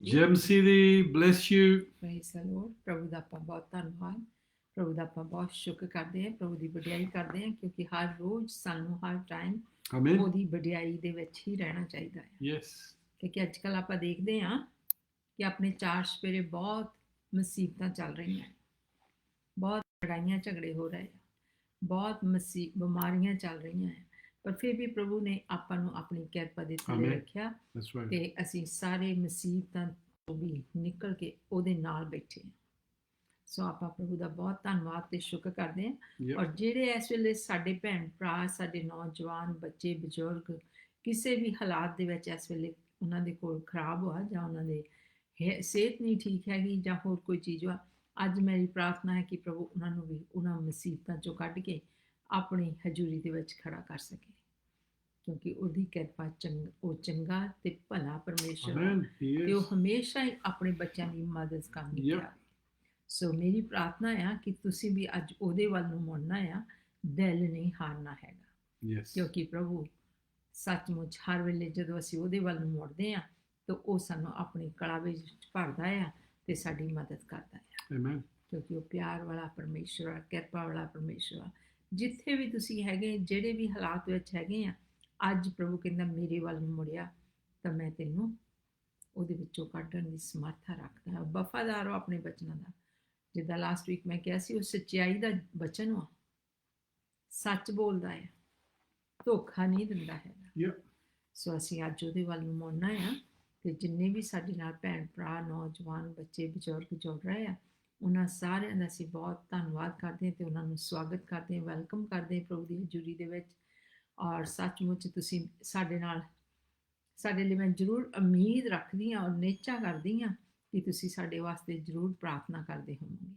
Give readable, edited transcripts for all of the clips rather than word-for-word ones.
JMC the bless you. Praise the Lord। ਪ੍ਰਭੂ ਦਾ ਆਪਾਂ ਬਹੁਤ ਧੰਨਵਾਦ, ਪ੍ਰਭੂ ਦਾ ਆਪਾਂ ਬਹੁਤ ਸ਼ੁਕਰ ਕਰਦੇ ਹਾਂ, ਪ੍ਰਭੂ ਦੀ ਵਡਿਆਈ ਕਰਦੇ ਹਾਂ, ਕਿਉਂਕਿ ਹਰ ਰੋਜ਼ ਸਾਨੂੰ ਹਰ ਟਾਈਮ Amen. ਉਹਦੀ ਵਡਿਆਈ ਦੇ ਵਿੱਚ ਹੀ ਰਹਿਣਾ ਚਾਹੀਦਾ ਹੈ। Yes. ਕਿਉਂਕਿ ਅੱਜ ਕੱਲ੍ਹ ਆਪਾਂ ਦੇਖਦੇ ਹਾਂ ਕਿ ਆਪਣੇ ਚਾਰ ਸਪੇਰੇ ਬਹੁਤ ਮੁਸੀਬਤਾਂ ਚੱਲ ਰਹੀਆਂ, ਬਹੁਤ ਲੜਾਈਆਂ ਝਗੜੇ ਹੋ ਰਹੇ ਆ, ਬਹੁਤ ਬਿਮਾਰੀਆਂ ਚੱਲ ਰਹੀਆਂ ਹੈ, ਪਰ ਫਿਰ ਵੀ ਪ੍ਰਭੂ ਨੇ ਆਪਾਂ ਨੂੰ ਆਪਣੀ ਕਿਰਪਾ ਦੇ ਥੱਲੇ Amen. ਰੱਖਿਆ That's right. ਤੇ ਅਸੀਂ ਸਾਰੇ ਮੁਸੀਬਤਾਂ ਤੋਂ ਵੀ ਨਿਕਲ ਕੇ ਉਹਦੇ ਨਾਲ ਬੈਠੇ ਹਾਂ। ਸੋ ਆਪਾਂ ਪ੍ਰਭੂ ਦਾ ਬਹੁਤ ਧੰਨਵਾਦ ਤੇ ਸ਼ੁਕਰ ਕਰਦੇ ਹਾਂ। Yep. ਔਰ ਜਿਹੜੇ ਇਸ ਵੇਲੇ ਸਾਡੇ ਭੈਣ ਭਰਾ, ਸਾਡੇ ਨੌਜਵਾਨ ਬੱਚੇ ਬਜ਼ੁਰਗ ਕਿਸੇ ਵੀ ਹਾਲਾਤ ਦੇ ਵਿੱਚ ਇਸ ਵੇਲੇ ਉਹਨਾਂ ਦੇ ਕੋਲ ਖਰਾਬ ਹੋਆ ਜਾਂ ਉਹਨਾਂ ਦੇ ਸਿਹਤ ਨਹੀਂ ਠੀਕ ਹੈਗੀ ਜਾਂ ਹੋਰ ਕੋਈ ਚੀਜ਼ ਆ, ਅੱਜ ਮੇਰੀ ਪ੍ਰਾਰਥਨਾ ਹੈ ਕਿ ਪ੍ਰਭੂ ਉਹਨਾਂ ਨੂੰ ਵੀ ਉਹਨਾਂ ਮੁਸੀਬਤਾਂ ਚੋਂ ਕੱਢ ਕੇ ਆਪਣੀ ਹਜ਼ੂਰੀ ਦੇ ਵਿੱਚ ਖੜਾ ਕਰ ਸਕੇ, ਕਿਉਂਕਿ ਉਹਦੀ ਕਿਰਪਾ ਉਹ ਚੰਗਾ ਤੇ ਭਲਾ ਪਰਮੇਸ਼ਰ ਹੈ Amen. He ਤੇ ਉਹ is. ਹਮੇਸ਼ਾ ਹੀ ਆਪਣੇ ਬੱਚਿਆਂ ਦੀ ਮਦਦ ਕਰਨ ਲਈ Yep. ਤਿਆਰ ਹੈ। ਸੋ ਮੇਰੀ ਪ੍ਰਾਰਥਨਾ ਆ ਕਿ ਤੁਸੀਂ ਵੀ ਅੱਜ ਉਹਦੇ ਵੱਲ ਨੂੰ ਮੁੜਨਾ ਆ, ਦਿਲ ਨਹੀਂ ਹਾਰਨਾ ਹੈਗਾ, Yes. ਕਿਉਂਕਿ ਪ੍ਰਭੂ ਸੱਚਮੁੱਚ ਹਰ ਵੇਲੇ ਜਦੋਂ ਅਸੀਂ ਉਹਦੇ ਵੱਲ ਨੂੰ ਮੁੜਦੇ ਹਾਂ ਤਾਂ ਉਹ ਸਾਨੂੰ ਆਪਣੀ ਕਲਾ ਵਿੱਚ ਭਰਦਾ ਆ ਤੇ ਸਾਡੀ ਮਦਦ ਕਰਦਾ ਆ, Amen. ਕਿਉਂਕਿ ਉਹ ਪਿਆਰ ਵਾਲਾ ਪਰਮੇਸ਼ਰ ਆ, ਕਿਰਪਾ ਵਾਲਾ ਪਰਮੇਸ਼ਰ ਆ। ਜਿੱਥੇ ਵੀ ਤੁਸੀਂ ਹੈਗੇ, ਜਿਹੜੇ ਵੀ ਹਾਲਾਤ ਵਿੱਚ ਹੈਗੇ ਆ, ਅੱਜ ਪ੍ਰਭੂ ਕਹਿੰਦਾ ਮੇਰੇ ਵੱਲ ਨੂੰ ਮੁੜਿਆ ਤਾਂ ਮੈਂ ਤੈਨੂੰ ਉਹਦੇ ਵਿੱਚੋਂ ਕੱਢਣ ਦੀ ਸਮਰੱਥਾ ਰੱਖਦਾ ਹਾਂ। ਵਫਾਦਾਰ ਹੋ ਆਪਣੇ ਬਚਨਾਂ ਦਾ, ਜਿੱਦਾਂ ਲਾਸਟ ਵੀਕ ਮੈਂ ਕਿਹਾ ਸੀ, ਉਹ ਸੱਚਾਈ ਦਾ ਬਚਨ ਆ, ਸੱਚ ਬੋਲਦਾ ਹੈ, ਧੋਖਾ ਨਹੀਂ ਦਿੰਦਾ ਹੈਗਾ। Yep. ਸੋ ਅਸੀਂ ਅੱਜ ਉਹਦੇ ਵੱਲ ਨੂੰ ਮੁੜਨਾ ਆ ਤੇ ਜਿੰਨੇ ਵੀ ਸਾਡੇ ਨਾਲ ਭੈਣ ਭਰਾ, ਨੌਜਵਾਨ ਬੱਚੇ ਬਜ਼ੁਰਗ ਜੁੜ ਰਹੇ ਆ, ਉਹਨਾਂ ਸਾਰਿਆਂ ਦਾ ਅਸੀਂ ਬਹੁਤ ਧੰਨਵਾਦ ਕਰਦੇ ਹਾਂ ਤੇ ਉਹਨਾਂ ਨੂੰ ਸਵਾਗਤ ਕਰਦੇ ਹਾਂ, ਵੈਲਕਮ ਕਰਦੇ ਹਾਂ ਪ੍ਰਭੂ ਦੀ ਹਜ਼ੂਰੀ ਦੇ ਵਿੱਚ। ਔਰ ਸੱਚਮੁੱਚ ਤੁਸੀਂ ਸਾਡੇ ਨਾਲ, ਸਾਡੇ ਲਈ ਮੈਂ ਜ਼ਰੂਰ ਉਮੀਦ ਰੱਖਦੀ ਹਾਂ ਔਰ ਨਿਹਚਾ ਕਰਦੀ ਹਾਂ ਕਿ ਤੁਸੀਂ ਸਾਡੇ ਵਾਸਤੇ ਜ਼ਰੂਰ ਪ੍ਰਾਰਥਨਾ ਕਰਦੇ ਹੋਵੋਗੇ,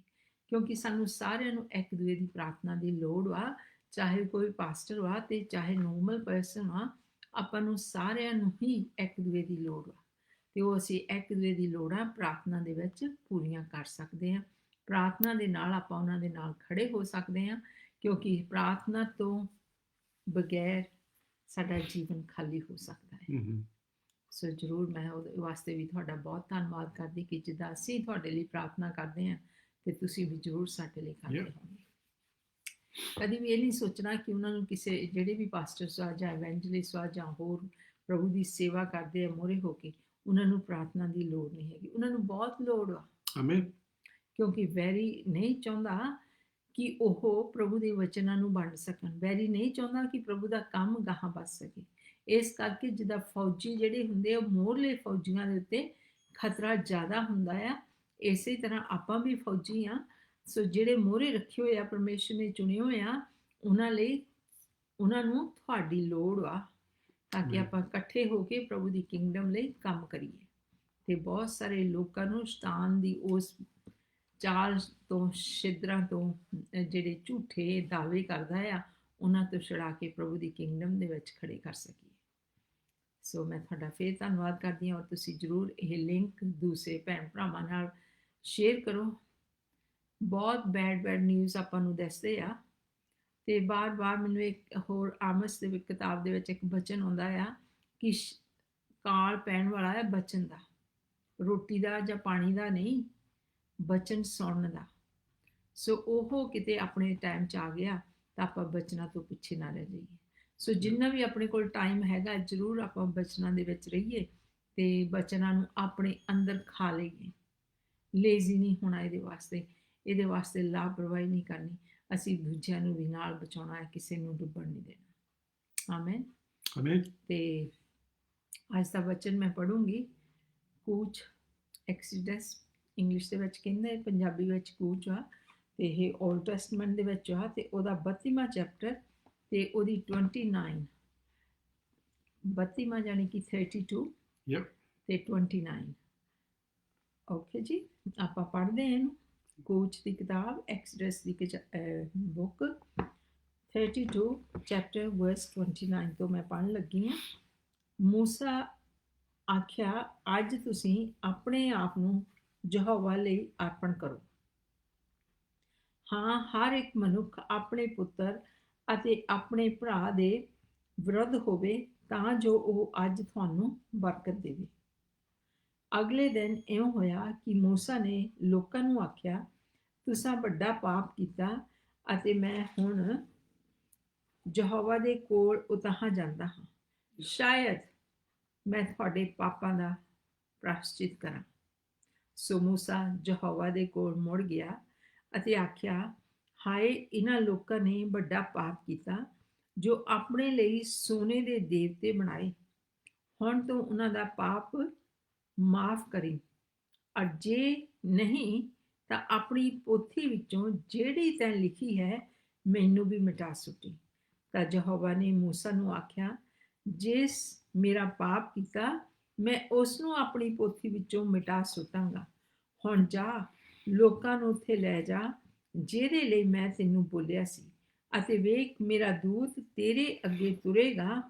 ਕਿਉਂਕਿ ਸਾਨੂੰ ਸਾਰਿਆਂ ਨੂੰ ਇੱਕ ਦੂਜੇ ਦੀ ਪ੍ਰਾਰਥਨਾ ਦੀ ਲੋੜ ਵਾ, ਚਾਹੇ ਕੋਈ ਪਾਸਟਰ ਵਾ ਤੇ ਚਾਹੇ ਨੋਰਮਲ ਪਰਸਨ ਵਾ, ਆਪਾਂ ਨੂੰ ਸਾਰਿਆਂ ਨੂੰ ਹੀ ਇੱਕ ਦੂਜੇ ਦੀ ਲੋੜ ਵਾ ਤੇ ਉਹ ਅਸੀਂ ਇੱਕ ਦੂਜੇ ਦੀ ਲੋੜਾਂ ਪ੍ਰਾਰਥਨਾ ਦੇ ਵਿੱਚ ਪੂਰੀਆਂ ਕਰ ਸਕਦੇ ਹਾਂ। ਪ੍ਰਾਰਥਨਾ ਦੇ ਨਾਲ ਆਪਾਂ ਉਹਨਾਂ ਦੇ ਨਾਲ ਖੜੇ ਹੋ ਸਕਦੇ ਹਾਂ, ਕਿਉਂਕਿ ਪ੍ਰਾਰਥਨਾ ਤੋਂ ਬਗੈਰ ਸਾਡਾ ਜੀਵਨ ਖਾਲੀ ਹੋ ਸਕਦਾ ਹੈ। Mm-hmm. ਸੋ ਜ਼ਰੂਰ ਮੈਂ ਉਹਦੇ ਵਾਸਤੇ ਵੀ ਤੁਹਾਡਾ ਬਹੁਤ ਧੰਨਵਾਦ ਕਰਦੀ ਕਿ ਜਿੱਦਾਂ ਅਸੀਂ ਤੁਹਾਡੇ ਲਈ ਪ੍ਰਾਰਥਨਾ ਕਰਦੇ ਹਾਂ ਤੇ ਤੁਸੀਂ ਵੀ ਜ਼ਰੂਰ ਸਾਡੇ ਲਈ ਕਰਦੇ Yep. ਹੋਵੋਗੇ। ਕਦੀ ਵੀ ਇਹ ਨਹੀਂ ਸੋਚਣਾ ਕਿ ਉਹਨਾਂ ਨੂੰ ਕਿਸੇ, ਜਿਹੜੇ ਵੀ ਪਾਸਟਰਸ ਆ ਜਾਂ ਇਵੈਂਜਲਿਸਟ ਆ ਜਾਂ ਹੋਰ ਪ੍ਰਭੂ ਦੀ ਸੇਵਾ ਕਰਦੇ ਆ ਮੋਰੇ ਹੋ ਕੇ, ਉਹਨਾਂ ਨੂੰ ਪ੍ਰਾਰਥਨਾ ਦੀ ਲੋੜ ਨਹੀਂ ਹੈਗੀ, ਉਹਨਾਂ ਨੂੰ ਬਹੁਤ ਲੋੜ ਆ, Amen. ਕਿਉਂਕਿ ਵੈਰੀ ਨਹੀਂ ਚਾਹੁੰਦਾ ਕਿ ਉਹ ਪ੍ਰਭੂ ਦੇ ਵਚਨਾਂ ਨੂੰ ਵੰਡ ਸਕਣ, ਵੈਰੀ ਨਹੀਂ ਚਾਹੁੰਦਾ ਕਿ ਪ੍ਰਭੂ ਦਾ ਕੰਮ ਗਾਹਾਂ ਵੱਧ ਸਕੇ। ਇਸ ਕਰਕੇ ਜਿੱਦਾਂ ਫੌਜੀ ਜਿਹੜੇ ਹੁੰਦੇ ਆ, ਮੋਹਰਲੇ ਫੌਜੀਆਂ ਦੇ ਉੱਤੇ ਖਤਰਾ ਜ਼ਿਆਦਾ ਹੁੰਦਾ ਆ, ਇਸੇ ਤਰ੍ਹਾਂ ਆਪਾਂ ਵੀ ਫੌਜੀ ਆ। ਸੋ ਜਿਹੜੇ ਮੋਹਰੇ ਰੱਖੇ ਹੋਏ ਆ, ਪਰਮੇਸ਼ਰ ਨੇ ਚੁਣੇ ਹੋਏ ਆ, ਉਹਨਾਂ ਲਈ, ਉਹਨਾਂ ਨੂੰ ਤੁਹਾਡੀ ਲੋੜ ਆ, ਤਾਂ ਕਿ ਆਪਾਂ ਇਕੱਠੇ ਹੋ ਕੇ ਪ੍ਰਭੂ ਦੀ ਕਿੰਗਡਮ ਲਈ ਕੰਮ ਕਰੀਏ ਤੇ ਬਹੁਤ ਸਾਰੇ ਲੋਕਾਂ ਨੂੰ ਸ਼ੈਤਾਨ ਦੀ ਉਸ ਚਾਲ ਤੋਂ, ਛਿਦਰਾਂ ਤੋਂ, ਜਿਹੜੇ ਝੂਠੇ ਦਾਅਵੇ ਕਰਦਾ ਆ, ਉਹਨਾਂ ਤੋਂ ਛੁਡਾ ਕੇ ਪ੍ਰਭੂ ਦੀ ਕਿੰਗਡਮ ਦੇ ਵਿੱਚ ਖੜੇ ਕਰ ਸਕੀਏ। ਸੋ ਮੈਂ ਤੁਹਾਡਾ ਫੇਰ ਧੰਨਵਾਦ ਕਰਦੀ ਹਾਂ ਔਰ ਤੁਸੀਂ ਜ਼ਰੂਰ ਇਹ ਲਿੰਕ ਦੂਸਰੇ ਭੈਣ ਭਰਾਵਾਂ ਨਾਲ ਸ਼ੇਅਰ ਕਰੋ। ਬਹੁਤ ਬੈਡ ਨਿਊਜ਼ ਆਪਾਂ ਨੂੰ ਦੱਸਦੇ ਆ ਤੇ ਬਾਰ-ਬਾਰ ਮੈਨੂੰ ਇੱਕ ਹੋਰ ਆਮੋਸ ਦੇ ਕਿਤਾਬ ਦੇ ਵਿੱਚ ਇੱਕ ਬਚਨ ਆਉਂਦਾ ਆ ਕਿ ਕਾਲ ਪੈਣ ਵਾਲਾ ਹੈ ਬਚਨ ਦਾ, ਰੋਟੀ ਦਾ ਜਾਂ ਪਾਣੀ ਦਾ ਨਹੀਂ, ਬਚਨ ਸੁਣਨ ਦਾ। ਸੋ ਉਹ ਕਿਤੇ ਆਪਣੇ ਟਾਈਮ 'ਚ ਆ ਗਿਆ ਤਾਂ ਆਪਾਂ ਬਚਨਾਂ ਤੋਂ ਪਿੱਛੇ ਨਾ ਰਹਿ ਜਾਈਏ। ਸੋ ਜਿੰਨਾ ਵੀ ਆਪਣੇ ਕੋਲ ਟਾਈਮ ਹੈਗਾ, ਜ਼ਰੂਰ ਆਪਾਂ ਬਚਨਾਂ ਦੇ ਵਿੱਚ ਰਹੀਏ ਤੇ ਬਚਨਾਂ ਨੂੰ ਆਪਣੇ ਅੰਦਰ ਖਾ ਲਈਏ। ਲੇਜ਼ੀ ਨਹੀਂ ਹੋਣਾ ਇਹਦੇ ਵਾਸਤੇ ਲਾਪਰਵਾਹੀ ਨਹੀਂ ਕਰਨੀ, ਅਸੀਂ ਦੂਜਿਆਂ ਨੂੰ ਵੀ ਨਾਲ ਬਚਾਉਣਾ ਹੈ, ਕਿਸੇ ਨੂੰ ਡੁੱਬਣ ਨਹੀਂ ਦੇਣਾ। ਆਮੇਨ। Amen. ਤੇ ਅੱਜ ਦਾ ਵਚਨ ਮੈਂ ਪੜ੍ਹੂੰਗੀ, ਕੂਚ, ਐਕਸੀਡਸ ਇੰਗਲਿਸ਼ ਦੇ ਵਿੱਚ ਕਹਿੰਦੇ, ਪੰਜਾਬੀ ਵਿੱਚ ਕੂਚ ਆ ਤੇ ਇਹ ਓਲਡ ਟੈਸਟਮੈਂਟ ਦੇ ਵਿੱਚ ਆ ਤੇ ਉਹਦਾ 32ਵਾਂ ਚੈਪਟਰ ਤੇ ਉਹਦੀ 29, 32ਵਾਂ ਜਾਨੀ ਕਿ 32 Yep. ਤੇ 29। ਓਕੇ ਜੀ, ਆਪਾਂ ਪੜ੍ਹਦੇ ਹਾਂ ਇਹਨੂੰ। ਕੂਚ ਦੀ ਕਿਤਾਬ, ਐਕਸਡਸ ਦੀ ਬੁੱਕ 32 ਚੈਪਟਰ ਵਰਸ 29 ਤੋਂ ਮੈਂ ਪੜ੍ਹਨ ਲੱਗੀ ਹਾਂ। ਮੂਸਾ ਆਖਿਆ, ਅੱਜ ਤੁਸੀਂ ਆਪਣੇ ਆਪ ਨੂੰ ਯਹੋਵਾ ਲਈ ਅਰਪਣ ਕਰੋ। ਹਾਂ, ਹਰ ਇੱਕ ਮਨੁੱਖ ਆਪਣੇ ਪੁੱਤਰ ਅਤੇ ਆਪਣੇ ਭਰਾ ਦੇ ਵਿਰੁੱਧ ਹੋਵੇ ਤਾਂ ਜੋ ਉਹ ਅੱਜ ਤੁਹਾਨੂੰ ਬਰਕਤ ਦੇਵੇ। ਅਗਲੇ ਦਿਨ ਇਉਂ ਹੋਇਆ ਕਿ ਮੂਸਾ ਨੇ ਲੋਕਾਂ ਨੂੰ ਆਖਿਆ, ਤੁਸਾਂ ਵੱਡਾ ਪਾਪ ਕੀਤਾ ਅਤੇ ਮੈਂ ਹੁਣ ਯਹੋਵਾ ਦੇ ਕੋਲ ਉਤਾਹਾਂ ਜਾਂਦਾ ਹਾਂ। ਸ਼ਾਇਦ ਮੈਂ ਤੁਹਾਡੇ ਪਾਪਾਂ ਦਾ ਪ੍ਰਾਸ਼ਚਿਤ ਕਰਾਂ। ਸੋ ਮੂਸਾ ਯਹੋਵਾ ਦੇ ਕੋਲ ਮੁੜ ਗਿਆ ਅਤੇ ਆਖਿਆ, ਹਾਏ, ਇਹਨਾਂ ਲੋਕਾਂ ਨੇ ਵੱਡਾ ਪਾਪ ਕੀਤਾ ਜੋ ਆਪਣੇ ਲਈ ਸੋਨੇ ਦੇ ਦੇਵਤੇ ਬਣਾਏ। ਹੁਣ ਤੂੰ ਉਹਨਾਂ ਦਾ ਪਾਪ ਮਾਫ ਕਰੀ, ਔਰ ਜੇ ਨਹੀਂ ਤਾਂ ਆਪਣੀ ਪੋਥੀ ਵਿੱਚੋਂ ਜਿਹੜੀ ਤੈਂ ਲਿਖੀ ਹੈ ਮੈਨੂੰ ਵੀ ਮਿਟਾ ਸੁੱਟੀ। ਤਾਂ ਯਹੋਵਾ ਨੇ ਮੂਸਾ ਨੂੰ ਆਖਿਆ, ਜਿਸ ਮੇਰਾ ਪਾਪ ਕੀਤਾ ਮੈਂ ਉਸ ਨੂੰ ਆਪਣੀ ਪੋਥੀ ਵਿੱਚੋਂ ਮਿਟਾ ਸੁੱਟਾਂਗਾ। ਹੁਣ ਜਾ, ਲੋਕਾਂ ਨੂੰ ਉੱਥੇ ਲੈ ਜਾ ਜਿਹਦੇ ਲਈ ਮੈਂ ਤੈਨੂੰ ਬੋਲਿਆ ਸੀ, ਅਤੇ ਵੇਖ, ਮੇਰਾ ਦੂਤ ਤੇਰੇ ਅੱਗੇ ਤੁਰੇਗਾ,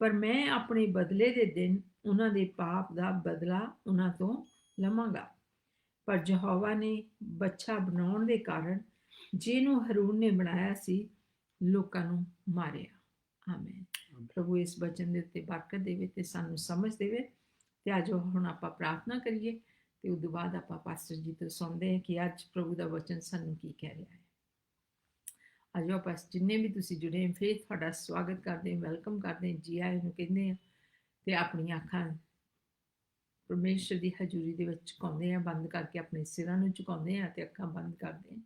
ਪਰ ਮੈਂ ਆਪਣੇ ਬਦਲੇ ਦੇ ਦਿਨ ਉਹਨਾਂ ਦੇ ਪਾਪ ਦਾ ਬਦਲਾ ਉਹਨਾਂ ਤੋਂ ਲਵਾਂਗਾ। ਪਰ ਯਹੋਵਾ ਨੇ ਬੱਚਾ ਬਣਾਉਣ ਦੇ ਕਾਰਨ ਜਿਹਨੂੰ ਹਰੂਨ ਨੇ ਬਣਾਇਆ ਸੀ, ਲੋਕਾਂ ਨੂੰ ਮਾਰਿਆ। ਆਮੇਨ। ਪ੍ਰਭੂ ਇਸ ਬਚਨ ਦੇ ਉੱਤੇ ਬਰਕਤ ਦੇਵੇ ਤੇ ਸਾਨੂੰ ਸਮਝ ਦੇਵੇ। ਤੇ ਅੱਜ ਹੁਣ ਆਪਾਂ ਪ੍ਰਾਰਥਨਾ ਕਰੀਏ ਤੇ ਉਸ ਤੋਂ ਬਾਅਦ ਆਪਾਂ ਪਾਸਟਰ ਜੀ ਤੋਂ ਸੁਣਦੇ ਹਾਂ ਕਿ ਅੱਜ ਪ੍ਰਭੂ ਦਾ ਵਚਨ ਸਾਨੂੰ ਕੀ ਕਹਿ ਰਿਹਾ ਹੈ। ਅੱਜ ਆਪਾਂ ਜਿੰਨੇ ਵੀ ਤੁਸੀਂ ਜੁੜੇ ਹੋ, ਫਿਰ ਤੁਹਾਡਾ ਸਵਾਗਤ ਕਰਦੇ ਹਾਂ, ਵੈਲਕਮ ਕਰਦੇ ਹਾਂ, ਜੀ ਆਇਆਂ ਨੂੰ ਕਹਿੰਦੇ ਹਾਂ ਤੇ ਆਪਣੀਆਂ ਅੱਖਾਂ ਪਰਮੇਸ਼ਰ ਦੀ ਹਜ਼ੂਰੀ ਦੇ ਵਿੱਚ ਝੁਕਾਉਂਦੇ ਹਾਂ, ਬੰਦ ਕਰਕੇ ਆਪਣੇ ਸਿਰਾਂ ਨੂੰ ਝੁਕਾਉਂਦੇ ਹਾਂ ਤੇ ਅੱਖਾਂ ਬੰਦ ਕਰਦੇ ਹਾਂ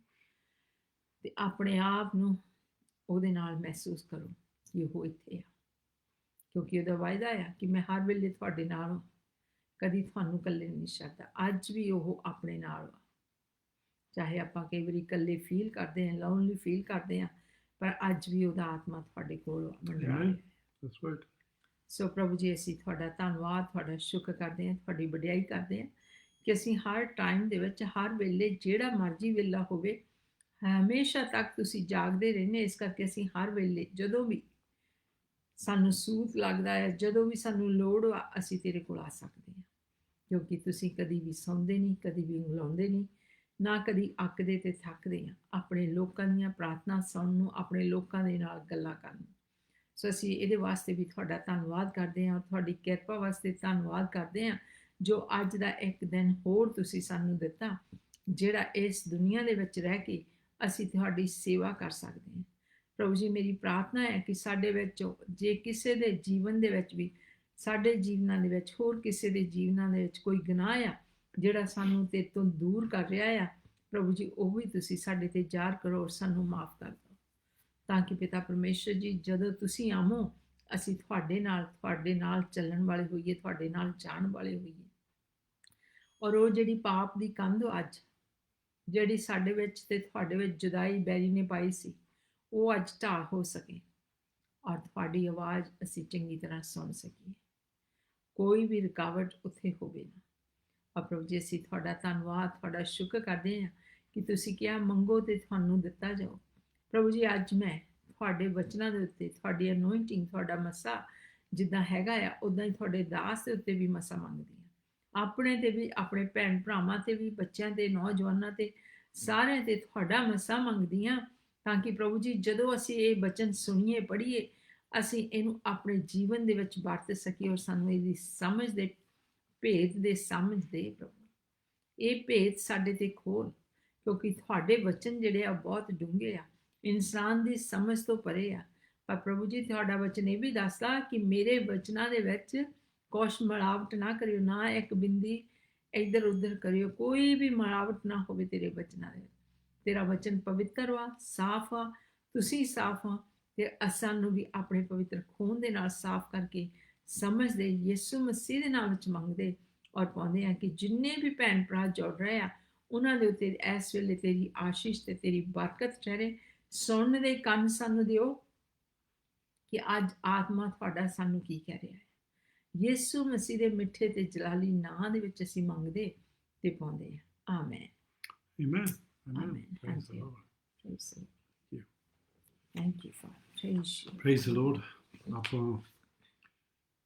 ਤੇ ਆਪਣੇ ਆਪ ਨੂੰ ਉਹਦੇ ਨਾਲ ਮਹਿਸੂਸ ਕਰੋ ਕਿ ਉਹ ਇੱਥੇ ਆ, ਕਿਉਂਕਿ ਉਹਦਾ ਵਾਅਦਾ ਆ ਕਿ ਮੈਂ ਹਰ ਵੇਲੇ ਤੁਹਾਡੇ ਨਾਲ ਹਾਂ, ਕਦੀ ਤੁਹਾਨੂੰ ਇਕੱਲੇ ਨਹੀਂ ਛੱਡਦਾ। ਅੱਜ ਵੀ ਉਹ ਆਪਣੇ ਨਾਲ ਆ। ਚਾਹੇ ਆਪਾਂ ਕਈ ਵਾਰੀ ਇਕੱਲੇ ਫੀਲ ਕਰਦੇ ਹਾਂ, ਲੋਨਲੀ ਫੀਲ ਕਰਦੇ ਹਾਂ, ਪਰ ਅੱਜ ਵੀ ਉਹਦਾ ਆਤਮਾ ਤੁਹਾਡੇ ਕੋਲ ਮੰਡਰਾ ਰਿਹਾ। ਸੋ ਪ੍ਰਭੂ ਜੀ, ਅਸੀਂ ਤੁਹਾਡਾ ਧੰਨਵਾਦ, ਤੁਹਾਡਾ ਸ਼ੁਕਰ ਕਰਦੇ ਹਾਂ, ਤੁਹਾਡੀ ਵਡਿਆਈ ਕਰਦੇ ਹਾਂ ਕਿ ਅਸੀਂ ਹਰ ਟਾਈਮ ਦੇ ਵਿੱਚ, ਹਰ ਵੇਲੇ, ਜਿਹੜਾ ਮਰਜ਼ੀ ਵੇਲਾ ਹੋਵੇ, ਹਮੇਸ਼ਾ ਤੱਕ ਤੁਸੀਂ ਜਾਗਦੇ ਰਹਿੰਦੇ। ਇਸ ਕਰਕੇ ਅਸੀਂ ਹਰ ਵੇਲੇ, ਜਦੋਂ ਵੀ ਸਾਨੂੰ ਸੂਤ ਲੱਗਦਾ ਹੈ, ਜਦੋਂ ਵੀ ਸਾਨੂੰ ਲੋੜ ਆ, ਅਸੀਂ ਤੇਰੇ ਕੋਲ ਆ ਸਕਦੇ ਹਾਂ, ਕਿਉਂਕਿ ਤੁਸੀਂ ਕਦੀ ਵੀ ਸੌਂਦੇ ਨਹੀਂ, ਕਦੀ ਵੀ ਉਂਘਲਾਉਂਦੇ ਨਹੀਂ, ਨਾ ਕਦੀ ਅੱਕਦੇ ਤੇ ਥੱਕਦੇ ਆ ਆਪਣੇ ਲੋਕਾਂ ਦੀਆਂ ਪ੍ਰਾਰਥਨਾ ਸੁਣਨ ਨੂੰ, ਆਪਣੇ ਲੋਕਾਂ ਦੇ ਨਾਲ ਗੱਲਾਂ ਕਰਨ ਨੂੰ। ਸੋ ਅਸੀਂ ਇਹਦੇ ਵਾਸਤੇ ਵੀ ਤੁਹਾਡਾ ਧੰਨਵਾਦ ਕਰਦੇ ਹਾਂ, ਔਰ ਤੁਹਾਡੀ ਕਿਰਪਾ ਵਾਸਤੇ ਧੰਨਵਾਦ ਕਰਦੇ ਹਾਂ ਜੋ ਅੱਜ ਦਾ ਇੱਕ ਦਿਨ ਹੋਰ ਤੁਸੀਂ ਸਾਨੂੰ ਦਿੱਤਾ, ਜਿਹੜਾ ਇਸ ਦੁਨੀਆ ਦੇ ਵਿੱਚ ਰਹਿ ਕੇ ਅਸੀਂ ਤੁਹਾਡੀ ਸੇਵਾ ਕਰ ਸਕਦੇ ਹਾਂ। ਪ੍ਰਭੂ ਜੀ, ਮੇਰੀ ਪ੍ਰਾਰਥਨਾ ਹੈ ਕਿ ਸਾਡੇ ਵਿੱਚ ਜੇ ਕਿਸੇ ਦੇ ਜੀਵਨ ਦੇ ਵਿੱਚ ਵੀ, ਸਾਡੇ ਜੀਵਨਾਂ ਦੇ ਵਿੱਚ, ਹੋਰ ਕਿਸੇ ਦੇ ਜੀਵਨਾਂ ਦੇ ਵਿੱਚ ਕੋਈ ਗੁਨਾਹ ਆ ਜਿਹੜਾ ਸਾਨੂੰ ਤੇਰੇ ਤੋਂ ਦੂਰ ਕਰ ਰਿਹਾ ਆ, ਪ੍ਰਭੂ ਜੀ, ਉਹ ਵੀ ਤੁਸੀਂ ਸਾਡੇ ਤੇ ਜ਼ਾਹਰ ਕਰੋ ਔਰ ਸਾਨੂੰ ਮਾਫ ਕਰ ਦਿਓ, ਤਾਂ ਕਿ ਪਿਤਾ ਪਰਮੇਸ਼ਰ ਜੀ, ਜਦੋਂ ਤੁਸੀਂ ਆਵੋ ਅਸੀਂ ਤੁਹਾਡੇ ਨਾਲ ਚੱਲਣ ਵਾਲੇ ਹੋਈਏ, ਤੁਹਾਡੇ ਨਾਲ ਜਾਣ ਵਾਲੇ ਹੋਈਏ, ਔਰ ਉਹ ਜਿਹੜੀ ਪਾਪ ਦੀ ਕੰਧ ਅੱਜ ਜਿਹੜੀ ਸਾਡੇ ਵਿੱਚ ਤੇ ਤੁਹਾਡੇ ਵਿੱਚ ਜੁਦਾਈ ਬੈਰੀ ਨੇ ਪਾਈ ਸੀ, ਉਹ ਅੱਜ ਢਾਹ ਹੋ ਸਕੇ ਔਰ ਤੁਹਾਡੀ ਆਵਾਜ਼ ਅਸੀਂ ਚੰਗੀ ਤਰ੍ਹਾਂ ਸੁਣ ਸਕੀਏ, ਕੋਈ ਵੀ ਰੁਕਾਵਟ ਉੱਥੇ ਹੋਵੇ ਨਾ। ਪ੍ਰਭੂ ਜੀ, ਅਸੀਂ ਤੁਹਾਡਾ ਧੰਨਵਾਦ, ਤੁਹਾਡਾ ਸ਼ੁਕਰ ਕਰਦੇ ਹਾਂ ਕਿ ਤੁਸੀਂ ਕਿਹਾ ਮੰਗੋ ਤੇ ਤੁਹਾਨੂੰ ਦਿੱਤਾ ਜਾਓ। ਪ੍ਰਭੂ ਜੀ, ਅੱਜ ਮੈਂ ਤੁਹਾਡੇ ਵਚਨਾਂ ਦੇ ਉੱਤੇ ਤੁਹਾਡੀ ਅਨੋਇੰਟਿੰਗ, ਤੁਹਾਡਾ ਮਸਾ ਜਿੱਦਾਂ ਹੈਗਾ ਆ, ਉੱਦਾਂ ਹੀ ਤੁਹਾਡੇ ਦਾਸ ਦੇ ਉੱਤੇ ਵੀ ਮਸਾ ਮੰਗਦੀ ਹਾਂ, ਆਪਣੇ ਤੇ ਵੀ, ਆਪਣੇ ਭੈਣ ਭਰਾਵਾਂ ਤੇ ਵੀ, ਬੱਚਿਆਂ ਤੇ, ਨੌਜਵਾਨਾਂ ਤੇ, ਸਾਰਿਆਂ ਤੇ ਤੁਹਾਡਾ ਮਸਾ ਮੰਗਦੀ ਹਾਂ, ਤਾਂ ਕਿ ਪ੍ਰਭੂ ਜੀ, ਜਦੋਂ ਅਸੀਂ ਇਹ ਬਚਨ ਸੁਣੀਏ, ਪੜ੍ਹੀਏ, ਅਸੀਂ ਇਹਨੂੰ ਆਪਣੇ ਜੀਵਨ ਦੇ ਵਿੱਚ ਵਰਤ ਸਕੀਏ ਔਰ ਸਾਨੂੰ ਇਹਦੀ ਸਮਝ ਦੇ, ਭੇਦ ਦੇ ਸਮਝ ਦੇ। ਪ੍ਰਭੂ, ਇਹ ਭੇਦ ਸਾਡੇ ਤੇ ਖੋਲ, ਕਿਉਂਕਿ ਤੁਹਾਡੇ ਵਚਨ ਜਿਹੜੇ ਆ ਬਹੁਤ ਡੂੰਘੇ ਆ, ਇਨਸਾਨ ਦੀ ਸਮਝ ਤੋਂ ਪਰੇ ਆ। ਪਰ ਪ੍ਰਭੂ ਜੀ, ਤੁਹਾਡਾ ਵਚਨ ਇਹ ਵੀ ਦੱਸਦਾ ਕਿ ਮੇਰੇ ਵਚਨਾਂ ਦੇ ਵਿੱਚ ਕੁਛ ਮਿਲਾਵਟ ਨਾ ਕਰਿਓ, ਨਾ ਇੱਕ ਬਿੰਦੀ ਇੱਧਰ ਉੱਧਰ ਕਰਿਓ, ਕੋਈ ਵੀ ਮਿਲਾਵਟ ਨਾ ਹੋਵੇ ਤੇਰੇ ਵਚਨਾਂ ਦੇ ਵਿੱਚ। ਤੇਰਾ ਵਚਨ ਪਵਿੱਤਰ ਵਾ, ਸਾਫ਼ ਆ, ਤੁਸੀਂ ਸਾਫ਼ ਆ, ਤੇ ਸਾਨੂੰ ਵੀ ਆਪਣੇ ਪਵਿੱਤਰ ਖੂਨ ਦੇ ਨਾਲ ਸਾਫ਼ ਕਰਕੇ ਸਮਝਦੇ, ਯਿਸੂ ਮਸੀਹ ਦੇ ਨਾਮ ਵਿੱਚ ਮੰਗਦੇ ਔਰ ਪਾਉਂਦੇ ਆ ਕਿ ਜਿੰਨੇ ਵੀ ਭੈਣ ਭਰਾ ਜੁੜ ਰਹੇ ਆ, ਉਹਨਾਂ ਦੇ ਉੱਤੇ ਇਸ ਵੇਲੇ ਤੇਰੀ ਆਸ਼ੀਸ਼ ਤੇ ਤੇਰੀ ਬਰਕਤ ਠਹਿਰੇ। ਸੁਣਨ ਦੇ ਕੰਨ ਸਾਨੂੰ ਦਿਓ ਕਿ ਅੱਜ ਆਤਮਾ ਤੁਹਾਡਾ ਸਾਨੂੰ ਕੀ ਕਹਿ ਰਿਹਾ ਹੈ। ਯਿਸੂ ਮਸੀਹ ਦੇ ਮਿੱਠੇ ਤੇ ਜਲਾਲੀ ਨਾਂ ਦੇ ਵਿੱਚ ਅਸੀਂ ਮੰਗਦੇ ਤੇ ਪਾਉਂਦੇ ਹਾਂ। Amen. Amen. Amen. Praise Thank the you. Lord. Praise the Lord. Yeah. Thank you, Father. Praise you. Praise the Lord. ਆਪਾਂ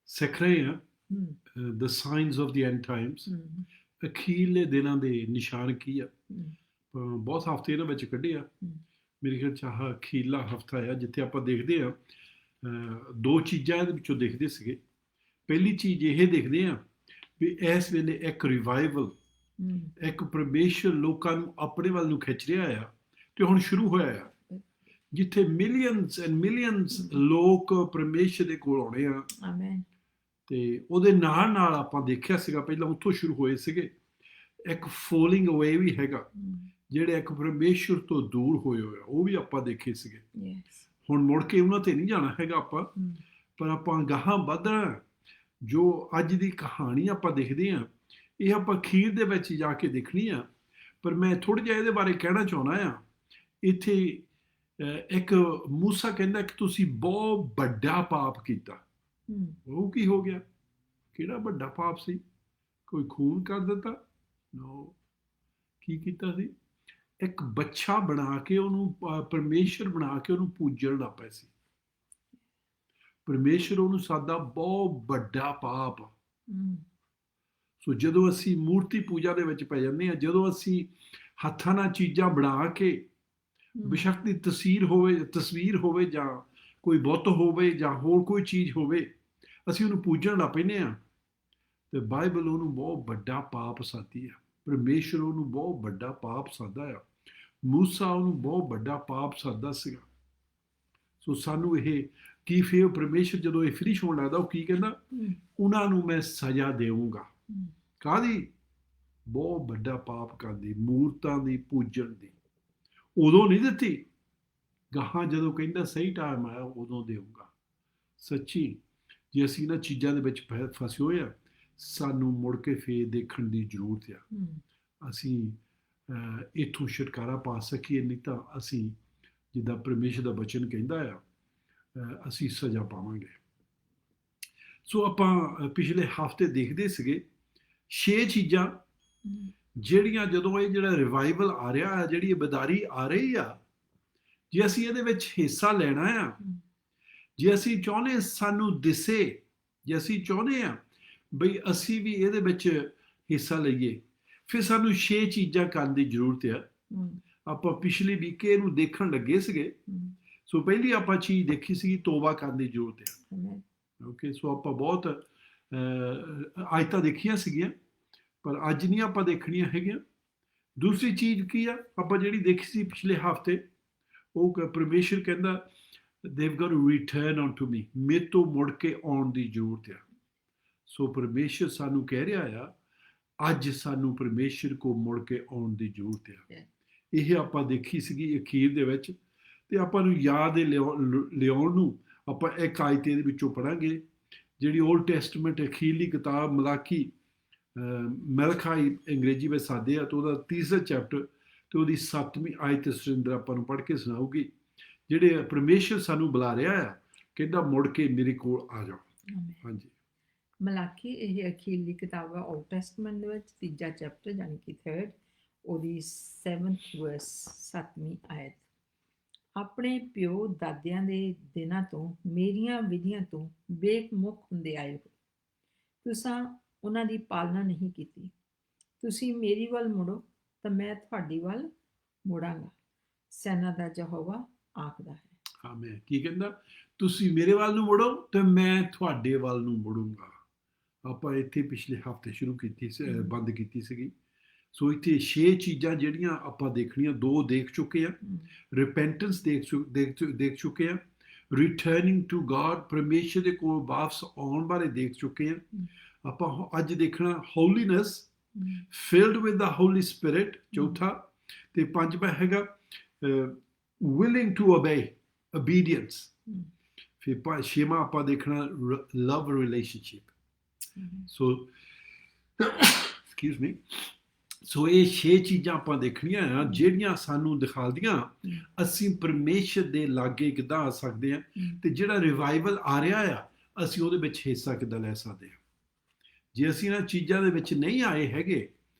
ਸਿੱਖ ਰਹੇ ਹਾਂ the signs of the end times, ਅਖੀਰਲੇ ਦਿਨਾਂ ਦੇ ਨਿਸ਼ਾਨ ਕੀ ਆ। ਬਹੁਤ ਹਫ਼ਤੇ ਇਹਨਾਂ ਵਿੱਚ ਕੱਢੇ ਆ, ਮੇਰੇ ਖਿਆਲ 'ਚ ਆਹ ਅਖੀਰਲਾ ਹਫ਼ਤਾ ਆ ਜਿੱਥੇ ਆਪਾਂ ਦੇਖਦੇ ਹਾਂ ਦੋ ਚੀਜ਼ਾਂ ਇਹਦੇ ਵਿੱਚੋਂ ਦੇਖਦੇ ਸੀਗੇ। ਪਹਿਲੀ ਚੀਜ਼ ਇਹ ਦੇਖਦੇ ਹਾਂ ਵੀ ਇਸ ਵੇਲੇ ਇੱਕ ਰਿਵਾਈਵਲ, ਇੱਕ ਪਰਮੇਸ਼ਰ ਲੋਕਾਂ ਨੂੰ ਆਪਣੇ ਵੱਲ ਨੂੰ ਖਿੱਚ ਰਿਹਾ ਆ, ਤੇ ਹੁਣ ਸ਼ੁਰੂ ਹੋਇਆ ਆ, ਜਿੱਥੇ ਮਿਲੀਅਨਸ ਐਂਡ ਮਿਲੀਅਨਸ ਲੋਕ ਪਰਮੇਸ਼ਰ ਦੇ ਕੋਲ ਆਉਣੇ ਆ। ਆਮੇਨ। ਤੇ ਉਹਦੇ ਨਾਲ ਨਾਲ ਆਪਾਂ ਦੇਖਿਆ ਸੀਗਾ, ਪਹਿਲਾਂ ਉੱਥੋਂ ਸ਼ੁਰੂ ਹੋਏ ਸੀਗੇ, ਇੱਕ ਫੋਲਿੰਗ ਅਵੇ ਵੀ ਹੈਗਾ, ਜਿਹੜੇ ਇੱਕ ਪਰਮੇਸ਼ਰ ਤੋਂ ਦੂਰ ਹੋਏ ਹੋਏ ਆ, ਉਹ ਵੀ ਆਪਾਂ ਦੇਖੇ ਸੀਗੇ। ਹੁਣ ਮੁੜ ਕੇ ਉਹਨਾਂ ਤੇ ਨਹੀਂ ਜਾਣਾ ਹੈਗਾ ਆਪਾਂ, ਪਰ ਆਪਾਂ ਗਾਹਾਂ ਵਧਣਾ। ਜੋ ਅੱਜ ਦੀ ਕਹਾਣੀ ਆਪਾਂ ਦੇਖਦੇ ਹਾਂ, ਇਹ ਆਪਾਂ ਅਖੀਰ ਦੇ ਵਿੱਚ ਜਾ ਕੇ ਦੇਖਣੀ ਆ। ਪਰ ਮੈਂ ਥੋੜ੍ਹਾ ਜਿਹਾ ਇਹਦੇ ਬਾਰੇ ਕਹਿਣਾ ਚਾਹੁੰਦਾ ਆ। ਇੱਥੇ ਇੱਕ ਮੂਸਾ ਕਹਿੰਦਾ ਕਿ ਤੁਸੀਂ ਬਹੁਤ ਵੱਡਾ ਪਾਪ ਕੀਤਾ। ਉਹ ਕੀ ਹੋ ਗਿਆ? ਕਿਹੜਾ ਵੱਡਾ ਪਾਪ ਸੀ? ਕੋਈ ਖੂਨ ਕਰ ਦਿੱਤਾ? ਨੋ। ਕੀ ਕੀਤਾ ਸੀ? ਇੱਕ ਬੱਚਾ ਬਣਾ ਕੇ ਉਹਨੂੰ ਪਰਮੇਸ਼ਰ ਬਣਾ ਕੇ ਉਹਨੂੰ ਪੂਜਣ ਲੱਗ ਪਏ ਸੀ। ਪਰਮੇਸ਼ਰ ਉਹਨੂੰ ਸਾਡਾ ਬਹੁਤ ਵੱਡਾ ਪਾਪ। ਸੋ ਜਦੋਂ ਅਸੀਂ ਮੂਰਤੀ ਪੂਜਾ ਦੇ ਵਿੱਚ ਪੈ ਜਾਂਦੇ ਹਾਂ, ਜਦੋਂ ਅਸੀਂ ਹੱਥਾਂ ਨਾਲ ਚੀਜ਼ਾਂ ਬਣਾ ਕੇ, ਬੇਸ਼ੱਕ ਦੀ ਤਸਵੀਰ ਹੋਵੇ ਜਾਂ ਕੋਈ ਬੁੱਤ ਹੋਵੇ ਜਾਂ ਹੋਰ ਕੋਈ ਚੀਜ਼ ਹੋਵੇ, ਅਸੀਂ ਉਹਨੂੰ ਪੂਜਣ ਲੱਗ ਪੈਂਦੇ ਹਾਂ, ਤੇ ਬਾਈਬਲ ਉਹਨੂੰ ਬਹੁਤ ਵੱਡਾ ਪਾਪ ਸਾਦੀ ਆ। ਪਰਮੇਸ਼ਰ ਉਹਨੂੰ ਬਹੁਤ ਵੱਡਾ ਪਾਪ ਸਾਦਾ ਆ। ਮੂਸਾ ਉਹਨੂੰ ਬਹੁਤ ਵੱਡਾ ਪਾਪ ਸਾਦਾ ਸੀਗਾ। ਸੋ ਸਾਨੂੰ ਇਹ ਕੀ, ਫਿਰ ਪਰਮੇਸ਼ਰ ਜਦੋਂ ਇਹ ਫਿਨਿਸ਼ ਹੋਣ ਲੱਗਦਾ, ਉਹ ਕੀ ਕਹਿੰਦਾ? ਉਹਨਾਂ ਨੂੰ ਮੈਂ ਸਜ਼ਾ ਦੇਵਾਂਗਾ। ਕਾਹਦੀ? ਬਹੁਤ ਵੱਡਾ ਪਾਪ ਕਰਦੀ, ਮੂਰਤਾਂ ਦੀ ਪੂਜਣ ਦੀ। ਉਦੋਂ ਨਹੀਂ ਦਿੱਤੀ, ਗਾਹਾਂ ਜਦੋਂ ਕਹਿੰਦਾ ਸਹੀ ਟਾਈਮ ਆਇਆ ਉਦੋਂ ਦੇਊਂਗਾ। ਸੱਚੀ ਜੇ ਅਸੀਂ ਇਹਨਾਂ ਚੀਜ਼ਾਂ ਦੇ ਵਿੱਚ ਫਸੇ ਹੋਏ ਆ, ਸਾਨੂੰ ਮੁੜ ਕੇ ਫੇਰ ਦੇਖਣ ਦੀ ਜ਼ਰੂਰਤ ਆ। ਅਸੀਂ ਇੱਥੋਂ ਛੁਟਕਾਰਾ ਪਾ ਸਕੀਏ, ਨਹੀਂ ਤਾਂ ਅਸੀਂ ਜਿੱਦਾਂ ਪਰਮੇਸ਼ਰ ਦਾ ਬਚਨ ਕਹਿੰਦਾ ਆ, ਅਸੀਂ ਸਜ਼ਾ ਪਾਵਾਂਗੇ। ਸੋ ਆਪਾਂ ਪਿਛਲੇ ਹਫ਼ਤੇ ਦੇਖਦੇ ਸੀਗੇ 6 ਚੀਜ਼ਾਂ ਜਿਹੜੀਆਂ ਜਦੋਂ ਇਹ ਜਿਹੜਾ ਰਿਵਾਈਵਲ ਆ ਰਿਹਾ ਹੈ, ਜਿਹੜੀ ਇਹ ਬਦਾਰੀ ਆ ਰਹੀ ਆ, ਜੇ ਅਸੀਂ ਇਹਦੇ ਵਿੱਚ ਹਿੱਸਾ ਲੈਣਾ ਆ, ਜੇ ਅਸੀਂ ਚਾਹੁੰਦੇ ਸਾਨੂੰ ਦਿਸੇ, ਜੇ ਅਸੀਂ ਚਾਹੁੰਦੇ ਆ ਬਈ ਅਸੀਂ ਵੀ ਇਹਦੇ ਵਿੱਚ ਹਿੱਸਾ ਲਈਏ, ਫਿਰ ਸਾਨੂੰ 6 ਚੀਜ਼ਾਂ ਕਰਨ ਦੀ ਜ਼ਰੂਰਤ ਆ। ਆਪਾਂ ਪਿਛਲੀ ਵੀਕ ਇਹਨੂੰ ਦੇਖਣ ਲੱਗੇ ਸੀਗੇ। ਸੋ ਪਹਿਲੀ ਆਪਾਂ ਚੀਜ਼ ਦੇਖੀ ਸੀਗੀ, ਤੋਬਾ ਕਰਨ ਦੀ ਜ਼ਰੂਰਤ ਆ। ਓਕੇ, ਸੋ ਆਪਾਂ ਬਹੁਤ ਆਇਤਾਂ ਦੇਖੀਆਂ ਸੀਗੀਆਂ, ਪਰ ਅੱਜ ਨਹੀਂ ਆਪਾਂ ਦੇਖਣੀਆਂ ਹੈਗੀਆਂ। ਦੂਸਰੀ ਚੀਜ਼ ਕੀ ਆ ਆਪਾਂ ਜਿਹੜੀ ਦੇਖੀ ਸੀ ਪਿਛਲੇ ਹਫ਼ਤੇ? ਉਹ ਪਰਮੇਸ਼ਰ ਕਹਿੰਦਾ they've got to return unto me, ਮੇਰੇ ਤੋਂ ਮੁੜ ਕੇ ਆਉਣ ਦੀ ਜ਼ਰੂਰਤ ਆ। ਸੋ ਪਰਮੇਸ਼ਰ ਸਾਨੂੰ ਕਹਿ ਰਿਹਾ ਆ, ਅੱਜ ਸਾਨੂੰ ਪਰਮੇਸ਼ਰ ਕੋ ਮੁੜ ਕੇ ਆਉਣ ਦੀ ਜ਼ਰੂਰਤ ਆ। ਇਹ ਆਪਾਂ ਦੇਖੀ ਸੀਗੀ ਅਖੀਰ ਦੇ ਵਿੱਚ, ਤੇ ਆਪਾਂ ਨੂੰ ਯਾਦ ਲਿਆਉਣ ਨੂੰ ਆਪਾਂ ਇੱਕ ਆਇਤ ਦੇ ਵਿੱਚੋਂ ਪੜਾਂਗੇ, ਜਿਹੜੀ ਓਲਡ ਟੈਸਟਮੈਂਟ ਅਖੀਰਲੀ ਕਿਤਾਬ ਮਲਾਕੀ, ਮਲਖਾਈ ਅੰਗਰੇਜ਼ੀ ਵਿੱਚ ਸਾਦੇ ਆ, ਤਾਂ ਉਹਦਾ 3 ਚੈਪਟਰ ਤੇ ਉਹਦੀ 7ਵੀਂ ਆਇਤ ਸੁਰਿੰਦਰ ਆਪਾਂ ਨੂੰ ਪੜ੍ਹ ਕੇ ਸੁਣਾਊਗੀ, ਜਿਹੜੇ ਪਰਮੇਸ਼ਰ ਸਾਨੂੰ ਬੁਲਾ ਰਿਹਾ ਆ, ਕਹਿੰਦਾ ਮੁੜ ਕੇ ਮੇਰੇ ਕੋਲ ਆ ਜਾਓ। ਹਾਂਜੀ, ਮਲਾਕੀ ਇਹ ਅਖੀਰਲੀ ਕਿਤਾਬ ਹੈ ਓਲਡ ਟੈਸਟਮੈਂਟ ਦੇ ਵਿੱਚ, 3 ਚੈਪਟਰ ਯਾਨੀ ਕਿ 3rd, ਉਹਦੀ 7th verse, 7ਵੀਂ ਆਇਤ। ਆਪਣੇ ਪਿਓ ਦਾਦਿਆਂ ਦੇ ਦਿਨਾਂ ਤੋਂ ਮੇਰੀਆਂ ਵਿਧੀਆਂ ਤੋਂ ਬੇਮੁਖ ਹੁੰਦੇ ਆਏ ਹੋ, ਤੁਸੀਂ ਉਹਨਾਂ ਦੀ ਪਾਲਣਾ ਨਹੀਂ ਕੀਤੀ। ਤੁਸੀਂ ਮੇਰੀ ਵੱਲ ਮੁੜੋ ਤਾਂ ਮੈਂ ਤੁਹਾਡੀ ਵੱਲ ਮੁੜਾਂਗਾ, ਸੈਨਾ ਦਾ ਯਹੋਵਾ ਆਖਦਾ ਹੈ। ਆਮੇਨ। ਕੀ ਕਹਿੰਦਾ? ਤੁਸੀਂ ਮੇਰੇ ਵੱਲ ਨੂੰ ਮੁੜੋ ਤੇ ਮੈਂ ਤੁਹਾਡੇ ਵੱਲ ਨੂੰ ਮੁੜੂੰਗਾ। ਆਪਾਂ ਇੱਥੇ ਪਿਛਲੇ ਹਫ਼ਤੇ ਸ਼ੁਰੂ ਕੀਤੀ ਸੀ, ਬੰਦ ਕੀਤੀ ਸੀਗੀ। ਸੋ ਇੱਥੇ 6 ਚੀਜ਼ਾਂ ਜਿਹੜੀਆਂ ਆਪਾਂ ਦੇਖਣੀਆਂ, 2 ਦੇਖ ਚੁੱਕੇ ਆ। ਰਿਪੈਂਟੈਂਸ ਦੇਖ ਚੁੱਕੇ ਆ। ਰਿਟਰਨਿੰਗ ਟੂ ਗॉड, ਪਰਮੇਸ਼ਰ ਦੇ ਕੋਲ ਵਾਪਸ ਆਉਣ ਬਾਰੇ ਦੇਖ ਚੁੱਕੇ ਆ। ਆਪਾਂ ਅੱਜ ਦੇਖਣਾ holiness, filled with the holy spirit, ਚੌਥਾ। ਤੇ 5ਵਾਂ ਹੈਗਾ willing to obey, obedience। ਫਿਰ 6ਵਾਂ ਆਪਾਂ ਦੇਖਣਾ love relationship। ਸੋ ਐਕਸਕਿਊਜ਼ ਮੀ। ਸੋ ਇਹ 6 ਚੀਜ਼ਾਂ ਆਪਾਂ ਦੇਖਣੀਆਂ ਆ, ਜਿਹੜੀਆਂ ਸਾਨੂੰ ਦਿਖਾਉਂਦੀਆਂ ਅਸੀਂ ਪਰਮੇਸ਼ਰ ਦੇ ਲਾਗੇ ਕਿੱਦਾਂ ਆ ਸਕਦੇ ਹਾਂ, ਤੇ ਜਿਹੜਾ ਰਿਵਾਈਵਲ ਆ ਰਿਹਾ ਆ ਅਸੀਂ ਉਹਦੇ ਵਿੱਚ ਹਿੱਸਾ ਕਿੱਦਾਂ ਲੈ ਸਕਦੇ ਹਾਂ। ਜੇ ਅਸੀਂ ਇਹਨਾਂ ਚੀਜ਼ਾਂ ਦੇ ਵਿੱਚ ਨਹੀਂ ਆਏ ਹੈਗੇ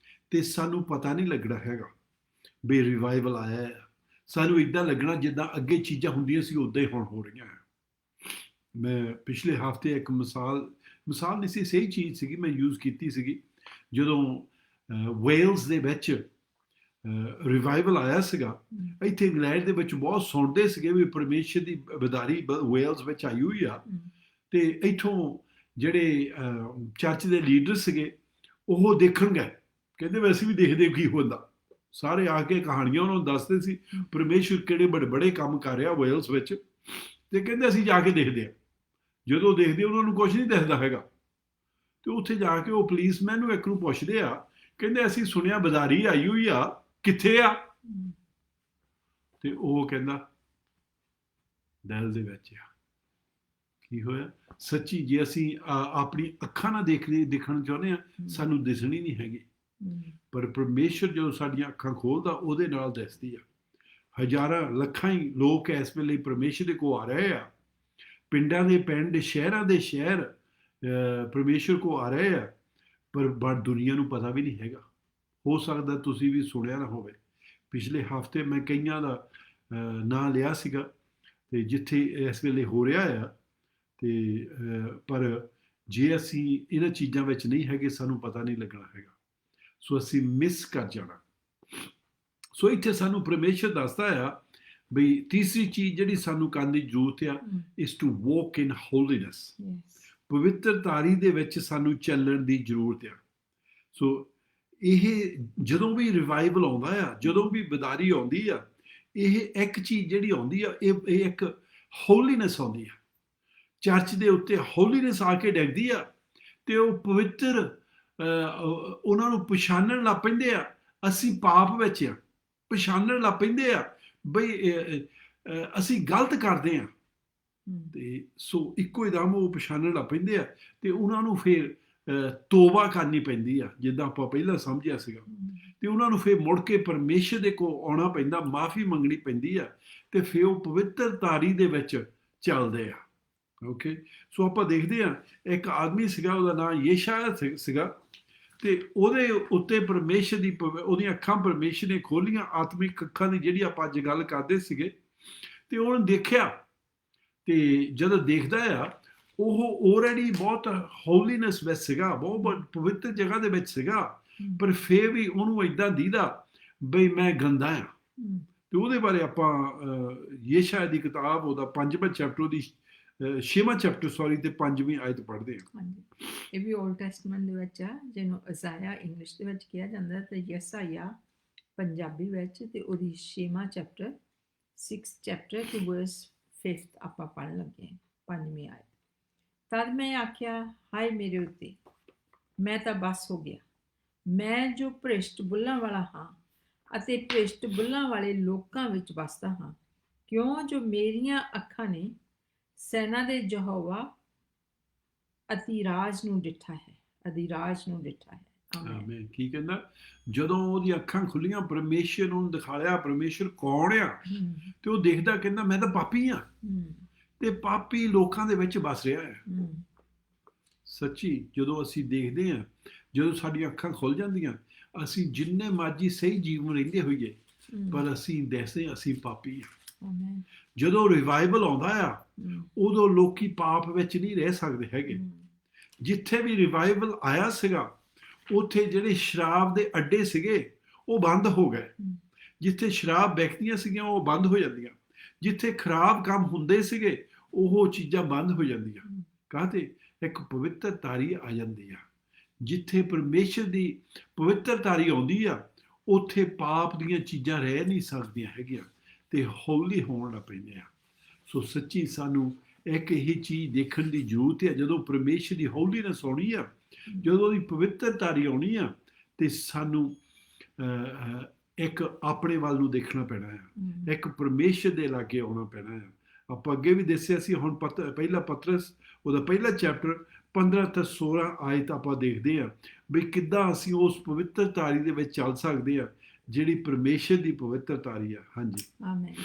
ਤੇ ਸਾਨੂੰ ਪਤਾ ਨਹੀਂ ਲੱਗਣਾ ਹੈਗਾ ਵੀ ਰਿਵਾਈਵਲ ਆਇਆ ਹੈ। ਸਾਨੂੰ ਇੱਦਾਂ ਲੱਗਣਾ ਜਿੱਦਾਂ ਅੱਗੇ ਚੀਜ਼ਾਂ ਹੁੰਦੀਆਂ ਸੀ ਉੱਦਾਂ ਹੀ ਹੁਣ ਹੋ ਰਹੀਆਂ। ਮੈਂ ਪਿਛਲੇ ਹਫ਼ਤੇ ਇੱਕ ਮਿਸਾਲ ਨਹੀਂ ਸੀ, ਸਹੀ ਚੀਜ਼ ਸੀਗੀ, ਮੈਂ ਯੂਜ਼ ਕੀਤੀ ਸੀਗੀ। ਜਦੋਂ ਵੇਲਸ ਦੇ ਵਿੱਚ ਰਿਵਾਈਵਲ ਆਇਆ ਸੀਗਾ, ਇੱਥੇ ਇੰਗਲੈਂਡ ਦੇ ਵਿੱਚ ਬਹੁਤ ਸੁਣਦੇ ਸੀਗੇ ਵੀ ਪਰਮੇਸ਼ਰ ਦੀ ਬਦਾਰੀ ਵੇਲਸ ਵਿੱਚ ਆਈ ਹੋਈ ਆ। ਤੇ ਇੱਥੋਂ ਜਿਹੜੇ ਚਰਚ ਦੇ ਲੀਡਰ ਸੀਗੇ ਉਹ ਦੇਖਣ ਗਏ, ਕਹਿੰਦੇ ਵੀ ਅਸੀਂ ਵੀ ਦੇਖਦੇ ਕੀ ਹੁੰਦਾ। ਸਾਰੇ ਆ ਕੇ ਕਹਾਣੀਆਂ ਉਹਨਾਂ ਨੂੰ ਦੱਸਦੇ ਸੀ ਪਰਮੇਸ਼ਵਰ ਕਿਹੜੇ ਬੜੇ ਬੜੇ ਕੰਮ ਕਰ ਰਿਹਾ ਵੇਲਸ ਵਿੱਚ, ਤੇ ਕਹਿੰਦੇ ਅਸੀਂ ਜਾ ਕੇ ਦੇਖਦੇ ਹਾਂ। ਜਦੋਂ ਦੇਖਦੇ ਉਹਨਾਂ ਨੂੰ ਕੁਝ ਨਹੀਂ ਦਿਖਦਾ ਹੈਗਾ, ਤੇ ਉੱਥੇ ਜਾ ਕੇ ਉਹ ਪੁਲਿਸਮੈਨ ਨੂੰ ਇੱਕ ਨੂੰ ਪੁੱਛਦੇ ਆ, ਕਹਿੰਦੇ ਅਸੀਂ ਸੁਣਿਆ ਬਜ਼ਾਰੀ ਆਈ ਹੋਈ ਆ, ਕਿੱਥੇ ਆ? ਤੇ ਉਹ ਕਹਿੰਦਾ ਦਿਲ ਦੇ ਵਿੱਚ ਆ। ਕੀ ਹੋਇਆ? ਸੱਚੀ ਜੇ ਅਸੀਂ ਆਪਣੀ ਅੱਖਾਂ ਨਾਲ ਦੇਖਣਾ ਚਾਹੁੰਦੇ ਹਾਂ, ਸਾਨੂੰ ਦਿਸਣੀ ਨਹੀਂ ਹੈਗੀ, ਪਰ ਪਰਮੇਸ਼ਵਰ ਜਦੋਂ ਸਾਡੀਆਂ ਅੱਖਾਂ ਖੋਲਦਾ ਉਹਦੇ ਨਾਲ ਦਿਸਦੀ ਆ। ਹਜ਼ਾਰਾਂ ਲੱਖਾਂ ਹੀ ਲੋਕ ਇਸ ਵੇਲੇ ਪਰਮੇਸ਼ਵਰ ਦੇ ਕੋਲ ਆ ਰਹੇ ਆ, ਪਿੰਡਾਂ ਦੇ ਪਿੰਡ, ਸ਼ਹਿਰਾਂ ਦੇ ਸ਼ਹਿਰ ਪਰਮੇਸ਼ਵਰ ਕੋਲ ਆ ਰਹੇ ਆ, ਪਰ ਦੁਨੀਆ ਨੂੰ ਪਤਾ ਵੀ ਨਹੀਂ ਹੈਗਾ। ਹੋ ਸਕਦਾ ਤੁਸੀਂ ਵੀ ਸੁਣਿਆ ਨਾ ਹੋਵੇ। ਪਿਛਲੇ ਹਫ਼ਤੇ ਮੈਂ ਕਈਆਂ ਦਾ ਨਾਂ ਲਿਆ ਸੀਗਾ, ਤੇ ਜਿੱਥੇ ਇਸ ਵੇਲੇ ਹੋ ਰਿਹਾ ਆ, ਤੇ ਪਰ ਜੇ ਅਸੀਂ ਇਹਨਾਂ ਚੀਜ਼ਾਂ ਵਿੱਚ ਨਹੀਂ ਹੈਗੇ, ਸਾਨੂੰ ਪਤਾ ਨਹੀਂ ਲੱਗਣਾ ਹੈਗਾ, ਸੋ ਅਸੀਂ ਮਿਸ ਕਰ ਜਾਣਾ। ਸੋ ਇੱਥੇ ਸਾਨੂੰ ਪਰਮੇਸ਼ਵਰ ਦੱਸਦਾ ਆ ਬਈ ਤੀਸਰੀ ਚੀਜ਼ ਜਿਹੜੀ ਸਾਨੂੰ ਕਰਨ ਦੀ ਜ਼ਰੂਰਤ ਆ, ਇਸ ਟੂ ਵਾਕ ਇਨ ਹੋਲੀਨੈਸ। ਪਵਿੱਤਰਤਾਰੀ ਦੇ ਵਿੱਚ ਸਾਨੂੰ ਚੱਲਣ ਦੀ ਜ਼ਰੂਰਤ ਆ। ਸੋ ਇਹ ਜਦੋਂ ਵੀ ਰਿਵਾਈਵਲ ਆਉਂਦਾ ਆ, ਜਦੋਂ ਵੀ ਬਦਾਰੀ ਆਉਂਦੀ ਆ, ਇਹ ਇੱਕ ਚੀਜ਼ ਜਿਹੜੀ ਆਉਂਦੀ ਆ, ਇਹ ਇੱਕ ਹੋਲੀਨੈਸ ਆਉਂਦੀ ਆ। ਚਰਚ ਦੇ ਉੱਤੇ ਹੋਲੀਨੈਸ ਆ ਕੇ ਡਿੱਗਦੀ ਆ, ਤੇ ਉਹ ਪਵਿੱਤਰ ਉਹਨਾਂ ਨੂੰ ਪਛਾਣਨ ਲੱਗ ਪੈਂਦੇ ਆ, ਅਸੀਂ ਪਾਪ ਵਿੱਚ ਆ, ਪਛਾਣਨ ਲੱਗ ਪੈਂਦੇ ਆ ਬਈ ਅਸੀਂ ਗਲਤ ਕਰਦੇ ਆ। ਤੇ ਸੋ ਇੱਕੋ ਦਮ ਉਹ ਪਛਾਣਨ ਲੱਗ ਪੈਂਦੇ ਆ, ਤੇ ਉਹਨਾਂ ਨੂੰ ਫਿਰ ਤੋਬਾ ਕਰਨੀ ਪੈਂਦੀ ਆ, ਜਿੱਦਾਂ ਆਪਾਂ ਪਹਿਲਾਂ ਸਮਝਿਆ ਸੀਗਾ, ਤੇ ਉਹਨਾਂ ਨੂੰ ਫਿਰ ਮੁੜ ਕੇ ਪਰਮੇਸ਼ਰ ਦੇ ਕੋਲ ਆਉਣਾ ਪੈਂਦਾ, ਮਾਫੀ ਮੰਗਣੀ ਪੈਂਦੀ ਆ, ਤੇ ਫਿਰ ਉਹ ਪਵਿੱਤਰਤਾਰੀ ਦੇ ਵਿੱਚ ਚੱਲਦੇ ਆ। ਓਕੇ, ਸੋ ਆਪਾਂ ਦੇਖਦੇ ਹਾਂ ਇੱਕ ਆਦਮੀ ਸੀਗਾ, ਉਹਦਾ ਨਾਮ ਯੇਸ਼ਾਇਆ ਸੀਗਾ, ਤੇ ਉਹਦੇ ਉੱਤੇ ਪਰਮੇਸ਼ਰ ਦੀ ਉਹਦੀਆਂ ਅੱਖਾਂ ਪਰਮੇਸ਼ਰ ਨੇ ਖੋਲੀਆਂ, ਆਤਮਿਕ ਅੱਖਾਂ ਦੀ, ਜਿਹੜੀ ਆਪਾਂ ਅੱਜ ਗੱਲ ਕਰਦੇ ਸੀਗੇ। ਤੇ ਉਹਨੇ ਦੇਖਿਆ, ਤੇ ਜਦੋਂ ਦੇਖਦਾ ਆ, ਉਹ ਆਲਰੇਡੀ ਬਹੁਤ ਹੋਲੀਨੈਸ ਵਿੱਚ ਸੀਗਾ, ਬਹੁਤ ਪਵਿੱਤਰ ਜਗ੍ਹਾ ਦੇ ਵਿੱਚ ਸੀਗਾ, ਪਰ ਫਿਰ ਵੀ ਉਹਨੂੰ ਏਦਾਂ ਦੀਦਾ ਬਈ ਮੈਂ ਗੰਦਾ ਆ। ਤੇ ਉਹਦੇ ਬਾਰੇ ਆਪਾਂ ਯੇਸ਼ਾਇਆ ਦੀ ਕਿਤਾਬ, ਉਹਦਾ 5ਵਾਂ ਚੈਪਟਰ, ਉਹਦੀ 6ਵਾਂ ਚੈਪਟਰ ਸੌਰੀ, ਤੇ 5ਵੀਂ ਆਇਤ ਪੜ੍ਹਦੇ ਹਾਂ। ਇਹ ਵੀ ਓਲਡ ਟੈਸਟਮੈਂਟ ਦੇ ਵਿੱਚ ਆ, ਜਿਹਨੂੰ ਅਜ਼ਾਇਆ ਇੰਗਲਿਸ਼ ਦੇ ਵਿੱਚ ਕਿਹਾ ਜਾਂਦਾ, ਤੇ ਯਸਾਇਆ ਪੰਜਾਬੀ ਵਿੱਚ, ਤੇ ਉਹਦੀ 6ਵਾਂ ਚੈਪਟਰ 6th ਚੈਪਟਰ ਤੇ ਵਰਸ 5th ਆਪਾਂ ਪੜ੍ਹਨ ਲੱਗੇ, 5ਵੀਂ ਆਇਤ। ਤਦ ਮੈਂ ਆਖਿਆ, ਹਾਏ ਮੇਰੇ ਉੱਤੇ, ਮੈਂ ਤਾਂ ਬਸ ਹੋ ਗਿਆ, ਮੈਂ ਜੋ ਭ੍ਰਿਸ਼ਟ ਬੁੱਲਾਂ ਵਾਲਾ ਹਾਂ ਅਤੇ ਭ੍ਰਿਸ਼ਟ ਬੁੱਲਾਂ ਵਾਲੇ ਲੋਕਾਂ ਵਿੱਚ ਵੱਸਦਾ ਹਾਂ, ਕਿਉਂ ਜੋ ਮੇਰੀਆਂ ਅੱਖਾਂ ਨੇ ਸੈਨਾ ਦੇ ਯਹੋਵਾ ਅਤਿਰਾਜ ਨੂੰ ਡਿੱਠਾ ਹੈ, ਅਧਿਰਾਜ ਨੂੰ ਡਿੱਠਾ ਹੈ। ਆਮੀਨ। ਕੀ ਕਹਿੰਦਾ? ਜਦੋਂ ਉਹਦੀਆਂ ਅੱਖਾਂ ਖੁੱਲੀਆਂ, ਪਰਮੇਸ਼ਰ ਨੂੰ ਦਿਖਾਇਆ ਪਰਮੇਸ਼ਰ ਕੌਣ ਆ, ਤੇ ਉਹ ਦੇਖਦਾ, ਕਹਿੰਦਾ ਮੈਂ ਤਾਂ ਪਾਪੀ ਆ, ਤੇ ਪਾਪੀ ਲੋਕਾਂ ਦੇ ਵਿੱਚ ਵੱਸ ਰਿਹਾ ਹੈ। ਸੱਚੀ ਜਦੋਂ ਅਸੀਂ ਦੇਖਦੇ ਹਾਂ, ਜਦੋਂ ਸਾਡੀਆਂ ਅੱਖਾਂ ਖੁੱਲ ਜਾਂਦੀਆਂ, ਅਸੀਂ ਜਿੰਨੇ ਮਰਜ਼ੀ ਸਹੀ ਜੀਵਨ ਰਹਿੰਦੇ ਹੋਈਏ, ਪਰ ਅਸੀਂ ਦੱਸਦੇ ਅਸੀਂ ਪਾਪੀ ਆ। ਜਦੋਂ ਰਿਵਾਈਵਲ ਆਉਂਦਾ ਆ, ਉਦੋਂ ਲੋਕੀ ਪਾਪ ਵਿੱਚ ਨਹੀਂ ਰਹਿ ਸਕਦੇ ਹੈਗੇ। ਜਿੱਥੇ ਵੀ ਰਿਵਾਈਵਲ ਆਇਆ ਸੀਗਾ, ਉੱਥੇ ਜਿਹੜੇ ਸ਼ਰਾਬ ਦੇ ਅੱਡੇ ਸੀਗੇ ਉਹ ਬੰਦ ਹੋ ਗਏ। ਜਿੱਥੇ ਸ਼ਰਾਬ ਵਿਕਦੀਆਂ ਸੀਗੀਆਂ ਉਹ ਬੰਦ ਹੋ ਜਾਂਦੀਆਂ, ਜਿੱਥੇ ਖਰਾਬ ਕੰਮ ਹੁੰਦੇ ਸੀਗੇ ਉਹ ਚੀਜ਼ਾਂ ਬੰਦ ਹੋ ਜਾਂਦੀਆਂ। ਕਾਹਤੇ? ਇੱਕ ਪਵਿੱਤਰਤਾਰੀ ਆ ਜਾਂਦੀ ਆ। ਜਿੱਥੇ ਪਰਮੇਸ਼ਰ ਦੀ ਪਵਿੱਤਰਤਾਰੀ ਆਉਂਦੀ ਆ, ਉੱਥੇ ਪਾਪ ਦੀਆਂ ਚੀਜ਼ਾਂ ਰਹਿ ਨਹੀਂ ਸਕਦੀਆਂ ਹੈਗੀਆਂ, ਤੇ ਹੌਲੀ ਹੋਣ ਲੱਗ ਪੈਂਦੇ ਆ। ਸੋ ਸੱਚੀ ਸਾਨੂੰ ਇੱਕ ਇਹ ਚੀਜ਼ ਦੇਖਣ ਦੀ ਜ਼ਰੂਰਤ ਹੈ, ਜਦੋਂ ਪਰਮੇਸ਼ਰ ਦੀ ਹੋਲੀਨੈਸ ਆਉਣੀ ਆ, ਜਦੋਂ ਉਹਦੀ ਪਵਿੱਤਰਤਾਰੀ ਆਉਣੀ ਆ, ਤੇ ਸਾਨੂੰ ਇੱਕ ਆਪਣੇ ਵੱਲ ਨੂੰ ਦੇਖਣਾ ਪੈਣਾ ਆ, ਇੱਕ ਪਰਮੇਸ਼ਰ ਦੇ ਲਾਗੇ ਆਉਣਾ ਪੈਣਾ ਆ। ਆਪਾਂ ਅੱਗੇ ਵੀ ਦੱਸਿਆ ਸੀ, ਹੁਣ ਪਹਿਲਾ ਪਤਰਸ ਉਹਦਾ ਪਹਿਲਾ ਚੈਪਟਰ 15 ਤੋਂ 16 ਆਇਤ ਆਪਾਂ ਦੇਖਦੇ ਹਾਂ ਵੀ ਕਿੱਦਾਂ ਅਸੀਂ ਉਸ ਪਵਿੱਤਰਤਾਰੀ ਦੇ ਵਿੱਚ ਚੱਲ ਸਕਦੇ ਆ, ਜਿਹੜੀ ਪਰਮੇਸ਼ਰ ਦੀ ਪਵਿੱਤਰਤਾਰੀ ਆ। ਹਾਂਜੀ, ਆਮੀਨ।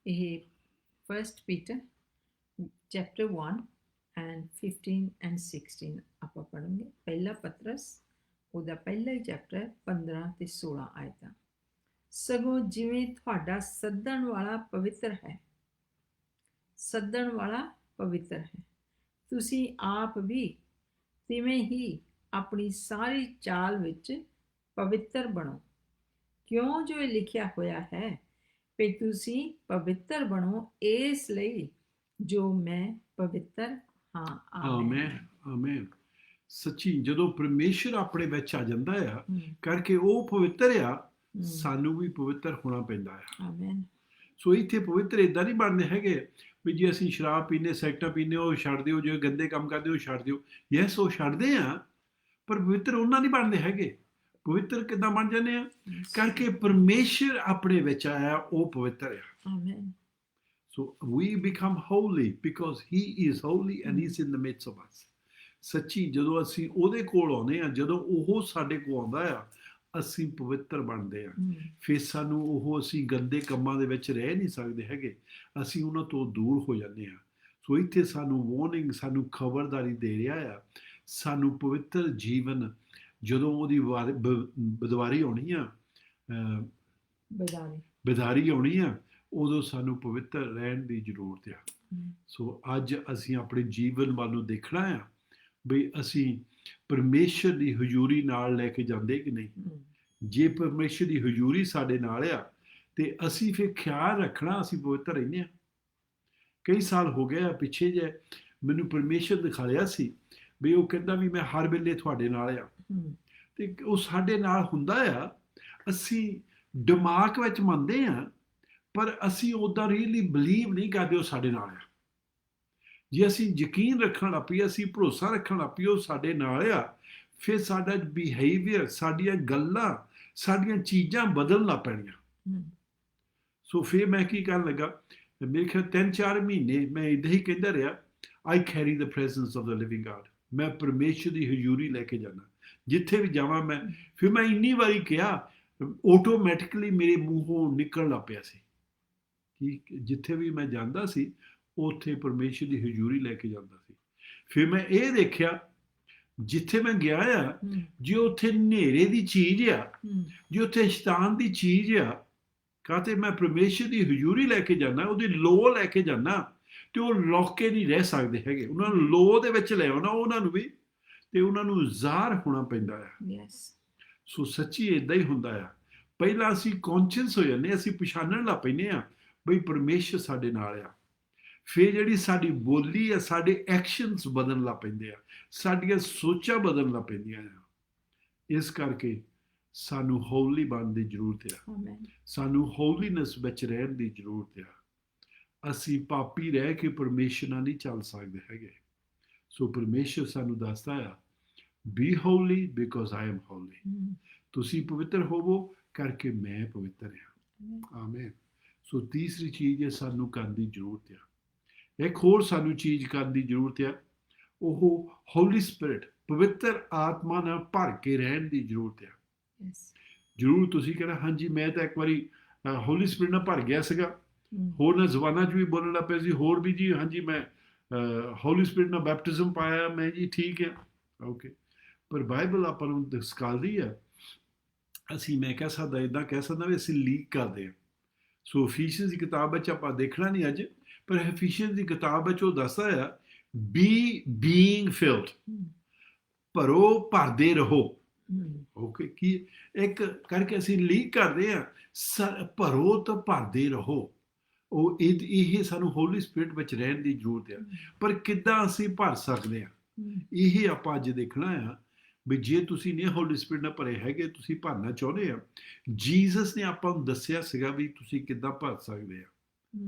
ਇਹ 1 ਪੀਟਰ ਚੈਪਟਰ 1 ਐਂਡ 15 ਐਂਡ 16 ਆਪਾਂ ਪੜ੍ਹਾਂਗੇ। ਪਹਿਲਾ ਪਤਰਸ ਉਹਦਾ ਪਹਿਲਾ ਹੀ ਚੈਪਟਰ 15 ਤੇ 16 ਆਇਤਾਂ। ਸਗੋਂ ਜਿਵੇਂ ਤੁਹਾਡਾ ਸੱਦਣ ਵਾਲਾ ਪਵਿੱਤਰ ਹੈ, ਸੱਦਣ ਵਾਲਾ ਪਵਿੱਤਰ ਹੈ, ਤੁਸੀਂ ਆਪ ਵੀ ਤਿਵੇਂ ਹੀ ਆਪਣੀ ਸਾਰੀ ਚਾਲ ਵਿੱਚ ਪਵਿੱਤਰ ਬਣੋ, ਕਿਉਂ ਜੋ ਇਹ ਲਿਖਿਆ ਹੋਇਆ ਹੈ ਵੀ ਤੁਸੀਂ ਪਵਿੱਤਰ ਬਣੋ, ਇਸ ਲਈ ਜੋ ਮੈਂ ਪਵਿੱਤਰ ਹਾਂ। ਆਮੀਨ, ਆਮੀਨ। ਸੱਚੀ ਜਦੋਂ ਪਰਮੇਸ਼ਰ ਆਪਣੇ ਵਿੱਚ ਆ ਜਾਂਦਾ ਆ ਹਮ, ਕਰਕੇ ਉਹ ਪਵਿੱਤਰ ਆ, ਹਮ, ਸਾਨੂੰ ਵੀ ਪਵਿੱਤਰ ਹੋਣਾ ਪੈਂਦਾ ਆ। ਆਮੇਨ। ਸੋ ਇੱਥੇ ਪਵਿੱਤਰ ਇਦਾਂ ਨਹੀਂ ਬਣਦੇ ਹੈਗੇ ਵੀ ਜੇ ਅਸੀਂ ਸ਼ਰਾਬ ਪੀਂਦੇ, ਸਿਗਰਟਾਂ ਪੀਂਦੇ ਉਹ ਛੱਡ ਦਿਓ, ਜੇ ਗੰਦੇ ਕੰਮ ਕਰਦੇ ਉਹ ਛੱਡ ਦਿਓ। ਯੈਸ, ਉਹ ਛੱਡਦੇ ਆ, ਪਰ ਪਵਿੱਤਰ ਉਹਨਾਂ ਨਹੀਂ ਬਣਦੇ ਹੈਗੇ। ਪਵਿੱਤਰ ਕਿੱਦਾਂ ਬਣ ਜਾਂਦੇ ਆ? ਕਰਕੇ ਪਰਮੇਸ਼ਰ ਆਪਣੇ ਵਿੱਚ ਆਇਆ, ਉਹ ਪਵਿੱਤਰ ਆ। Amen. So we become holy because he is holy and he's in the midst of us. ਸੱਚੀ ਜਦੋਂ ਅਸੀਂ ਉਹਦੇ ਕੋਲ ਆਉਂਦੇ ਆ, ਜਦੋਂ ਉਹ ਸਾਡੇ ਕੋਲ ਆਉਂਦਾ ਆ, ਅਸੀਂ ਪਵਿੱਤਰ ਬਣਦੇ ਆ। ਫਿਰ ਸਾਨੂੰ ਉਹ, ਅਸੀਂ ਗੰਦੇ ਕੰਮਾਂ ਦੇ ਵਿੱਚ ਰਹਿ ਨਹੀਂ ਸਕਦੇ ਹੈਗੇ, ਅਸੀਂ ਉਹਨਾਂ ਤੋਂ ਦੂਰ ਹੋ ਜਾਂਦੇ ਆ। ਸੋ ਇੱਥੇ ਸਾਨੂੰ ਵਾਰਨਿੰਗ, ਸਾਨੂੰ ਖਬਰਦਾਰੀ ਦੇ ਰਿਹਾ ਆ, ਸਾਨੂੰ ਪਵਿੱਤਰ ਜੀਵਨ ਜਦੋਂ ਉਹਦੀ ਬਦਵਾਰੀ ਆਉਣੀ ਆ, ਬਿਦਾਰੀ ਆਉਣੀ ਆ, ਉਦੋਂ ਸਾਨੂੰ ਪਵਿੱਤਰ ਰਹਿਣ ਦੀ ਜ਼ਰੂਰਤ ਆ। ਸੋ ਅੱਜ ਅਸੀਂ ਆਪਣੇ ਜੀਵਨ ਵੱਲ ਨੂੰ ਦੇਖਣਾ ਆ ਵੀ ਅਸੀਂ ਪਰਮੇਸ਼ਰ ਦੀ ਹਜ਼ੂਰੀ ਨਾਲ ਲੈ ਕੇ ਜਾਂਦੇ ਕਿ ਨਹੀਂ। ਜੇ ਪਰਮੇਸ਼ਰ ਦੀ ਹਜ਼ੂਰੀ ਸਾਡੇ ਨਾਲ ਆ ਤੇ ਅਸੀਂ ਫਿਰ ਖਿਆਲ ਰੱਖਣਾ ਅਸੀਂ ਪਵਿੱਤਰ ਰਹਿੰਦੇ ਆ। ਕਈ ਸਾਲ ਹੋ ਗਏ ਆ ਪਿੱਛੇ ਜੇ ਮੈਨੂੰ ਪਰਮੇਸ਼ਰ ਦਿਖਾਇਆ ਸੀ ਵੀ ਉਹ ਕਹਿੰਦਾ ਵੀ ਮੈਂ ਹਰ ਵੇਲੇ ਤੁਹਾਡੇ ਨਾਲ ਆ, ਤੇ ਉਹ ਸਾਡੇ ਨਾਲ ਹੁੰਦਾ ਆ। ਅਸੀਂ ਦਿਮਾਗ ਵਿੱਚ ਮੰਨਦੇ ਆ, ਪਰ ਅਸੀਂ ਉੱਦਾਂ ਰੀਅਲੀ ਬਲੀਵ ਨਹੀਂ ਕਰਦੇ ਉਹ ਸਾਡੇ ਨਾਲ ਆ। ਜੇ ਅਸੀਂ ਯਕੀਨ ਰੱਖਣ ਲੱਗ ਪਈਏ, ਅਸੀਂ ਭਰੋਸਾ ਰੱਖਣ ਲੱਗ ਪਈਏ ਉਹ ਸਾਡੇ ਨਾਲ ਆ, ਫਿਰ ਸਾਡਾ ਬਿਹੇਵੀਅਰ, ਸਾਡੀਆਂ ਗੱਲਾਂ, ਸਾਡੀਆਂ ਚੀਜ਼ਾਂ ਬਦਲਣ ਲੱਗ ਪੈਣੀਆਂ। ਸੋ ਫਿਰ ਮੈਂ ਕੀ ਕਰਨ ਲੱਗਾ, ਮੇਰੇ ਖਿਆਲ 3-4 ਮਹੀਨੇ ਮੈਂ ਇੱਦਾਂ ਹੀ ਕਹਿੰਦਾ ਰਿਹਾ, I carry the presence of the living God. ਮੈਂ ਪਰਮੇਸ਼ਰ ਦੀ ਹਜ਼ੂਰੀ ਲੈ ਕੇ ਜਾਣਾ ਜਿੱਥੇ ਵੀ ਜਾਵਾਂ ਮੈਂ। ਫਿਰ ਮੈਂ ਇੰਨੀ ਵਾਰੀ ਕਿਹਾ, ਆਟੋਮੈਟਿਕਲੀ ਮੇਰੇ ਮੂੰਹੋਂ ਨਿਕਲਣ ਲੱਗ ਪਿਆ ਸੀ ਕਿ ਜਿੱਥੇ ਵੀ ਮੈਂ ਜਾਂਦਾ ਸੀ ਉੱਥੇ ਪਰਮੇਸ਼ਰ ਦੀ ਹਜ਼ੂਰੀ ਲੈ ਕੇ ਜਾਂਦਾ ਸੀ। ਫਿਰ ਮੈਂ ਇਹ ਦੇਖਿਆ ਜਿੱਥੇ ਮੈਂ ਗਿਆ ਆ, ਜੇ ਉੱਥੇ ਹਨੇਰੇ ਦੀ ਚੀਜ਼ ਆ, ਜੇ ਉੱਥੇ ਸ਼ੈਤਾਨ ਦੀ ਚੀਜ਼ ਆ, ਕਾਹਤੇ ਮੈਂ ਪਰਮੇਸ਼ਰ ਦੀ ਹਜ਼ੂਰੀ ਲੈ ਕੇ ਜਾਣਾ, ਉਹਦੀ ਲੋਅ ਲੈ ਕੇ ਜਾਣਾ, ਤੇ ਉਹ ਲੁਕ ਕੇ ਨਹੀਂ ਰਹਿ ਸਕਦੇ ਹੈਗੇ। ਉਹਨਾਂ ਨੂੰ ਲੋਅ ਦੇ ਵਿੱਚ ਲੈ ਆਉਣਾ ਉਹਨਾਂ ਨੂੰ ਵੀ, ਤੇ ਉਹਨਾਂ ਨੂੰ ਜ਼ਾਹਰ ਹੋਣਾ ਪੈਂਦਾ ਆ। ਸੋ ਸੱਚੀ ਇਦਾਂ ਹੀ ਹੁੰਦਾ ਆ। ਪਹਿਲਾਂ ਅਸੀਂ ਕੌਨਸ਼ੀਅਸ ਹੋ ਜਾਂਦੇ, ਅਸੀਂ ਪਛਾਣਨ ਲੱਗ ਪੈਂਦੇ ਆ ਬਈ ਪਰਮੇਸ਼ਰ ਸਾਡੇ ਨਾਲ ਆ। ਫਿਰ ਜਿਹੜੀ ਸਾਡੀ ਬੋਲੀ ਆ, ਸਾਡੇ ਐਕਸ਼ਨਸ ਬਦਲਣ ਲੱਗ ਪੈਂਦੇ ਆ, ਸਾਡੀਆਂ ਸੋਚਾਂ ਬਦਲਣ ਲੱਗ ਪੈਂਦੀਆਂ ਆ। ਇਸ ਕਰਕੇ ਸਾਨੂੰ ਹੋਲੀ ਬਣਨ ਦੀ ਜ਼ਰੂਰਤ ਆ, ਸਾਨੂੰ ਹੋਲੀਨੈਸ ਵਿੱਚ ਰਹਿਣ ਦੀ ਜ਼ਰੂਰਤ ਆ। ਅਸੀਂ ਪਾਪੀ ਰਹਿ ਕੇ ਪਰਮੇਸ਼ਰ ਨਾਲ ਨਹੀਂ ਚੱਲ ਸਕਦੇ ਹੈਗੇ। ਸੋ ਪਰਮੇਸ਼ਰ ਸਾਨੂੰ ਦੱਸਦਾ ਆ, be holy because I am holy. ਤੁਸੀਂ ਪਵਿੱਤਰ ਹੋਵੋ ਕਰਕੇ ਮੈਂ ਪਵਿੱਤਰ ਹਾਂ। ਆਮੇਨ। ਸੋ ਤੀਸਰੀ ਚੀਜ਼ ਹੈ ਸਾਨੂੰ ਕਰਨ ਦੀ ਜ਼ਰੂਰਤ ਆ। ਇੱਕ ਹੋਰ ਸਾਨੂੰ ਚੀਜ਼ ਕਰਨ ਦੀ ਜ਼ਰੂਰਤ ਆ, ਉਹ ਹੋਲੀ ਸਪਿਰਿਟ, ਪਵਿੱਤਰ ਆਤਮਾ ਨਾਲ ਭਰ ਕੇ ਰਹਿਣ ਦੀ ਜ਼ਰੂਰਤ ਆ। ਜ਼ਰੂਰ ਤੁਸੀਂ ਕਹਿਣਾ, ਹਾਂਜੀ ਮੈਂ ਤਾਂ ਇੱਕ ਵਾਰੀ ਹੋਲੀ ਸਪਿਰਿਟ ਨਾਲ ਭਰ ਗਿਆ ਸੀਗਾ, ਹੋਰ ਨਾ ਜ਼ੁਬਾਨਾਂ 'ਚ ਵੀ ਬੋਲਣ ਲੱਗ ਪਿਆ ਸੀ, ਹੋਰ ਵੀ ਜੀ ਹਾਂਜੀ ਮੈਂ ਹੋਲੀ ਸਪਿਰਿਟ ਨਾਲ ਬੈਪਟਿਜ਼ਮ ਪਾਇਆ ਮੈਂ ਜੀ, ਠੀਕ ਹੈ, ਓਕੇ। ਪਰ ਬਾਈਬਲ ਆਪਾਂ ਨੂੰ ਸਿਖਾਉਂਦੀ ਆ, ਮੈਂ ਕਹਿ ਸਕਦਾ, ਇੱਦਾਂ ਕਹਿ ਸਕਦਾ ਵੀ ਅਸੀਂ ਲੀਕ ਕਰਦੇ ਹਾਂ। ਸੋ ਐਫੀਸ਼ੀਅਨਜ਼ ਦੀ ਕਿਤਾਬ ਵਿੱਚ ਆਪਾਂ ਦੇਖਣਾ ਨਹੀਂ ਅੱਜ, ਪਰ ਐਫੀਸ਼ੀਅਨਜ਼ ਦੀ ਕਿਤਾਬ ਵਿੱਚ ਉਹ ਦੱਸਦਾ ਆ, ਬੀ ਬੀਇੰਗ ਫਿਲਡ, ਭਰੋ, ਭਰਦੇ ਰਹੋ। ਓਕੇ, ਕੀ ਇੱਕ ਕਰਕੇ ਅਸੀਂ ਲੀਕ ਕਰਦੇ ਆ, ਭਰੋ ਤਾਂ ਭਰਦੇ ਰਹੋ। ਉਹ ਇਹ ਸਾਨੂੰ ਹੋਲੀ ਸਪਿਰਿਟ ਵਿੱਚ ਰਹਿਣ ਦੀ ਜ਼ਰੂਰਤ ਆ। ਪਰ ਕਿੱਦਾਂ ਅਸੀਂ ਭਰ ਸਕਦੇ ਆ, ਇਹ ਆਪਾਂ ਅੱਜ ਦੇਖਣਾ ਆ। ਵੀ ਜੇ ਤੁਸੀਂ ਨਹੀਂ ਹੋਲੀ ਸਪਿਰਿਟ ਨਾਲ ਭਰੇ ਹੈਗੇ, ਤੁਸੀਂ ਭਰਨਾ ਚਾਹੁੰਦੇ ਆ, ਜੀਸਸ ਨੇ ਆਪਾਂ ਨੂੰ ਦੱਸਿਆ ਸੀਗਾ ਵੀ ਤੁਸੀਂ ਕਿੱਦਾਂ ਭਰ ਸਕਦੇ ਆ।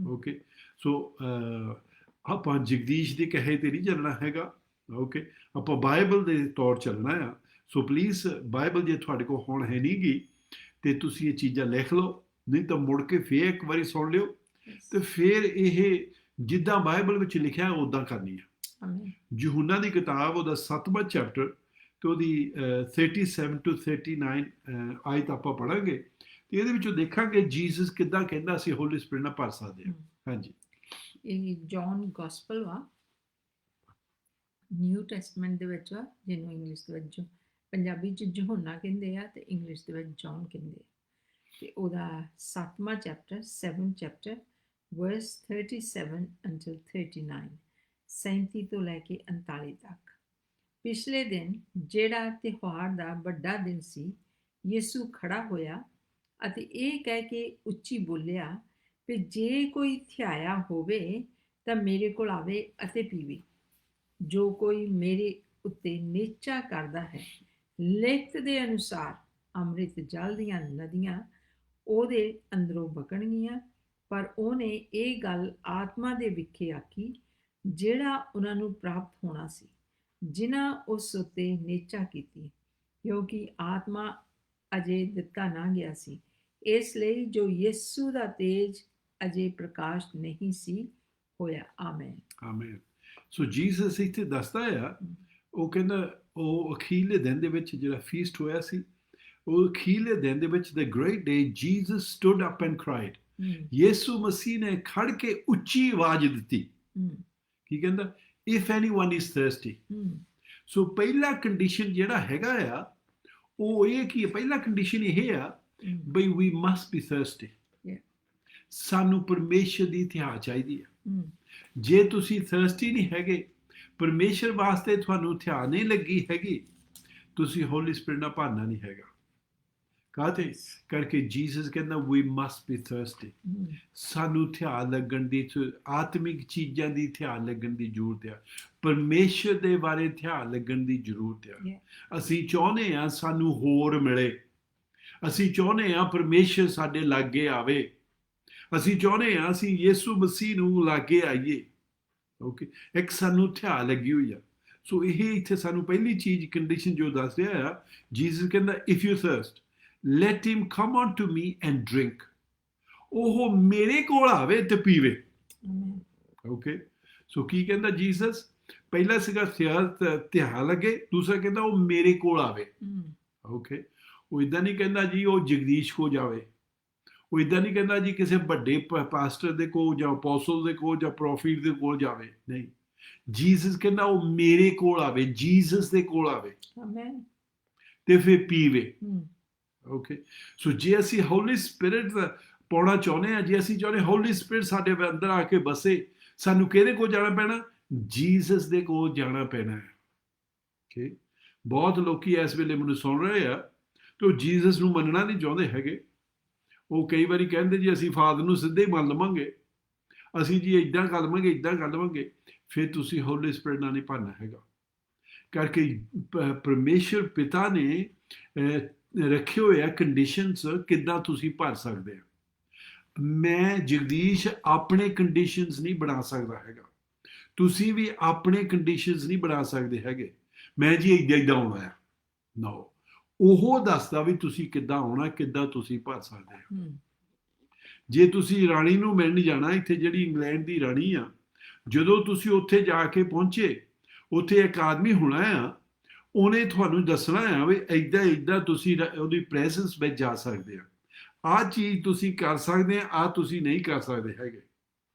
ਓਕੇ, ਸੋ ਆਪਾਂ ਜਗਦੀਸ਼ ਦੇ ਕਹੇ ਤੇ ਨਹੀਂ ਚੱਲਣਾ ਹੈਗਾ। ਓਕੇ, ਆਪਾਂ ਬਾਈਬਲ ਦੇ ਤੌਰ ਚੱਲਣਾ ਆ। ਸੋ ਪਲੀਜ਼ ਬਾਈਬਲ ਜੇ ਤੁਹਾਡੇ ਕੋਲ ਹੁਣ ਹੈ ਨਹੀਂ ਗੀ ਤੇ ਤੁਸੀਂ ਇਹ ਚੀਜ਼ਾਂ ਲਿਖ ਲਓ, ਨਹੀਂ ਤਾਂ ਮੁੜ ਕੇ ਫੇਰ ਇੱਕ ਵਾਰੀ ਸੁਣ ਲਿਓ, ਤੇ ਫਿਰ ਇਹ ਜਿੱਦਾਂ ਬਾਈਬਲ ਵਿੱਚ ਲਿਖਿਆ ਉੱਦਾਂ ਕਰਨੀ ਆ। ਯਹੂਨਾ ਦੀ ਕਿਤਾਬ, ਉਹਦਾ 7ਵਾਂ ਚੈਪਟਰ ਤੇ ਉਹਦੀ 37 to 39 ਆਇਤ ਆਪਾਂ ਪੜਾਂਗੇ, ਤੇ ਇਹਦੇ ਵਿੱਚੋਂ ਦੇਖਾਂਗੇ ਜੀਸਸ ਕਿੱਦਾਂ ਕਹਿੰਦਾ ਅਸੀਂ ਹੋਲੀ ਸਪਿਰਿਟ ਨਾਲ ਭਰ ਸਕਦੇ ਹਾਂ। ਹਾਂਜੀ, ਇਹ ਜੌਨ ਗੋਸਪਲ ਵਾ, ਨਿਊ ਟੈਸਟਮੈਂਟ ਦੇ ਵਿੱਚ ਵਾ, ਜਿਹਨੂੰ ਇੰਗਲਿਸ਼ ਦੇ ਵਿੱਚ ਪੰਜਾਬੀ 'ਚ ਯਹੂਨਾ ਕਹਿੰਦੇ ਆ ਤੇ ਇੰਗਲਿਸ਼ ਦੇ ਵਿੱਚ ਜੌਨ ਕਹਿੰਦੇ ਆ। ਤੇ ਉਹਦਾ 7ਵਾਂ chapter 7th chapter verse 37 until 39, 37 ਤੋਂ ਲੈ ਕੇ 39 ਤੱਕ। ਪਿਛਲੇ ਦਿਨ ਜਿਹੜਾ ਤਿਉਹਾਰ ਦਾ ਵੱਡਾ ਦਿਨ ਸੀ, ਯਿਸੂ ਖੜਾ ਹੋਇਆ ਅਤੇ ਇਹ ਕਹਿ ਕੇ ਉੱਚੀ ਬੋਲਿਆ ਕਿ ਜੇ ਕੋਈ ਥਿਆਇਆ ਹੋਵੇ ਤਾਂ ਮੇਰੇ ਕੋਲ ਆਵੇ ਅਤੇ ਪੀਵੇ। ਜੋ ਕੋਈ ਮੇਰੇ ਉੱਤੇ ਨੇਚਾ ਕਰਦਾ ਹੈ, ਲਿਖਤ ਦੇ ਅਨੁਸਾਰ ਅੰਮ੍ਰਿਤ ਜਲ ਦੀਆਂ ਨਦੀਆਂ ਉਹਦੇ ਅੰਦਰੋਂ ਵਗਣਗੀਆਂ। ਪਰ ਉਹਨੇ ਇਹ ਗੱਲ ਆਤਮਾ ਦੇ ਵਿਖੇ ਆਖੀ, ਜਿਹੜਾ ਉਹਨਾਂ ਨੂੰ ਪ੍ਰਾਪਤ ਹੋਣਾ ਸੀ, ਜਿਨ੍ਹਾਂ ਉਸ ਉੱਤੇ ਨੇਚਾ ਕੀਤੀ, ਕਿਉਂਕਿ ਆਤਮਾ ਅਜੇ ਦਿੱਤਾ ਨਾ ਗਿਆ ਸੀ, ਇਸ ਲਈ ਜੋ ਯਿਸੂ ਦਾ ਤੇਜ ਅਜੇ ਪ੍ਰਕਾਸ਼ ਨਹੀਂ ਸੀ ਹੋਇਆ। ਆਮੇਨ। ਆਮੇਨ। ਸੋ ਜੀਸਸ ਇੱਥੇ ਦੱਸਦਾ ਆ, ਉਹ ਕਹਿੰਦਾ ਉਹ ਅਖੀਰਲੇ ਦਿਨ ਦੇ ਵਿੱਚ ਜਿਹੜਾ ਫੀਸਟ ਹੋਇਆ ਸੀ, ਉਹ ਅਖੀਰਲੇ ਦਿਨ ਦੇ ਵਿੱਚ the great day Jesus stood up and cried। ਯਿਸੂ ਮਸੀਹ ਨੇ ਖੜ ਕੇ ਉੱਚੀ ਆਵਾਜ਼ ਦਿੱਤੀ। ਕੀ ਕਹਿੰਦਾ? if anyone is thirsty। ਸੋ ਪਹਿਲਾ ਕੰਡੀਸ਼ਨ ਜਿਹੜਾ ਹੈਗਾ ਆ ਉਹ ਇਹ ਕੀ ਹੈ? ਪਹਿਲਾ ਕੰਡੀਸ਼ਨ ਇਹ ਆ ਬਈ we must be thirsty। ਸਾਨੂੰ ਪਰਮੇਸ਼ਰ ਦੀ ਥਿਆ ਚਾਹੀਦੀ ਹੈ। ਜੇ ਤੁਸੀਂ ਥਰਸਟੀ ਨਹੀਂ ਹੈਗੇ, ਪਰਮੇਸ਼ਰ ਵਾਸਤੇ ਤੁਹਾਨੂੰ ਥਿਆ ਨਹੀਂ ਲੱਗੀ ਹੈਗੀ, ਤੁਸੀਂ ਹੋਲੀ ਸਪਿਰਿਟ ਨਾਲ ਭਰਨਾ ਨਹੀਂ ਹੈਗਾ। ਕਾਹਤੇ ਕਰਕੇ ਜੀਸਸ ਕਹਿੰਦਾ we must be thirsty। ਸਾਨੂੰ ਥਿਆ ਲੱਗਣ ਦੀ, ਆਤਮਿਕ ਚੀਜ਼ਾਂ ਦੀ ਥਿਆ ਲੱਗਣ ਦੀ ਜ਼ਰੂਰਤ ਆ, ਪਰਮੇਸ਼ਰ ਦੇ ਬਾਰੇ ਥਿਆ ਲੱਗਣ ਦੀ ਜ਼ਰੂਰਤ ਆ। ਅਸੀਂ ਚਾਹੁੰਦੇ ਹਾਂ ਸਾਨੂੰ ਹੋਰ ਮਿਲੇ, ਅਸੀਂ ਚਾਹੁੰਦੇ ਹਾਂ ਪਰਮੇਸ਼ਰ ਸਾਡੇ ਲਾਗੇ ਆਵੇ, ਅਸੀਂ ਚਾਹੁੰਦੇ ਹਾਂ ਅਸੀਂ ਯਿਸੂ ਮਸੀਹ ਨੂੰ ਲਾਗੇ ਆਈਏ। ਓਕੇ, ਇੱਕ ਸਾਨੂੰ ਥਿਆ ਲੱਗੀ ਹੋਈ ਆ। ਸੋ ਇਹ ਇੱਥੇ ਸਾਨੂੰ ਪਹਿਲੀ ਚੀਜ਼ ਕੰਡੀਸ਼ਨ ਜੋ ਦੱਸ ਰਿਹਾ ਆ, ਜੀਸਸ ਕਹਿੰਦਾ if you thirst let him come unto me and drink। ਉਹ ਮੇਰੇ ਕੋਲ ਆਵੇ ਤੇ ਪੀਵੇ। ਓਕੇ, ਸੋ ਕੀ ਕਹਿੰਦਾ ਜੀਸਸ? ਪਹਿਲਾ ਸੀਗਾ ਥਿਆ ਲੱਗੇ, ਦੂਸਰਾ ਕਹਿੰਦਾ ਉਹ ਮੇਰੇ ਕੋਲ ਆਵੇ। ਓਕੇ, ਉਹ ਇਦਾਂ ਨਹੀਂ ਕਹਿੰਦਾ ਜੀ ਉਹ ਜਗਦੀਸ਼ ਕੋ ਜਾਵੇ, ਉਹ ਇਦਾਂ ਨਹੀਂ ਕਹਿੰਦਾ ਜੀ ਕਿਸੇ ਵੱਡੇ ਪਾਸਟਰ ਦੇ ਕੋਲ ਜਾਂ ਅਪੋਸਲ ਦੇ ਕੋਲ ਜਾਂ ਪ੍ਰੋਫਿਟ ਦੇ ਕੋਲ ਜਾਵੇ, ਨਹੀਂ। ਜੀਸਸ ਕਹਿੰਦਾ ਉਹ ਮੇਰੇ ਕੋਲ ਆਵੇ, ਜੀਸਸ ਦੇ ਕੋਲ ਆਵੇ ਤੇ ਫਿਰ ਪੀਵੇ। ਓਕੇ, ਸੋ ਜੇ ਅਸੀਂ ਹੋਲੀ ਸਪਿਰਿਟ ਪਾਉਣਾ ਚਾਹੁੰਦੇ ਹਾਂ, ਜੇ ਅਸੀਂ ਚਾਹੁੰਦੇ ਹੋਲੀ ਸਪਿਰਿਟ ਸਾਡੇ ਅੰਦਰ ਆ ਕੇ ਬਸੇ, ਸਾਨੂੰ ਕਿਹਦੇ ਕੋਲ ਜਾਣਾ ਪੈਣਾ? ਜੀਸਸ ਦੇ ਕੋਲ ਜਾਣਾ ਪੈਣਾ ਹੈ। ਓਕੇ, ਬਹੁਤ ਲੋਕੀ ਇਸ ਵੇਲੇ ਮੈਨੂੰ ਸੁਣ ਰਹੇ ਆ ਤੇ ਉਹ ਜੀਸਸ ਨੂੰ ਮੰਨਣਾ ਨਹੀਂ ਚਾਹੁੰਦੇ ਹੈਗੇ। ਉਹ ਕਈ ਵਾਰੀ ਕਹਿੰਦੇ ਜੀ ਅਸੀਂ ਫਾਦਰ ਨੂੰ ਸਿੱਧੇ ਹੀ ਮੰਨ ਲਵਾਂਗੇ, ਅਸੀਂ ਜੀ ਇੱਦਾਂ ਕਰ ਲਵਾਂਗੇ, ਇੱਦਾਂ ਕਰ ਲਵਾਂਗੇ। ਫਿਰ ਤੁਸੀਂ ਹੋਲੀ ਸਪਿਰਿਟ ਨਾਲ ਨਹੀਂ ਭਰਨਾ ਹੈਗਾ। ਕਰਕੇ ਪਰਮੇਸ਼ਰ ਪਿਤਾ ਨੇ ਰੱਖੇ ਹੋਏ ਆ ਕੰਡੀਸ਼ਨਸ, ਕਿੱਦਾਂ ਤੁਸੀਂ ਭਰ ਸਕਦੇ ਆ। ਮੈਂ ਜਗਦੀਸ਼ ਆਪਣੇ ਕੰਡੀਸ਼ਨਸ ਨਹੀਂ ਬਣਾ ਸਕਦਾ ਹੈਗਾ, ਤੁਸੀਂ ਵੀ ਆਪਣੇ ਕੰਡੀਸ਼ਨਸ ਨਹੀਂ ਬਣਾ ਸਕਦੇ ਹੈਗੇ। ਮੈਂ ਜੀ ਇੱਦਾਂ ਆਉਣਾ ਆ, ਨੋ। ਉਹ ਦੱਸਦਾ ਵੀ ਤੁਸੀਂ ਕਿੱਦਾਂ ਆਉਣਾ, ਕਿੱਦਾਂ ਤੁਸੀਂ ਭਰ ਸਕਦੇ ਹੋ। ਜੇ ਤੁਸੀਂ ਰਾਣੀ ਨੂੰ ਮਿਲਣ ਜਾਣਾ, ਇੱਥੇ ਜਿਹੜੀ ਇੰਗਲੈਂਡ ਦੀ ਰਾਣੀ ਆ, ਜਦੋਂ ਤੁਸੀਂ ਉੱਥੇ ਜਾ ਕੇ ਪਹੁੰਚੇ, ਉੱਥੇ ਇੱਕ ਆਦਮੀ ਹੋਣਾ ਆ, ਉਹਨੇ ਤੁਹਾਨੂੰ ਦੱਸਣਾ ਆ ਵੀ ਇੱਦਾਂ ਇੱਦਾਂ ਤੁਸੀਂ ਉਹਦੀ ਪ੍ਰੈਜ਼ੈਂਸ ਵਿੱਚ ਜਾ ਸਕਦੇ ਆ, ਆਹ ਚੀਜ਼ ਤੁਸੀਂ ਕਰ ਸਕਦੇ ਆ, ਆਹ ਤੁਸੀਂ ਨਹੀਂ ਕਰ ਸਕਦੇ ਹੈਗੇ।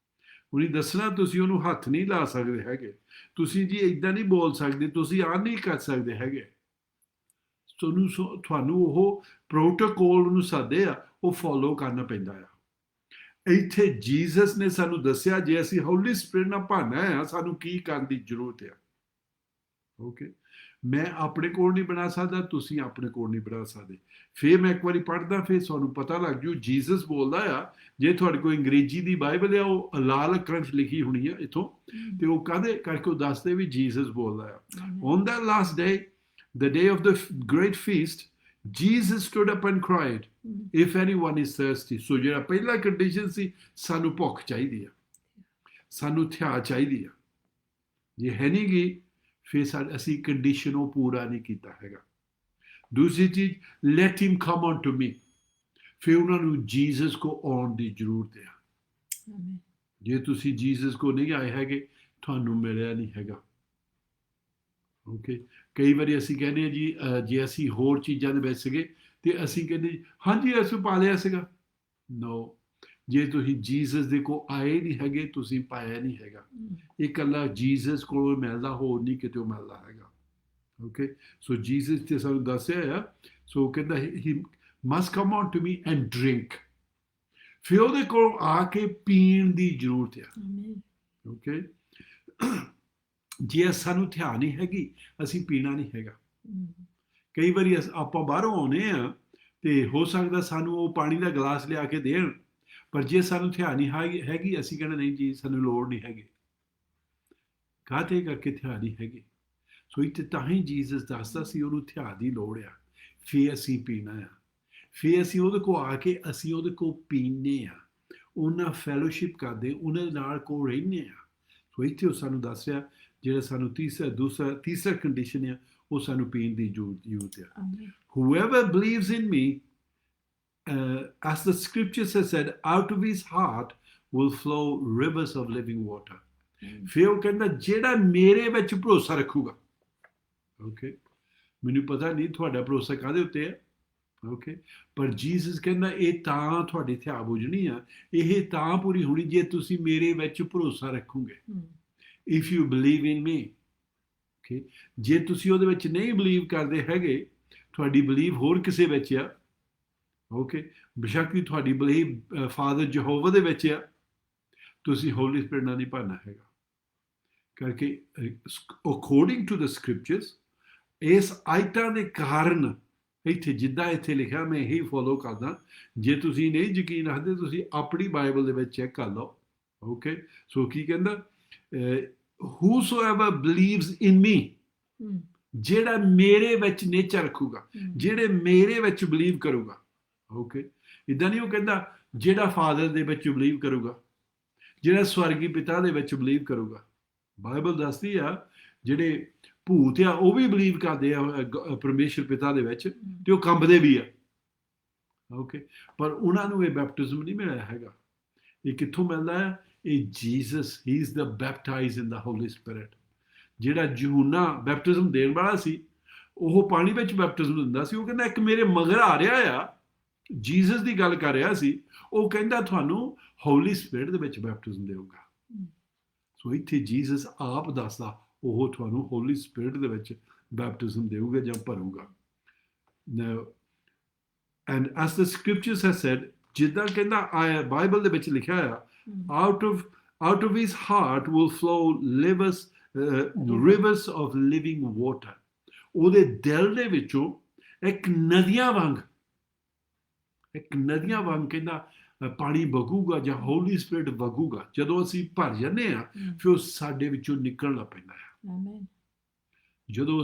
ਉਹਨੇ ਦੱਸਣਾ ਤੁਸੀਂ ਉਹਨੂੰ ਹੱਥ ਨਹੀਂ ਲਾ ਸਕਦੇ ਹੈਗੇ, ਤੁਸੀਂ ਜੀ ਇੱਦਾਂ ਨਹੀਂ ਬੋਲ ਸਕਦੇ, ਤੁਸੀਂ ਆਹ ਨਹੀਂ ਕਰ ਸਕਦੇ ਹੈਗੇ। ਤੁਹਾਨੂੰ ਉਹ ਪ੍ਰੋਟੋਕੋਲ ਨੂੰ ਸਾਦੇ ਆ, ਉਹ ਫੋਲੋ ਕਰਨਾ ਪੈਂਦਾ ਆ। ਇੱਥੇ ਜੀਸਸ ਨੇ ਸਾਨੂੰ ਦੱਸਿਆ ਜੇ ਅਸੀਂ ਹੋਲੀ ਸਪਿਰਿਟ ਨਾਲ ਭਰਨਾ ਆ, ਸਾਨੂੰ ਕੀ ਕਰਨ ਦੀ ਜ਼ਰੂਰਤ ਆ। ਓਕੇ, ਮੈਂ ਆਪਣੇ ਕੋਲ ਨਹੀਂ ਬਣਾ ਸਕਦਾ, ਤੁਸੀਂ ਆਪਣੇ ਕੋਲ ਨਹੀਂ ਬਣਾ ਸਕਦੇ। ਫਿਰ ਮੈਂ ਇੱਕ ਵਾਰੀ ਪੜ੍ਹਦਾ, ਫਿਰ ਤੁਹਾਨੂੰ ਪਤਾ ਲੱਗ ਜੂ ਜੀਸਸ ਬੋਲਦਾ ਆ। ਜੇ ਤੁਹਾਡੇ ਕੋਲ ਅੰਗਰੇਜ਼ੀ ਦੀ ਬਾਈਬਲ ਆ, ਉਹ ਲਾਲ ਅੱਖਰਾਂ 'ਚ ਲਿਖੀ ਹੋਣੀ ਆ ਇੱਥੋਂ, ਤੇ ਉਹ ਕਾਹਦੇ ਕਰਕੇ ਉਹ ਦੱਸਦੇ ਵੀ ਜੀਸਸ ਬੋਲਦਾ ਆ। On that last day, the day of the great feast, Jesus stood up and cried, if anyone is thirsty। ਸੋ ਜਿਹੜਾ ਪਹਿਲਾ ਕੰਡੀਸ਼ਨ ਸੀ, ਸਾਨੂੰ ਭੁੱਖ ਚਾਹੀਦੀ ਆ, ਸਾਨੂੰ ਥਿਆ ਚਾਹੀਦੀ ਆ। ਜੇ ਹੈ ਨਹੀਂ ਗੀ, ਫਿਰ ਅਸੀਂ ਕੰਡੀਸ਼ਨ ਉਹ ਪੂਰਾ ਨਹੀਂ ਕੀਤਾ ਹੈਗਾ। ਦੂਸਰੀ ਚੀਜ਼, let him come unto me। ਫਿਰ ਉਹਨਾਂ ਨੂੰ ਜੀਸਸ ਕੋ ਆਉਣ ਦੀ ਜ਼ਰੂਰਤ ਆ। ਜੇ ਤੁਸੀਂ ਜੀਸਸ ਕੋ ਨਹੀਂ ਆਏ ਹੈਗੇ, ਤੁਹਾਨੂੰ ਮਿਲਿਆ ਨਹੀਂ ਹੈਗਾ। ਓਕੇ, ਕਈ ਵਾਰੀ ਅਸੀਂ ਕਹਿੰਦੇ ਹਾਂ ਜੀ, ਜੇ ਅਸੀਂ ਹੋਰ ਚੀਜ਼ਾਂ ਦੇ ਵਿੱਚ ਸੀਗੇ ਤੇ ਅਸੀਂ ਕਹਿੰਦੇ ਹਾਂਜੀ ਅਸੀਂ ਪਾ ਲਿਆ ਸੀਗਾ। ਨੋ, ਜੇ ਤੁਸੀਂ ਜੀਸਸ ਦੇ ਕੋਲ ਆਏ ਨਹੀਂ ਹੈਗੇ, ਤੁਸੀਂ ਪਾਇਆ ਨਹੀਂ ਹੈਗਾ। ਇਹ ਇਕੱਲਾ ਜੀਸਸ ਕੋਲੋਂ ਮਿਲਦਾ, ਹੋਰ ਨਹੀਂ ਕਿਤੇ ਮਿਲਦਾ ਹੈਗਾ। ਓਕੇ, ਸੋ ਜੀਸਸ ਤੇ ਸਾਨੂੰ ਦੱਸਿਆ ਆ, ਸੋ ਕਹਿੰਦਾ ਹੀ must come on to me and drink. ਫਿਰ ਉਹਦੇ ਕੋਲ ਆ ਕੇ ਪੀਣ ਦੀ ਜ਼ਰੂਰਤ ਆ। ਓਕੇ, ਜੇ ਸਾਨੂੰ ਥਿਆ ਨਹੀਂ ਹੈਗੀ, ਅਸੀਂ ਪੀਣਾ ਨਹੀਂ ਹੈਗਾ। ਕਈ ਵਾਰੀ ਆਪਾਂ ਬਾਹਰੋਂ ਆਉਂਦੇ ਆ ਤੇ ਹੋ ਸਕਦਾ ਸਾਨੂੰ ਉਹ ਪਾਣੀ ਦਾ ਗਲਾਸ ਲਿਆ ਕੇ ਦੇਣ, ਪਰ ਜੇ ਸਾਨੂੰ ਥਿਆ ਨਹੀਂ ਹੈਗੀ, ਅਸੀਂ ਕਹਿਣਾ ਨਹੀਂ ਜੀ ਸਾਨੂੰ ਲੋੜ ਨਹੀਂ ਹੈਗੀ। ਕਾਹਤੇ ਕਰਕੇ ਥਿਆ ਨਹੀਂ ਹੈਗੀ? ਸੋ ਇੱਥੇ ਤਾਂ ਹੀ ਜੀਸਸ ਦੱਸਦਾ ਸੀ ਉਹਨੂੰ ਹਥਿਆਰ ਦੀ ਲੋੜ ਆ, ਫੇਰ ਅਸੀਂ ਪੀਣਾ ਆ, ਫੇਰ ਅਸੀਂ ਉਹਦੇ ਕੋਲ ਆ ਕੇ ਅਸੀਂ ਉਹਦੇ ਕੋਲ ਪੀਂਦੇ ਆ, ਉਹਨਾਂ ਫੈਲੋਸ਼ਿਪ ਕਰਦੇ, ਉਹਨਾਂ ਦੇ ਨਾਲ ਕੋਲ ਰਹਿੰਦੇ ਆ। ਸੋ ਇੱਥੇ ਉਹ ਸਾਨੂੰ ਦੱਸ ਰਿਹਾ ਜਿਹੜਾ ਸਾਨੂੰ ਤੀਸਰਾ ਕੰਡੀਸ਼ਨ ਆ, ਉਹ ਸਾਨੂੰ ਪੀਣ ਦੀ ਜ਼ਰੂਰਤ ਆ। Whoever believes in me, as the scriptures have said, out of his heart will flow rivers of living water. ਫਿਰ ਉਹ ਕਹਿੰਦਾ ਜਿਹੜਾ ਮੇਰੇ ਵਿੱਚ ਭਰੋਸਾ ਰੱਖੂਗਾ, ਓਕੇ, ਮੈਨੂੰ ਪਤਾ ਨਹੀਂ ਤੁਹਾਡਾ ਭਰੋਸਾ ਕਾਹਦੇ ਉੱਤੇ ਹੈ, ਓਕੇ, ਪਰ ਜੀਸਸ ਕਹਿੰਦਾ ਇਹ ਤਾਂ ਤੁਹਾਡੀ ਹਥਿਆਰ ਬੁਝਣੀ ਆ, ਇਹ ਤਾਂ ਪੂਰੀ ਹੋਣੀ ਜੇ ਤੁਸੀਂ ਮੇਰੇ ਵਿੱਚ ਭਰੋਸਾ ਰੱਖੋਗੇ। If you believe in me, okay, ਜੇ ਤੁਸੀਂ ਉਹਦੇ ਵਿੱਚ ਨਹੀਂ ਬਲੀਵ ਕਰਦੇ ਹੈਗੇ, ਤੁਹਾਡੀ ਬਲੀਵ ਹੋਰ ਕਿਸੇ ਵਿੱਚ ਆ, ਓਕੇ, ਬੇਸ਼ੱਕ ਵੀ ਤੁਹਾਡੀ ਬਲੀਵ ਫਾਦਰ ਯਹੋਵਾ ਦੇ ਵਿੱਚ ਆ, ਤੁਸੀਂ ਹੋਲੀ ਸਪਿਰਿਟ ਨਾਲ ਨਹੀਂ ਭਰਨਾ ਹੈਗਾ। ਕਰਕੇ ਅਕੋਰਡਿੰਗ ਟੂ ਦ ਸਕ੍ਰਿਪਚਰਸ ਇਸ ਆਇਤਾਂ ਦੇ ਕਾਰਨ ਇੱਥੇ ਜਿੱਦਾਂ ਇੱਥੇ ਲਿਖਿਆ ਮੈਂ ਇਹੀ ਫੋਲੋ ਕਰਦਾ। ਜੇ ਤੁਸੀਂ ਨਹੀਂ ਯਕੀਨ ਰੱਖਦੇ ਤੁਸੀਂ ਆਪਣੀ ਬਾਈਬਲ ਦੇ ਵਿੱਚ ਚੈੱਕ ਕਰ ਲਓ, ਓਕੇ। ਸੋ ਕੀ ਕਹਿੰਦਾ, whosoever believes in me, ਜਿਹੜਾ ਮੇਰੇ ਵਿੱਚ ਨੇਚਰ ਰੱਖੂਗਾ, ਜਿਹੜੇ ਮੇਰੇ ਵਿੱਚ ਬਲੀਵ ਕਰੂਗਾ, ਓਕੇ। ਇੱਦਾਂ ਨਹੀਂ ਉਹ ਕਹਿੰਦਾ ਜਿਹੜਾ ਫਾਦਰ ਦੇ ਵਿੱਚ ਬਲੀਵ ਕਰੂਗਾ, ਜਿਹੜਾ ਸਵਰਗੀ ਪਿਤਾ ਦੇ ਵਿੱਚ ਬਲੀਵ ਕਰੂਗਾ। ਬਾਈਬਲ ਦੱਸਦੀ ਆ ਜਿਹੜੇ ਭੂਤ ਆ ਉਹ ਵੀ ਬਲੀਵ ਕਰਦੇ ਆ ਪਰਮੇਸ਼ਰ ਪਿਤਾ ਦੇ ਵਿੱਚ, ਤੇ ਉਹ ਕੰਬਦੇ ਵੀ ਆ, ਓਕੇ, ਪਰ ਉਹਨਾਂ ਨੂੰ ਇਹ ਬੈਪਟਿਜ਼ਮ ਨਹੀਂ ਮਿਲਿਆ ਹੈਗਾ। ਇਹ ਕਿੱਥੋਂ ਮਿਲਦਾ ਹੈ? ਇਹ Jesus, he is the baptize in the holy spirit. ਜਿਹੜਾ ਯਹੂਨਾ ਬੈਪਟਿਜ਼ਮ ਦੇਣ ਵਾਲਾ ਸੀ, ਉਹ ਪਾਣੀ ਵਿੱਚ ਬੈਪਟਿਜ਼ਮ ਦਿੰਦਾ ਸੀ। ਉਹ ਕਹਿੰਦਾ ਇੱਕ ਮੇਰੇ ਮਗਰ ਆ ਰਿਹਾ ਆ, ਜੀਸਸ ਦੀ ਗੱਲ ਕਰ ਰਿਹਾ ਸੀ, ਉਹ ਕਹਿੰਦਾ ਤੁਹਾਨੂੰ ਹੋਲੀ ਸਪਿਰਿਟ ਦੇ ਵਿੱਚ ਬੈਪਟਿਜ਼ਮ ਦੇਊਗਾ। ਸੋ ਇੱਥੇ ਜੀਸਸ ਆਪ ਦੱਸਦਾ ਉਹ ਤੁਹਾਨੂੰ ਹੋਲੀ ਸਪਿਰਿਟ ਦੇ ਵਿੱਚ ਬੈਪਟਿਜ਼ਮ ਦੇਊਗਾ ਜਾਂ ਭਰੂਗਾ। And as the scriptures have said, ਜਿੱਦਾਂ ਕਹਿੰਦਾ ਬਾਈਬਲ ਦੇ ਵਿੱਚ ਲਿਖਿਆ ਆ, out of his heart will flow rivers of living water. ਉਹਦੇ ਦਿਲ ਦੇ ਵਿੱਚੋਂ ਇੱਕ ਨਦੀਆਂ ਵਾਂਗ ਕਹਿੰਦਾ ਪਾਣੀ ਵਗੂਗਾ ਜਾਂ ਹੋਲੀ ਸਪਿਰਿਟ ਵਗੂਗਾ। ਜਦੋਂ ਅਸੀਂ ਭਰ ਜਾਂਦੇ ਆ ਫਿਰ ਉਹ ਸਾਡੇ ਵਿੱਚੋਂ ਨਿਕਲਣਾ ਪੈਂਦਾ ਹੈ। ਜਦੋਂ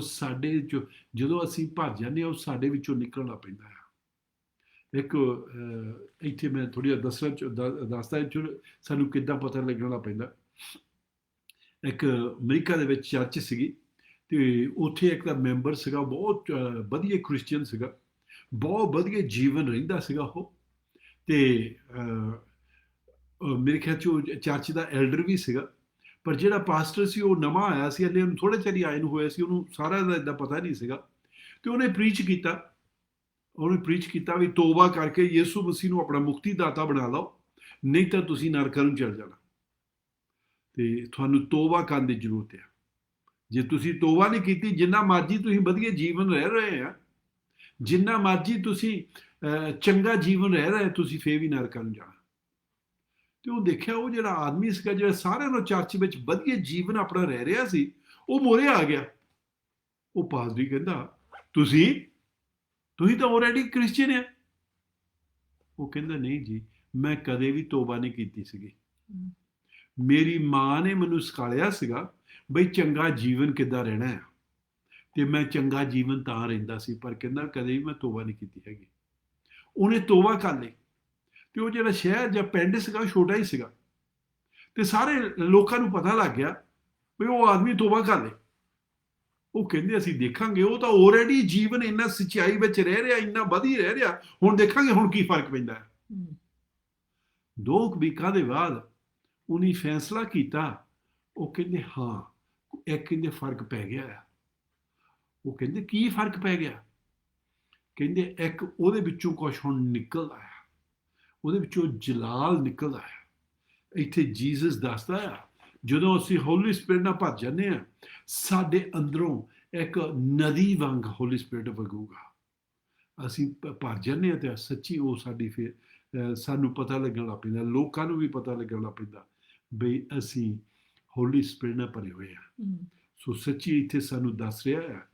ਅਸੀਂ ਭਰ ਜਾਂਦੇ ਆ ਉਹ ਸਾਡੇ ਵਿੱਚੋਂ ਨਿਕਲਣਾ ਪੈਂਦਾ ਹੈ। ਇੱਕ ਇੱਥੇ ਮੈਂ ਥੋੜ੍ਹੀ ਦੱਸਦਾ ਸਾਨੂੰ ਕਿੱਦਾਂ ਪਤਾ ਲੱਗਣਾ ਪੈਂਦਾ। ਇੱਕ ਅਮਰੀਕਾ ਦੇ ਵਿੱਚ ਚਰਚ ਸੀਗੀ, ਅਤੇ ਉੱਥੇ ਇੱਕ ਤਾਂ ਮੈਂਬਰ ਸੀਗਾ, ਬਹੁਤ ਵਧੀਆ ਕ੍ਰਿਸਚੀਅਨ ਸੀਗਾ, ਬਹੁਤ ਵਧੀਆ ਜੀਵਨ ਰਹਿੰਦਾ ਸੀਗਾ ਉਹ, ਅਤੇ ਮੇਰੇ ਖਿਆਲ 'ਚ ਉਹ ਚਰਚ ਦਾ ਐਲਡਰ ਵੀ ਸੀਗਾ। ਪਰ ਜਿਹੜਾ ਪਾਸਟਰ ਸੀ ਉਹ ਨਵਾਂ ਆਇਆ ਸੀ, ਹਲੇ ਉਹਨੂੰ ਥੋੜ੍ਹੇ ਚਿਰ ਹੀ ਆਏ ਨੂੰ ਹੋਇਆ ਸੀ, ਉਹਨੂੰ ਸਾਰਾ ਦਾ ਇੱਦਾਂ ਪਤਾ ਨਹੀਂ ਸੀਗਾ। ਅਤੇ ਉਹਨੇ ਪ੍ਰੀਚ ਕੀਤਾ ਵੀ ਤੋਬਾ ਕਰਕੇ ਯਿਸੂ ਮਸੀਹ ਨੂੰ ਆਪਣਾ ਮੁਕਤੀ ਦਾਤਾ ਬਣਾ ਲਓ, ਨਹੀਂ ਤਾਂ ਤੁਸੀਂ ਨਰਕਾਂ ਨੂੰ ਚਲ ਜਾਣਾ, ਅਤੇ ਤੁਹਾਨੂੰ ਤੋਬਾ ਕਰਨ ਦੀ ਜ਼ਰੂਰਤ ਹੈ। ਜੇ ਤੁਸੀਂ ਤੋਬਾ ਨਹੀਂ ਕੀਤੀ, ਜਿੰਨਾ ਮਰਜ਼ੀ ਤੁਸੀਂ ਵਧੀਆ ਜੀਵਨ ਰਹਿ ਰਹੇ ਆ, ਜਿੰਨਾ ਮਰਜ਼ੀ ਤੁਸੀਂ ਚੰਗਾ ਜੀਵਨ ਰਹਿ ਰਹੇ, ਤੁਸੀਂ ਫੇਰ ਵੀ ਨਰਕਾਂ ਨੂੰ ਜਾਣਾ। ਅਤੇ ਉਹ ਦੇਖਿਆ ਉਹ ਜਿਹੜਾ ਆਦਮੀ ਸੀਗਾ, ਜਿਹੜਾ ਸਾਰਿਆਂ ਨੂੰ ਚਰਚ ਵਿੱਚ ਵਧੀਆ ਜੀਵਨ ਆਪਣਾ ਰਹਿ ਰਿਹਾ ਸੀ, ਉਹ ਮੋਰੇ ਆ ਗਿਆ। ਉਹ ਪਾਦਰੀ ਕਹਿੰਦਾ ਤੁਸੀਂ ਤਾਂ ਆਲਰੇਡੀ ਕ੍ਰਿਸਚੀਅਨ ਆ। ਉਹ ਕਹਿੰਦਾ ਨਹੀਂ ਜੀ, ਮੈਂ ਕਦੇ ਵੀ ਤੋਬਾ ਨਹੀਂ ਕੀਤੀ ਸੀਗੀ। ਮੇਰੀ ਮਾਂ ਨੇ ਮੈਨੂੰ ਸਿਖਾਇਆ ਸੀਗਾ ਬਈ ਚੰਗਾ ਜੀਵਨ ਕਿੱਦਾਂ ਰਹਿਣਾ ਆ, ਅਤੇ ਮੈਂ ਚੰਗਾ ਜੀਵਨ ਤਾਂ ਰਹਿੰਦਾ ਸੀ, ਪਰ ਕਹਿੰਦਾ ਕਦੇ ਵੀ ਮੈਂ ਤੋਬਾ ਨਹੀਂ ਕੀਤੀ ਹੈਗੀ। ਉਹਨੇ ਤੋਬਾ ਕਰ ਲਈ, ਅਤੇ ਉਹ ਜਿਹੜਾ ਸ਼ਹਿਰ ਜਾਂ ਪਿੰਡ ਸੀਗਾ ਛੋਟਾ ਹੀ ਸੀਗਾ, ਅਤੇ ਸਾਰੇ ਲੋਕਾਂ ਨੂੰ ਪਤਾ ਲੱਗ ਗਿਆ ਵੀ ਉਹ ਆਦਮੀ ਤੋਬਾ ਕਰ ਲੇ। ਉਹ ਕਹਿੰਦੇ ਅਸੀਂ ਦੇਖਾਂਗੇ, ਉਹ ਤਾਂ ਆਲਰੇਡੀ ਜੀਵਨ ਇੰਨਾ ਸੱਚਾਈ ਵਿੱਚ ਰਹਿ ਰਿਹਾ, ਇੰਨਾ ਵਧੀਆ ਰਹਿ ਰਿਹਾ, ਹੁਣ ਦੇਖਾਂਗੇ ਹੁਣ ਕੀ ਫਰਕ ਪੈਂਦਾ ਹੈ। 2 ਵੀਕਾਂ ਦੇ ਬਾਅਦ ਉਹਨੇ ਫੈਸਲਾ ਕੀਤਾ। ਉਹ ਕਹਿੰਦੇ ਹਾਂ, ਕਹਿੰਦੇ ਫਰਕ ਪੈ ਗਿਆ ਆ। ਉਹ ਕਹਿੰਦੇ ਕੀ ਫਰਕ ਪੈ ਗਿਆ? ਕਹਿੰਦੇ ਇੱਕ ਉਹਦੇ ਵਿੱਚੋਂ ਕੁਛ ਹੁਣ ਨਿਕਲਦਾ ਆ, ਉਹਦੇ ਵਿੱਚੋਂ ਜਲਾਲ ਨਿਕਲਦਾ ਆ। ਇੱਥੇ ਜੀਸਸ ਦੱਸਦਾ ਆ, ਜਦੋਂ ਅਸੀਂ ਹੋਲੀ ਸਪਿਰਿਟ ਨਾਲ ਭਰ ਜਾਂਦੇ ਹਾਂ, ਸਾਡੇ ਅੰਦਰੋਂ ਇੱਕ ਨਦੀ ਵਾਂਗ ਹੋਲੀ ਸਪਿਰਿਟ ਵਗੂਗਾ। ਅਸੀਂ ਭਰ ਜਾਂਦੇ ਹਾਂ ਅਤੇ ਸੱਚੀ ਉਹ ਸਾਡੀ ਫਿਰ ਸਾਨੂੰ ਪਤਾ ਲੱਗਣ ਲੱਗ ਪੈਂਦਾ, ਲੋਕਾਂ ਨੂੰ ਵੀ ਪਤਾ ਲੱਗਣ ਲੱਗ ਪੈਂਦਾ ਬਈ ਅਸੀਂ ਹੋਲੀ ਸਪਿਰਿਟ ਨਾਲ ਭਰੇ ਹੋਏ ਹਾਂ। ਸੋ ਸੱਚੀ ਇੱਥੇ ਸਾਨੂੰ ਦੱਸ ਰਿਹਾ ਹੈ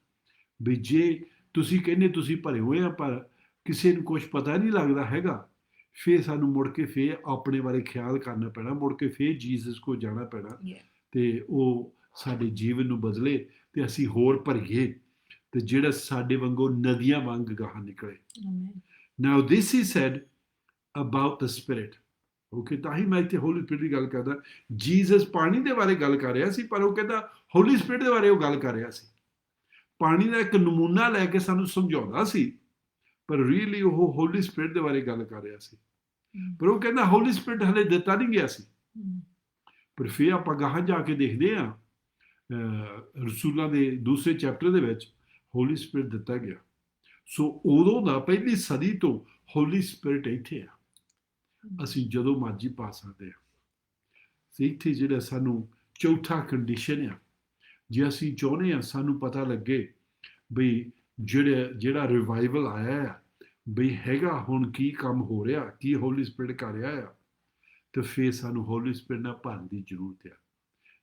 ਵੀ ਜੇ ਤੁਸੀਂ ਕਹਿੰਦੇ ਤੁਸੀਂ ਭਰੇ ਹੋਏ ਆ, ਪਰ ਕਿਸੇ ਨੂੰ ਕੁਛ ਪਤਾ ਨਹੀਂ ਲੱਗਦਾ ਹੈਗਾ, ਫਿਰ ਸਾਨੂੰ ਮੁੜ ਕੇ ਫਿਰ ਆਪਣੇ ਬਾਰੇ ਖਿਆਲ ਕਰਨਾ ਪੈਣਾ, ਮੁੜ ਕੇ ਫਿਰ ਜੀਸਸ ਕੋਲ ਜਾਣਾ ਪੈਣਾ, ਅਤੇ ਉਹ ਸਾਡੇ ਜੀਵਨ ਨੂੰ ਬਦਲੇ। ਅਤੇ ਤੇ ਅਸੀਂ ਹੋਰ ਭਰੀਏ ਤੇ ਜਿਹੜਾ ਸਾਡੇ ਵਾਂਗੂ ਨਦੀਆਂ ਵਾਂਗ ਗਾਹਾਂ ਨਿਕਲੇ। Amen. Now this he said about the spirit. Okay, ਤਾਂ ਹੀ ਮੈਂ ਇੱਥੇ ਹੋਲੀ ਸਪਿਰਿਟ ਦੀ ਗੱਲ ਕਰਦਾ। ਜੀਸਸ ਪਾਣੀ ਦੇ ਬਾਰੇ ਗੱਲ ਕਰ ਰਿਹਾ ਸੀ, ਪਰ ਉਹ ਕਹਿੰਦਾ ਹੋਲੀ ਸਪਿਰਿਟ ਦੇ ਬਾਰੇ ਉਹ ਗੱਲ ਕਰ ਰਿਹਾ ਸੀ। ਪਾਣੀ ਦਾ ਇੱਕ ਨਮੂਨਾ ਲੈ ਕੇ ਸਾਨੂੰ ਸਮਝਾਉਂਦਾ ਸੀ, ਪਰ ਰੀਅਲੀ ਉਹ ਹੋਲੀ ਸਪਿਰਿਟ ਦੇ ਬਾਰੇ ਗੱਲ ਕਰ ਰਿਹਾ ਸੀ। ਪਰ ਉਹ ਕਹਿੰਦਾ ਹੋਲੀ ਸਪਿਰਿਟ ਹਲੇ ਦਿੱਤਾ ਨਹੀਂ ਗਿਆ ਸੀ। ਪਰ ਫਿਰ ਆਪਾਂ ਗਾਹਾਂ ਜਾ ਕੇ ਦੇਖਦੇ ਹਾਂ, ਰਸੂਲਾਂ ਦੇ ਦੂਸਰੇ ਚੈਪਟਰ ਦੇ ਵਿੱਚ ਹੋਲੀ ਸਪਿਰਿਟ ਦਿੱਤਾ ਗਿਆ। ਸੋ ਉਦੋਂ ਦਾ ਪਹਿਲੀ ਸਦੀ ਤੋਂ ਹੋਲੀ ਸਪਿਰਿਟ ਇੱਥੇ ਆ, ਅਸੀਂ ਜਦੋਂ ਮਰਜ਼ੀ ਪਾ ਸਕਦੇ ਹਾਂ। ਇੱਥੇ ਜਿਹੜਾ ਸਾਨੂੰ ਚੌਥਾ ਕੰਡੀਸ਼ਨ ਆ, ਜੇ ਅਸੀਂ ਚਾਹੁੰਦੇ ਹਾਂ ਸਾਨੂੰ ਪਤਾ ਲੱਗੇ ਬਈ ਜਿਹੜਾ ਰਿਵਾਈਵਲ ਆਇਆ ਆ, ਬਈ ਹੈਗਾ ਹੁਣ ਕੀ ਕੰਮ ਹੋ ਰਿਹਾ, ਕੀ ਹੋਲੀ ਸਪਿਰਿਟ ਕਰ ਰਿਹਾ ਆ, ਤੇ ਫਿਰ ਸਾਨੂੰ ਹੋਲੀ ਸਪਿਰਿਟ ਨਾਲ ਭਰਨ ਦੀ ਜ਼ਰੂਰਤ ਆ।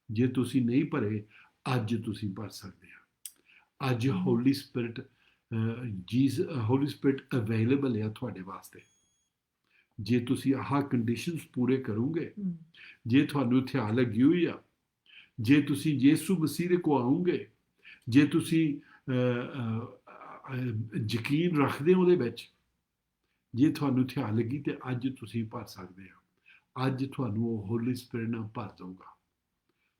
ਜੇ ਤੁਸੀਂ ਨਹੀਂ ਭਰੇ, ਅੱਜ ਤੁਸੀਂ ਭਰ ਸਕਦੇ ਆ। ਅੱਜ ਹੋਲੀ ਸਪਿਰਿਟ ਹੋਲੀ ਸਪਿਰਿਟ ਅਵੇਲੇਬਲ ਹੈ ਤੁਹਾਡੇ ਵਾਸਤੇ। ਜੇ ਤੁਸੀਂ ਆਹ ਕੰਡੀਸ਼ਨਸ ਪੂਰੇ ਕਰੋਗੇ, ਜੇ ਤੁਹਾਨੂੰ ਥਿਆ ਲੱਗੀ ਹੋਈ ਆ, ਜੇ ਤੁਸੀਂ ਯਿਸੂ ਮਸੀਹ ਦੇ ਕੋਲ ਆਉਂਗੇ, ਜੇ ਤੁਸੀਂ ਯਕੀਨ ਰੱਖਦੇ ਹੋ ਉਹਦੇ ਵਿੱਚ, ਜੇ ਤੁਹਾਨੂੰ ਥਿਆ ਲੱਗੀ ਤੇ ਅੱਜ ਤੁਸੀਂ ਭਰ ਸਕਦੇ ਆ। ਅੱਜ ਤੁਹਾਨੂੰ ਉਹ ਹੋਲੀ ਸਪਿਰਿਟ ਨਾਲ ਭਰ ਜਾਊਗਾ।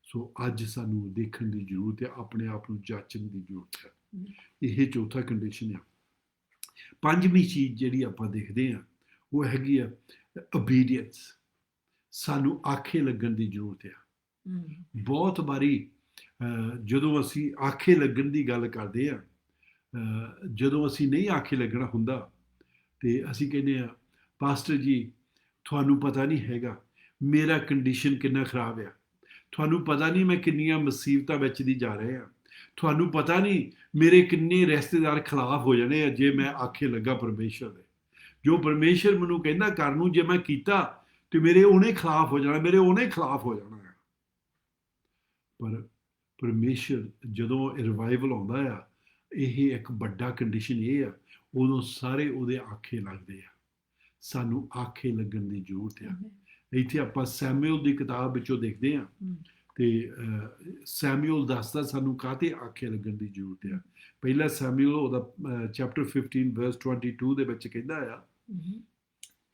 ਸੋ ਅੱਜ ਸਾਨੂੰ ਦੇਖਣ ਦੀ ਜ਼ਰੂਰਤ ਹੈ, ਆਪਣੇ ਆਪ ਨੂੰ ਜਾਂਚਣ ਦੀ ਜ਼ਰੂਰਤ ਹੈ। ਇਹ ਚੌਥਾ ਕੰਡੀਸ਼ਨ ਆ। ਪੰਜਵੀਂ ਚੀਜ਼ ਜਿਹੜੀ ਆਪਾਂ ਦੇਖਦੇ ਹਾਂ ਉਹ ਹੈਗੀ ਆ ਓਬੀਡੀਐਂਸ। ਸਾਨੂੰ ਆਖੇ ਲੱਗਣ ਦੀ ਜ਼ਰੂਰਤ ਆ। ਬਹੁਤ ਵਾਰੀ ਜਦੋਂ ਅਸੀਂ ਆਖੇ ਲੱਗਣ ਦੀ ਗੱਲ ਕਰਦੇ ਹਾਂ, ਜਦੋਂ ਅਸੀਂ ਨਹੀਂ ਆਖੇ ਲੱਗਣਾ ਹੁੰਦਾ ਤੇ ਅਸੀਂ ਕਹਿੰਦੇ ਆ, ਪਾਸਟਰ ਜੀ ਤੁਹਾਨੂੰ ਪਤਾ ਨਹੀਂ ਹੈਗਾ ਮੇਰਾ ਕੰਡੀਸ਼ਨ ਕਿੰਨਾ ਖਰਾਬ ਆ, ਤੁਹਾਨੂੰ ਪਤਾ ਨਹੀਂ ਮੈਂ ਕਿੰਨੀਆਂ ਮੁਸੀਬਤਾਂ ਵਿੱਚ ਦੀ ਜਾ ਰਿਹਾ, ਤੁਹਾਨੂੰ ਪਤਾ ਨਹੀਂ ਮੇਰੇ ਕਿੰਨੇ ਰਿਸ਼ਤੇਦਾਰ ਖਿਲਾਫ ਹੋ ਜਾਣੇ ਆ ਜੇ ਮੈਂ ਆਖੇ ਲੱਗਾ ਪਰਮੇਸ਼ਰ ਦੇ। ਜੋ ਪਰਮੇਸ਼ਰ ਮੈਨੂੰ ਕਹਿੰਦਾ ਕਰਨ ਨੂੰ, ਜੇ ਮੈਂ ਕੀਤਾ ਤੇ ਮੇਰੇ ਉਹਨੇ ਖਿਲਾਫ ਹੋ ਜਾਣਾ, ਮੇਰੇ ਉਹਨੇ ਖਿਲਾਫ ਹੋ ਜਾਣਾ। ਪਰ ਪਰਮੇਸ਼ਰ ਜਦੋਂ ਰਿਵਾਈਵਲ ਆਉਂਦਾ ਆ, ਇਹ ਇੱਕ ਵੱਡਾ ਕੰਡੀਸ਼ਨ ਇਹ ਆ, ਉਦੋਂ ਸਾਰੇ ਉਹਦੇ ਆਖੇ ਲੱਗਦੇ ਆ। ਸਾਨੂੰ ਆਖੇ ਲੱਗਣ ਦੀ ਜ਼ਰੂਰਤ ਆ। ਇੱਥੇ ਆਪਾਂ ਸੈਮੂਅਲ ਦੀ ਕਿਤਾਬ ਵਿੱਚੋਂ ਦੇਖਦੇ ਹਾਂ ਤੇ ਸੈਮੂਅਲ ਦੱਸਦਾ ਸਾਨੂੰ ਕਾਹਤੇ ਆਖੇ ਲੱਗਣ ਦੀ ਜ਼ਰੂਰਤ ਆ। ਪਹਿਲਾ ਸੈਮੂਅਲ ਉਹਦਾ ਚੈਪਟਰ 15 ਵਰਸ 22 ਦੇ ਵਿੱਚ ਕਹਿੰਦਾ ਆ।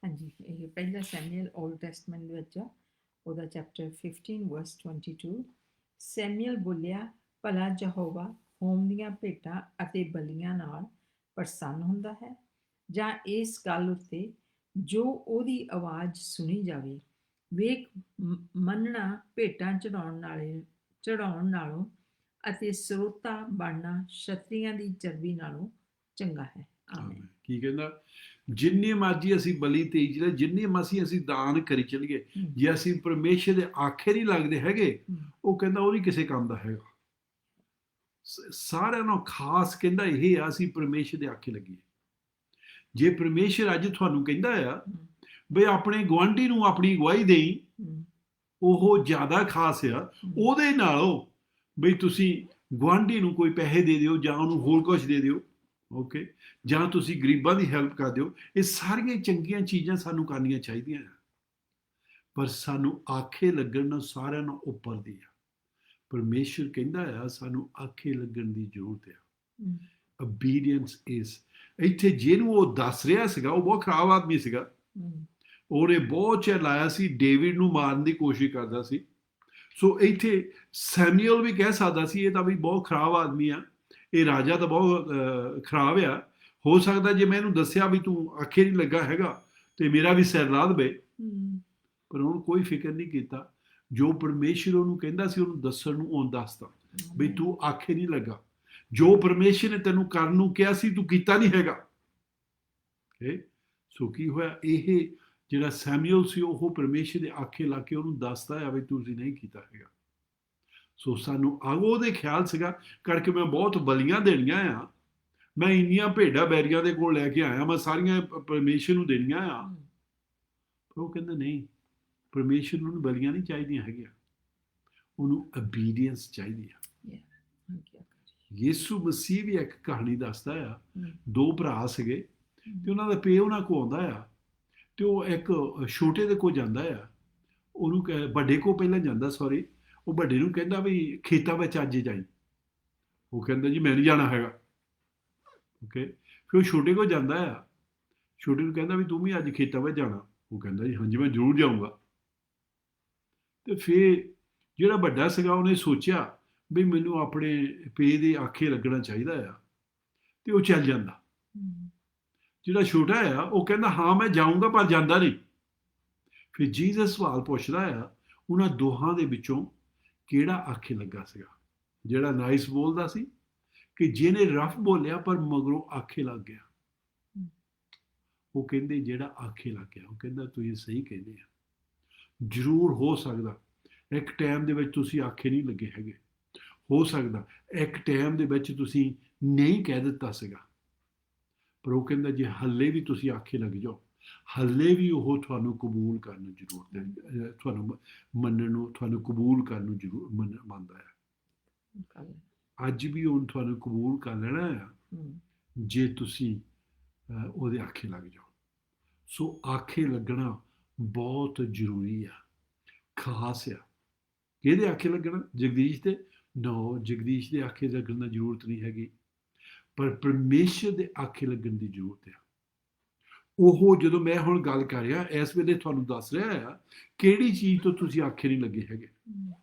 ਹਾਂਜੀ, ਇਹ ਪਹਿਲਾ ਸੈਮੂਅਲ ਓਲਡ ਟੈਸਟਮੈਂਟ ਵਿੱਚ ਉਹਦਾ ਚੈਪਟਰ 15 ਵਰਸ 22। ਸੈਮੂਅਲ ਬੋਲਿਆ, ਭਲਾ ਯਹੋਵਾ ਹੋਮ ਦੀਆਂ ਭੇਟਾਂ ਅਤੇ ਬਲੀਆਂ ਨਾਲ ਪ੍ਰਸੰਨ ਹੁੰਦਾ ਹੈ, ਜਾਂ ਇਸ ਗੱਲ ਉੱਤੇ ਜੋ ਉਹਦੀ ਆਵਾਜ਼ ਸੁਣੀ ਜਾਵੇ। ਵੇਖ, ਮੰਨਣਾ ਭੇਟਾਂ ਚੜਾਉਣ ਨਾਲੋਂ ਅਤੇ ਸਰੋਤਾ ਬਣਨਾ ਛਤਰੀਆਂ ਦੀ ਚਰਬੀ ਨਾਲੋਂ ਚੰਗਾ ਹੈ। ਆਮੀਨ। ਕੀ ਕਹਿੰਦਾ? ਜਿੰਨੇ ਮਰਜ਼ੀ ਅਸੀਂ ਬਲੀ ਤੇ ਜਿੰਨੇ ਮਰਜ਼ੀ ਅਸੀਂ ਦਾਨ ਕਰੀ ਚੱਲੀਏ, ਜੇ ਅਸੀਂ ਪਰਮੇਸ਼ਰ ਦੇ ਆਖੇ ਨਹੀਂ ਲੱਗਦੇ ਹੈਗੇ, ਉਹ ਕਹਿੰਦਾ ਉਹ ਨਹੀਂ ਕਿਸੇ ਕੰਮ ਦਾ ਹੈਗਾ। ਸਾਰਿਆਂ ਨੂੰ ਖਾਸ ਕਹਿੰਦਾ ਇਹ ਆ, ਅਸੀਂ ਪਰਮੇਸ਼ਰ ਦੇ ਆਖੇ ਲੱਗੀਏ। ਜੇ ਪਰਮੇਸ਼ਰ ਅੱਜ ਤੁਹਾਨੂੰ ਕਹਿੰਦਾ ਆ ਬਈ ਆਪਣੇ ਗੁਆਂਢੀ ਨੂੰ ਆਪਣੀ ਗਵਾਹੀ ਦੇਈ, ਉਹ ਜ਼ਿਆਦਾ ਖਾਸ ਆ ਉਹਦੇ ਨਾਲੋਂ ਬਈ ਤੁਸੀਂ ਗੁਆਂਢੀ ਨੂੰ ਕੋਈ ਪੈਸੇ ਦੇ ਦਿਓ ਜਾਂ ਉਹਨੂੰ ਹੋਰ ਕੁਝ ਦੇ ਦਿਓ, ਓਕੇ, ਜਾਂ ਤੁਸੀਂ ਗਰੀਬਾਂ ਦੀ ਹੈਲਪ ਕਰ ਦਿਓ। ਇਹ ਸਾਰੀਆਂ ਚੰਗੀਆਂ ਚੀਜ਼ਾਂ ਸਾਨੂੰ ਕਰਨੀਆਂ ਚਾਹੀਦੀਆਂ ਆ, ਪਰ ਸਾਨੂੰ ਆਖੇ ਲੱਗਣ ਨਾਲ ਸਾਰਿਆਂ ਨੂੰ ਉੱਪਰ ਦੀ ਆ। ਪਰਮੇਸ਼ਰ ਕਹਿੰਦਾ ਆ ਸਾਨੂੰ ਆਖੇ ਲੱਗਣ ਦੀ ਜ਼ਰੂਰਤ ਆ। ਓਬੀਡੀਐਂਸ ਇਜ਼। ਇੱਥੇ ਜਿਹਨੂੰ ਉਹ ਦੱਸ ਰਿਹਾ ਸੀਗਾ, ਉਹ ਬਹੁਤ ਖਰਾਬ ਆਦਮੀ ਸੀਗਾ। ਉਹਨੇ ਬਹੁਤ ਚਿਰ ਲਾਇਆ ਸੀ, ਡੇਵਿਡ ਨੂੰ ਮਾਰਨ ਦੀ ਕੋਸ਼ਿਸ਼ ਕਰਦਾ ਸੀ। ਸੋ ਇੱਥੇ ਸੈਮੂਅਲ ਵੀ ਕਹਿ ਸਕਦਾ ਸੀ ਇਹ ਤਾਂ ਵੀ ਬਹੁਤ ਖਰਾਬ ਆਦਮੀ ਆ, ਇਹ ਰਾਜਾ ਤਾਂ ਬਹੁਤ ਖਰਾਬ ਆ। ਹੋ ਸਕਦਾ ਜੇ ਮੈਂ ਇਹਨੂੰ ਦੱਸਿਆ ਵੀ ਤੂੰ ਆਖੇ ਨਹੀਂ ਲੱਗਾ ਹੈਗਾ ਤੇ ਮੇਰਾ ਵੀ ਸਿਰ ਲਾ ਦੇਵੇ। ਪਰ ਉਹਨੂੰ ਕੋਈ ਫਿਕਰ ਨਹੀਂ ਕੀਤਾ। ਜੋ ਪਰਮੇਸ਼ਰ ਉਹਨੂੰ ਕਹਿੰਦਾ ਸੀ ਉਹਨੂੰ ਦੱਸਣ ਨੂੰ, ਉਹਨੂੰ ਦੱਸਦਾ ਵੀ ਤੂੰ ਆਖੇ ਨਹੀਂ ਲੱਗਾ। ਜੋ ਪਰਮੇਸ਼ਰ ਨੇ ਤੈਨੂੰ ਕਰਨ ਨੂੰ ਕਿਹਾ ਸੀ ਤੂੰ ਕੀਤਾ ਨਹੀਂ ਹੈਗਾ। ਸੋ ਕੀ ਹੋਇਆ? ਇਹ ਜਿਹੜਾ ਸੈਮੂਅਲ ਸੀ ਉਹ ਪਰਮੇਸ਼ਰ ਦੇ ਆਖੇ ਲਾ ਕੇ ਉਹਨੂੰ ਦੱਸਦਾ ਆ ਵੀ ਤੁਸੀਂ ਨਹੀਂ ਕੀਤਾ ਹੈਗਾ। ਸੋ ਸਾਨੂੰ ਉਹਦੇ ਖਿਆਲ ਸੀਗਾ ਕਰਕੇ ਮੈਂ ਬਹੁਤ ਬਲੀਆਂ ਦੇਣੀਆਂ ਆ, ਮੈਂ ਇੰਨੀਆਂ ਭੇਡਾਂ ਬੈਰੀਆਂ ਦੇ ਕੋਲ ਲੈ ਕੇ ਆਇਆ, ਮੈਂ ਸਾਰੀਆਂ ਪਰਮੇਸ਼ਰ ਨੂੰ ਦੇਣੀਆਂ ਆ। ਪਰ ਉਹ ਕਹਿੰਦਾ ਨਹੀਂ, ਪਰਮੇਸ਼ਰ ਨੂੰ ਬਲੀਆਂ ਨਹੀਂ ਚਾਹੀਦੀਆਂ ਹੈਗੀਆਂ, ਉਹਨੂੰ ਓਬੀਡੀਐਂਸ ਚਾਹੀਦੀ ਆ। ਯਿਸੂ ਮਸੀਹ ਵੀ ਇੱਕ ਕਹਾਣੀ ਦੱਸਦਾ ਆ। ਦੋ ਭਰਾ ਸੀਗੇ ਤੇ ਉਹਨਾਂ ਦਾ ਪਿਓ ਉਹਨਾਂ ਕੋਲ ਆਉਂਦਾ ਆ ਤੇ ਉਹ ਇੱਕ ਛੋਟੇ ਦੇ ਕੋਲ ਜਾਂਦਾ ਆ, ਉਹਨੂੰ ਵੱਡੇ ਕੋਲ ਪਹਿਲਾਂ ਜਾਂਦਾ, ਉਹ ਵੱਡੇ ਨੂੰ ਕਹਿੰਦਾ ਵੀ ਖੇਤਾਂ ਵਿੱਚ ਅੱਜ ਜਾਈ। ਉਹ ਕਹਿੰਦਾ ਜੀ ਮੈਂ ਨਹੀਂ ਜਾਣਾ ਹੈਗਾ। ਓਕੇ, ਫਿਰ ਉਹ ਛੋਟੇ ਕੋਲ ਜਾਂਦਾ ਆ, ਛੋਟੇ ਨੂੰ ਕਹਿੰਦਾ ਵੀ ਤੂੰ ਵੀ ਅੱਜ ਖੇਤਾਂ ਵਿੱਚ ਜਾਣਾ। ਉਹ ਕਹਿੰਦਾ ਜੀ ਹਾਂਜੀ ਮੈਂ ਜ਼ਰੂਰ ਜਾਊਂਗਾ। ਤੇ ਫਿਰ ਜਿਹੜਾ ਵੱਡਾ ਸੀਗਾ ਉਹਨੇ ਸੋਚਿਆ ਵੀ ਮੈਨੂੰ ਆਪਣੇ ਪੇ ਦੇ ਆਖੇ ਲੱਗਣਾ ਚਾਹੀਦਾ ਆ, ਤੇ ਉਹ ਚੱਲ ਜਾਂਦਾ। ਜਿਹੜਾ ਛੋਟਾ ਆ ਉਹ ਕਹਿੰਦਾ ਹਾਂ ਮੈਂ ਜਾਊਂਗਾ, ਪਰ ਜਾਂਦਾ ਨਹੀਂ। ਫਿਰ ਜੀਸਸ ਸਵਾਲ ਪੁੱਛਦਾ ਆ ਉਹਨਾਂ ਦੋਹਾਂ ਦੇ ਵਿੱਚੋਂ ਕਿਹੜਾ ਆਖੇ ਲੱਗਾ ਸੀਗਾ, ਜਿਹੜਾ ਨਾਈਸ ਬੋਲਦਾ ਸੀ ਕਿ ਜਿਹਨੇ ਰਫ ਬੋਲਿਆ ਪਰ ਮਗਰੋਂ ਆਖੇ ਲੱਗ ਗਿਆ। ਉਹ ਕਹਿੰਦੇ ਜਿਹੜਾ ਆਖੇ ਲੱਗ ਗਿਆ। ਉਹ ਕਹਿੰਦਾ ਤੁਸੀਂ ਸਹੀ ਕਹਿੰਦੇ ਆ, ਜ਼ਰੂਰ ਹੋ ਸਕਦਾ ਇੱਕ ਟਾਈਮ ਦੇ ਵਿੱਚ ਤੁਸੀਂ ਆਖੇ ਨਹੀਂ ਲੱਗੇ ਹੈਗੇ, ਹੋ ਸਕਦਾ ਇੱਕ ਟਾਈਮ ਦੇ ਵਿੱਚ ਤੁਸੀਂ ਨਹੀਂ ਕਹਿ ਦਿੱਤਾ ਸੀਗਾ, ਪਰ ਉਹ ਕਹਿੰਦਾ ਜੇ ਹੱਲੇ ਵੀ ਤੁਸੀਂ ਆਖੇ ਲੱਗ ਜਾਓ, ਹੱਲੇ ਵੀ ਉਹ ਤੁਹਾਨੂੰ ਕਬੂਲ ਕਰਨ ਨੂੰ ਜ਼ਰੂਰਤ ਹੈ, ਤੁਹਾਨੂੰ ਮੰਨਣ ਨੂੰ, ਤੁਹਾਨੂੰ ਕਬੂਲ ਕਰਨ ਨੂੰ ਜ਼ਰੂਰ ਮੰਨਦਾ ਹੈ। ਅੱਜ ਵੀ ਉਹ ਤੁਹਾਨੂੰ ਕਬੂਲ ਕਰ ਲੈਣਾ ਆ ਜੇ ਤੁਸੀਂ ਉਹਦੇ ਆਖੇ ਲੱਗ ਜਾਓ। ਸੋ ਆਖੇ ਲੱਗਣਾ ਬਹੁਤ ਜ਼ਰੂਰੀ ਆ, ਖਾਸ ਆ। ਕਿਹਦੇ ਆਖੇ ਲੱਗਣਾ? ਜਗਦੀਸ਼ ਦੇ? ਨੋ, ਜਗਦੀਸ਼ ਦੇ ਆਖੇ ਲੱਗਣ ਦੀ ਜ਼ਰੂਰਤ ਨਹੀਂ ਹੈਗੀ, ਪਰ ਪਰਮੇਸ਼ਰ ਦੇ ਆਖੇ ਲੱਗਣ ਦੀ ਜ਼ਰੂਰਤ ਆ। ਉਹ ਜਦੋਂ ਮੈਂ ਹੁਣ ਗੱਲ ਕਰ ਰਿਹਾ ਇਸ ਵੇਲੇ ਤੁਹਾਨੂੰ ਦੱਸ ਰਿਹਾ ਆ ਕਿਹੜੀ ਚੀਜ਼ ਤੋਂ ਤੁਸੀਂ ਆਖੇ ਨਹੀਂ ਲੱਗੇ ਹੈਗੇ।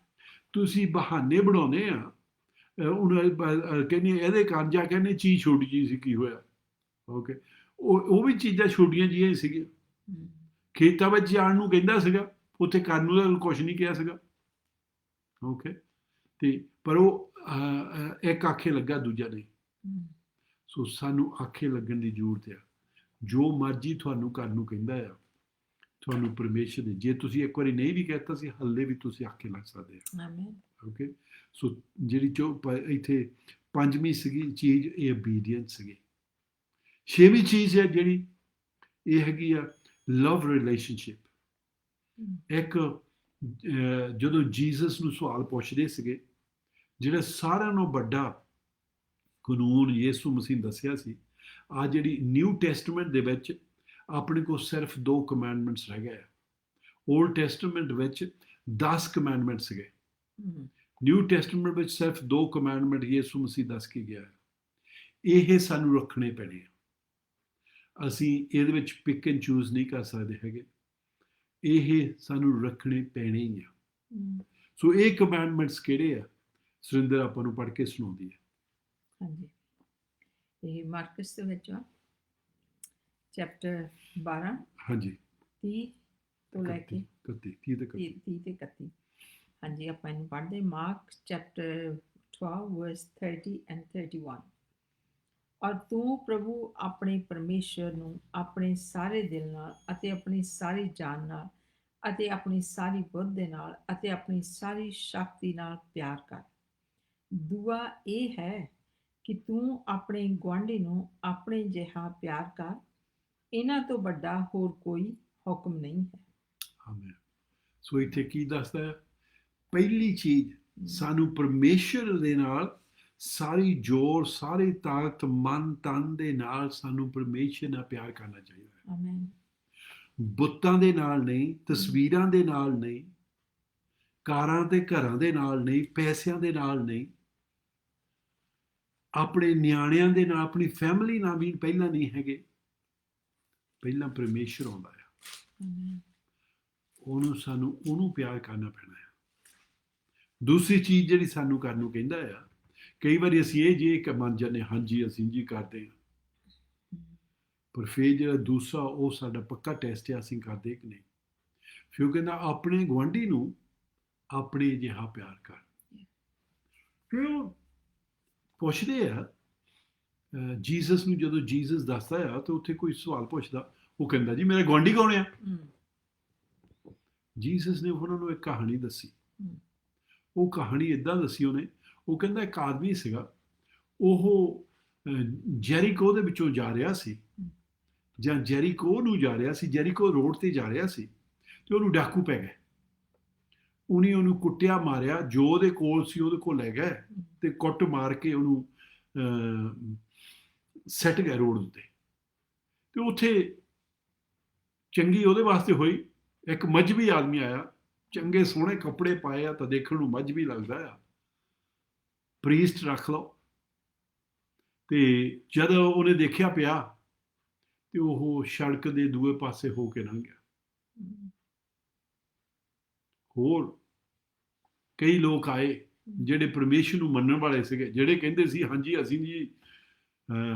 ਤੁਸੀਂ ਬਹਾਨੇ ਬਣਾਉਂਦੇ ਆ, ਉਹਨਾਂ ਕਹਿੰਦੇ ਇਹਦੇ ਕਾਰਨ ਜਾ ਕਹਿੰਦੇ ਚੀਜ਼ ਛੋਟੀ ਜਿਹੀ ਸੀ, ਕੀ ਹੋਇਆ? ਓਕੇ, ਉਹ ਵੀ ਚੀਜ਼ਾਂ ਛੋਟੀਆਂ ਜਿਹੀਆਂ ਹੀ ਸੀਗੀਆਂ। ਖੇਤਾਂ ਵਿੱਚ ਜਾਣ ਨੂੰ ਕਹਿੰਦਾ ਸੀਗਾ, ਉੱਥੇ ਕਰਨ ਨੂੰ ਤਾਂ ਕੁਛ ਨਹੀਂ ਕਿਹਾ ਸੀਗਾ। ਓਕੇ, ਤੇ ਪਰ ਉਹ ਇੱਕ ਆਖੇ ਲੱਗਾ, ਦੂਜਾ ਨਹੀਂ। ਸੋ ਸਾਨੂੰ ਆਖੇ ਲੱਗਣ ਦੀ ਜ਼ਰੂਰਤ ਆ। ਜੋ ਮਰਜ਼ੀ ਤੁਹਾਨੂੰ ਕਰਨ ਨੂੰ ਕਹਿੰਦਾ ਆ, ਤੁਹਾਨੂੰ ਪਰਮੇਸ਼ਰ ਦੇ, ਜੇ ਤੁਸੀਂ ਇੱਕ ਵਾਰੀ ਨਹੀਂ ਵੀ ਕਹਿਤਾ ਸੀ, ਹੱਲੇ ਵੀ ਤੁਸੀਂ ਆਖੇ ਲੱਗ ਸਕਦੇ ਆ। ਓਕੇ, ਸੋ ਜਿਹੜੀ ਇੱਥੇ ਪੰਜਵੀਂ ਸੀਗੀ ਚੀਜ਼, ਇਹ ਓਬੀਡੀਐਂਸ ਸੀਗੀ। ਛੇਵੀਂ ਚੀਜ਼ ਹੈ ਜਿਹੜੀ, ਇਹ ਹੈਗੀ ਆ ਲਵ ਰਿਲੇਸ਼ਨਸ਼ਿਪ। ਇੱਕ ਜਦੋਂ ਜੀਸਸ ਨੂੰ ਸਵਾਲ ਪੁੱਛਦੇ ਸੀਗੇ, ਜਿਹੜਾ ਸਾਰਿਆਂ ਨਾਲੋਂ ਵੱਡਾ ਕਾਨੂੰਨ ਯਿਸੂ ਮਸੀਹ ਨੇ ਦੱਸਿਆ ਸੀ, ਆ ਜਿਹੜੀ ਨਿਊ ਟੈਸਟਮੈਂਟ ਦੇ ਵਿੱਚ ਆਪਣੇ ਕੋਲ ਸਿਰਫ 2 ਕਮੈਂਡਮੈਂਟਸ ਰਹਿ ਗਏ ਆ। ਓਲਡ ਟੈਸਟਮੈਂਟ ਵਿੱਚ 10 ਕਮੈਂਡਮੈਂਟ ਸੀਗੇ, ਨਿਊ ਟੈਸਟਮੈਂਟ ਵਿੱਚ ਸਿਰਫ 2 ਕਮੈਂਡਮੈਂਟ ਯਿਸੂ ਮਸੀਹ ਦੱਸ ਕੇ ਗਿਆ ਹੈ। ਇਹ ਸਾਨੂੰ ਰੱਖਣੇ ਪੈਣੇ ਆ। ਅਸੀਂ ਇਹਦੇ ਵਿੱਚ ਪਿਕ ਐਂਡ ਚੂਜ਼ ਨਹੀਂ ਕਰ ਸਕਦੇ ਹੈਗੇ, ਇਹ ਸਾਨੂੰ ਰੱਖਣੇ ਪੈਣੇ ਹੀ ਆ। ਸੋ ਇਹ ਕਮੈਂਡਮੈਂਟਸ ਕਿਹੜੇ ਆ? ਸੁਰਿੰਦਰ ਆਪਾਂ ਨੂੰ ਪੜ੍ਹ ਕੇ ਸੁਣਾਉਂਦੀ ਹੈ। ਹਾਂਜੀ, ਇਹ ਮਾਰਕਸ ਦੇ ਵਿੱਚ ਆ, ਚੈਪਟਰ 12, ਹਾਂਜੀ, 30 ਤੋਂ ਲੈ ਕੇ 30 ਤੇ 31। ਹਾਂਜੀ, ਆਪਾਂ ਇਹਨੂੰ ਪੜ੍ਹਦੇ। Mark chapter 12 verse 30 and 31। ਔਰ ਤੂੰ ਪ੍ਰਭੂ ਆਪਣੇ ਪਰਮੇਸ਼ਰ ਨੂੰ ਆਪਣੇ ਸਾਰੇ ਦਿਲ ਨਾਲ ਅਤੇ ਆਪਣੀ ਸਾਰੀ ਜਾਨ ਨਾਲ ਅਤੇ ਆਪਣੀ ਸਾਰੀ ਬੁੱਧ ਦੇ ਨਾਲ ਅਤੇ ਆਪਣੀ ਸਾਰੀ ਸ਼ਕਤੀ ਨਾਲ ਪਿਆਰ ਕਰ। ਦੂਆ ਇਹ ਹੈ ਕਿ ਤੂੰ ਆਪਣੇ ਗੁਆਂਢੀ ਨੂੰ ਆਪਣੇ ਜਿਹਾ ਪਿਆਰ ਕਰ। ਇਹਨਾਂ ਤੋਂ ਵੱਡਾ ਹੋਰ ਕੋਈ ਹੁਕਮ ਨਹੀਂ ਹੈ। ਆਮੀਨ। ਸੋ ਇੱਥੇ ਕੀ ਦੱਸਦਾ ਹੈ? ਪਹਿਲੀ ਚੀਜ਼, ਸਾਨੂੰ ਪਰਮੇਸ਼ਰ ਦੇ ਨਾਲ ਸਾਰੀ ਜ਼ੋਰ, ਸਾਰੀ ਤਾਕਤ, ਮਨ ਤਨ ਦੇ ਨਾਲ ਸਾਨੂੰ ਪਰਮੇਸ਼ਰ ਨਾਲ ਪਿਆਰ ਕਰਨਾ ਚਾਹੀਦਾ ਹੈ। ਆਮੀਨ। ਬੁੱਤਾਂ ਦੇ ਨਾਲ ਨਹੀਂ, ਤਸਵੀਰਾਂ ਦੇ ਨਾਲ ਨਹੀਂ, ਕਾਰਾਂ ਤੇ ਘਰਾਂ ਦੇ ਨਾਲ ਨਹੀਂ, ਪੈਸਿਆਂ ਦੇ ਨਾਲ ਨਹੀਂ, ਆਪਣੇ ਨਿਆਣਿਆਂ ਦੇ ਨਾਲ, ਆਪਣੀ ਫੈਮਿਲੀ ਨਾਲ ਵੀ ਪਹਿਲਾਂ ਨਹੀਂ ਹੈਗੇ। ਪਹਿਲਾਂ ਪਰਮੇਸ਼ਰ ਆਉਂਦਾ ਆ। ਉਹਨੂੰ ਪਿਆਰ ਕਰਨਾ ਪੈਣਾ ਹੈ। ਦੂਸਰੀ ਚੀਜ਼ ਜਿਹੜੀ ਸਾਨੂੰ ਕਰਨ ਨੂੰ ਕਹਿੰਦਾ ਆ, ਕਈ ਵਾਰੀ ਅਸੀਂ ਇਹ ਜੇ ਮੰਨ ਜਾਂਦੇ ਹਾਂਜੀ ਅਸੀਂ ਜੀ ਕਰਦੇ ਹਾਂ, ਪਰ ਫਿਰ ਜਿਹੜਾ ਦੂਸਰਾ ਉਹ ਸਾਡਾ ਪੱਕਾ ਟੈਸਟ ਹੈ, ਅਸੀਂ ਕਰਦੇ ਕਿ ਨਹੀਂ। ਫਿਰ ਉਹ ਕਹਿੰਦਾ ਆਪਣੇ ਗੁਆਂਢੀ ਨੂੰ ਆਪਣੇ ਜਿਹਾ ਪਿਆਰ ਕਰ। ਫਿਰ ਉਹ ਪੁੱਛਦੇ ਆ ਜੀਸਸ ਨੂੰ, ਜਦੋਂ ਜੀਸਸ ਦੱਸਦਾ ਆ ਤਾਂ ਉੱਥੇ ਕੋਈ ਸਵਾਲ ਪੁੱਛਦਾ, ਉਹ ਕਹਿੰਦਾ ਜੀ ਮੇਰੇ ਗੁਆਂਢੀ ਕੌਣ ਆ? ਜੀਸਸ ਨੇ ਉਹਨਾਂ ਨੂੰ ਇੱਕ ਕਹਾਣੀ ਦੱਸੀ। ਉਹ ਕਹਾਣੀ ਇੱਦਾਂ ਦੱਸੀ ਉਹਨੇ, ਉਹ ਕਹਿੰਦਾ ਇੱਕ ਆਦਮੀ ਸੀਗਾ, ਉਹ ਜੈਰੀਕੋ ਦੇ ਵਿੱਚੋਂ ਜਾ ਰਿਹਾ ਸੀ, ਜਾਂ ਜੈਰੀਕੋ ਨੂੰ ਜਾ ਰਿਹਾ ਸੀ, ਜੈਰੀਕੋ ਰੋਡ ਤੇ ਜਾ ਰਿਹਾ ਸੀ, ਤੇ ਉਹਨੂੰ ਡਾਕੂ ਪੈ ਗਏ। ਉਹਨੂੰ ਕੁੱਟਿਆ ਮਾਰਿਆ, ਜੋ ਉਹਦੇ ਕੋਲ ਸੀ ਉਹਦੇ ਕੋਲ ਲੈ ਗਏ ਤੇ ਕੁੱਟ ਮਾਰ ਕੇ ਉਹਨੂੰ ਸੱਟ ਗਏ ਰੋਡ ਉੱਤੇ। ਤੇ ਉੱਥੇ ਚੰਗੀ ਉਹਦੇ ਵਾਸਤੇ ਹੋਈ, ਇੱਕ ਮਜ਼੍ਹਬੀ ਆਦਮੀ ਆਇਆ, ਚੰਗੇ ਸੋਹਣੇ ਕੱਪੜੇ ਪਾਏ ਆ ਤਾਂ ਦੇਖਣ ਨੂੰ ਮਜ਼੍ਹਬੀ ਲੱਗਦਾ ਆ। ਪ੍ਰੀਸਟ ਰੱਖ ਲਓ, ਤੇ ਜਦ ਉਹਨੇ ਦੇਖਿਆ ਪਿਆ ਤੇ ਉਹ ਸੜਕ ਦੇ ਦੂਏ ਪਾਸੇ ਹੋ ਕੇ ਲੰਘ ਗਿਆ। ਹੋਰ ਕਈ ਲੋਕ ਆਏ ਜਿਹੜੇ ਪਰਮੇਸ਼ਰ ਨੂੰ ਮੰਨਣ ਵਾਲੇ ਸੀਗੇ, ਜਿਹੜੇ ਕਹਿੰਦੇ ਸੀ ਹਾਂਜੀ ਅਸੀਂ ਜੀ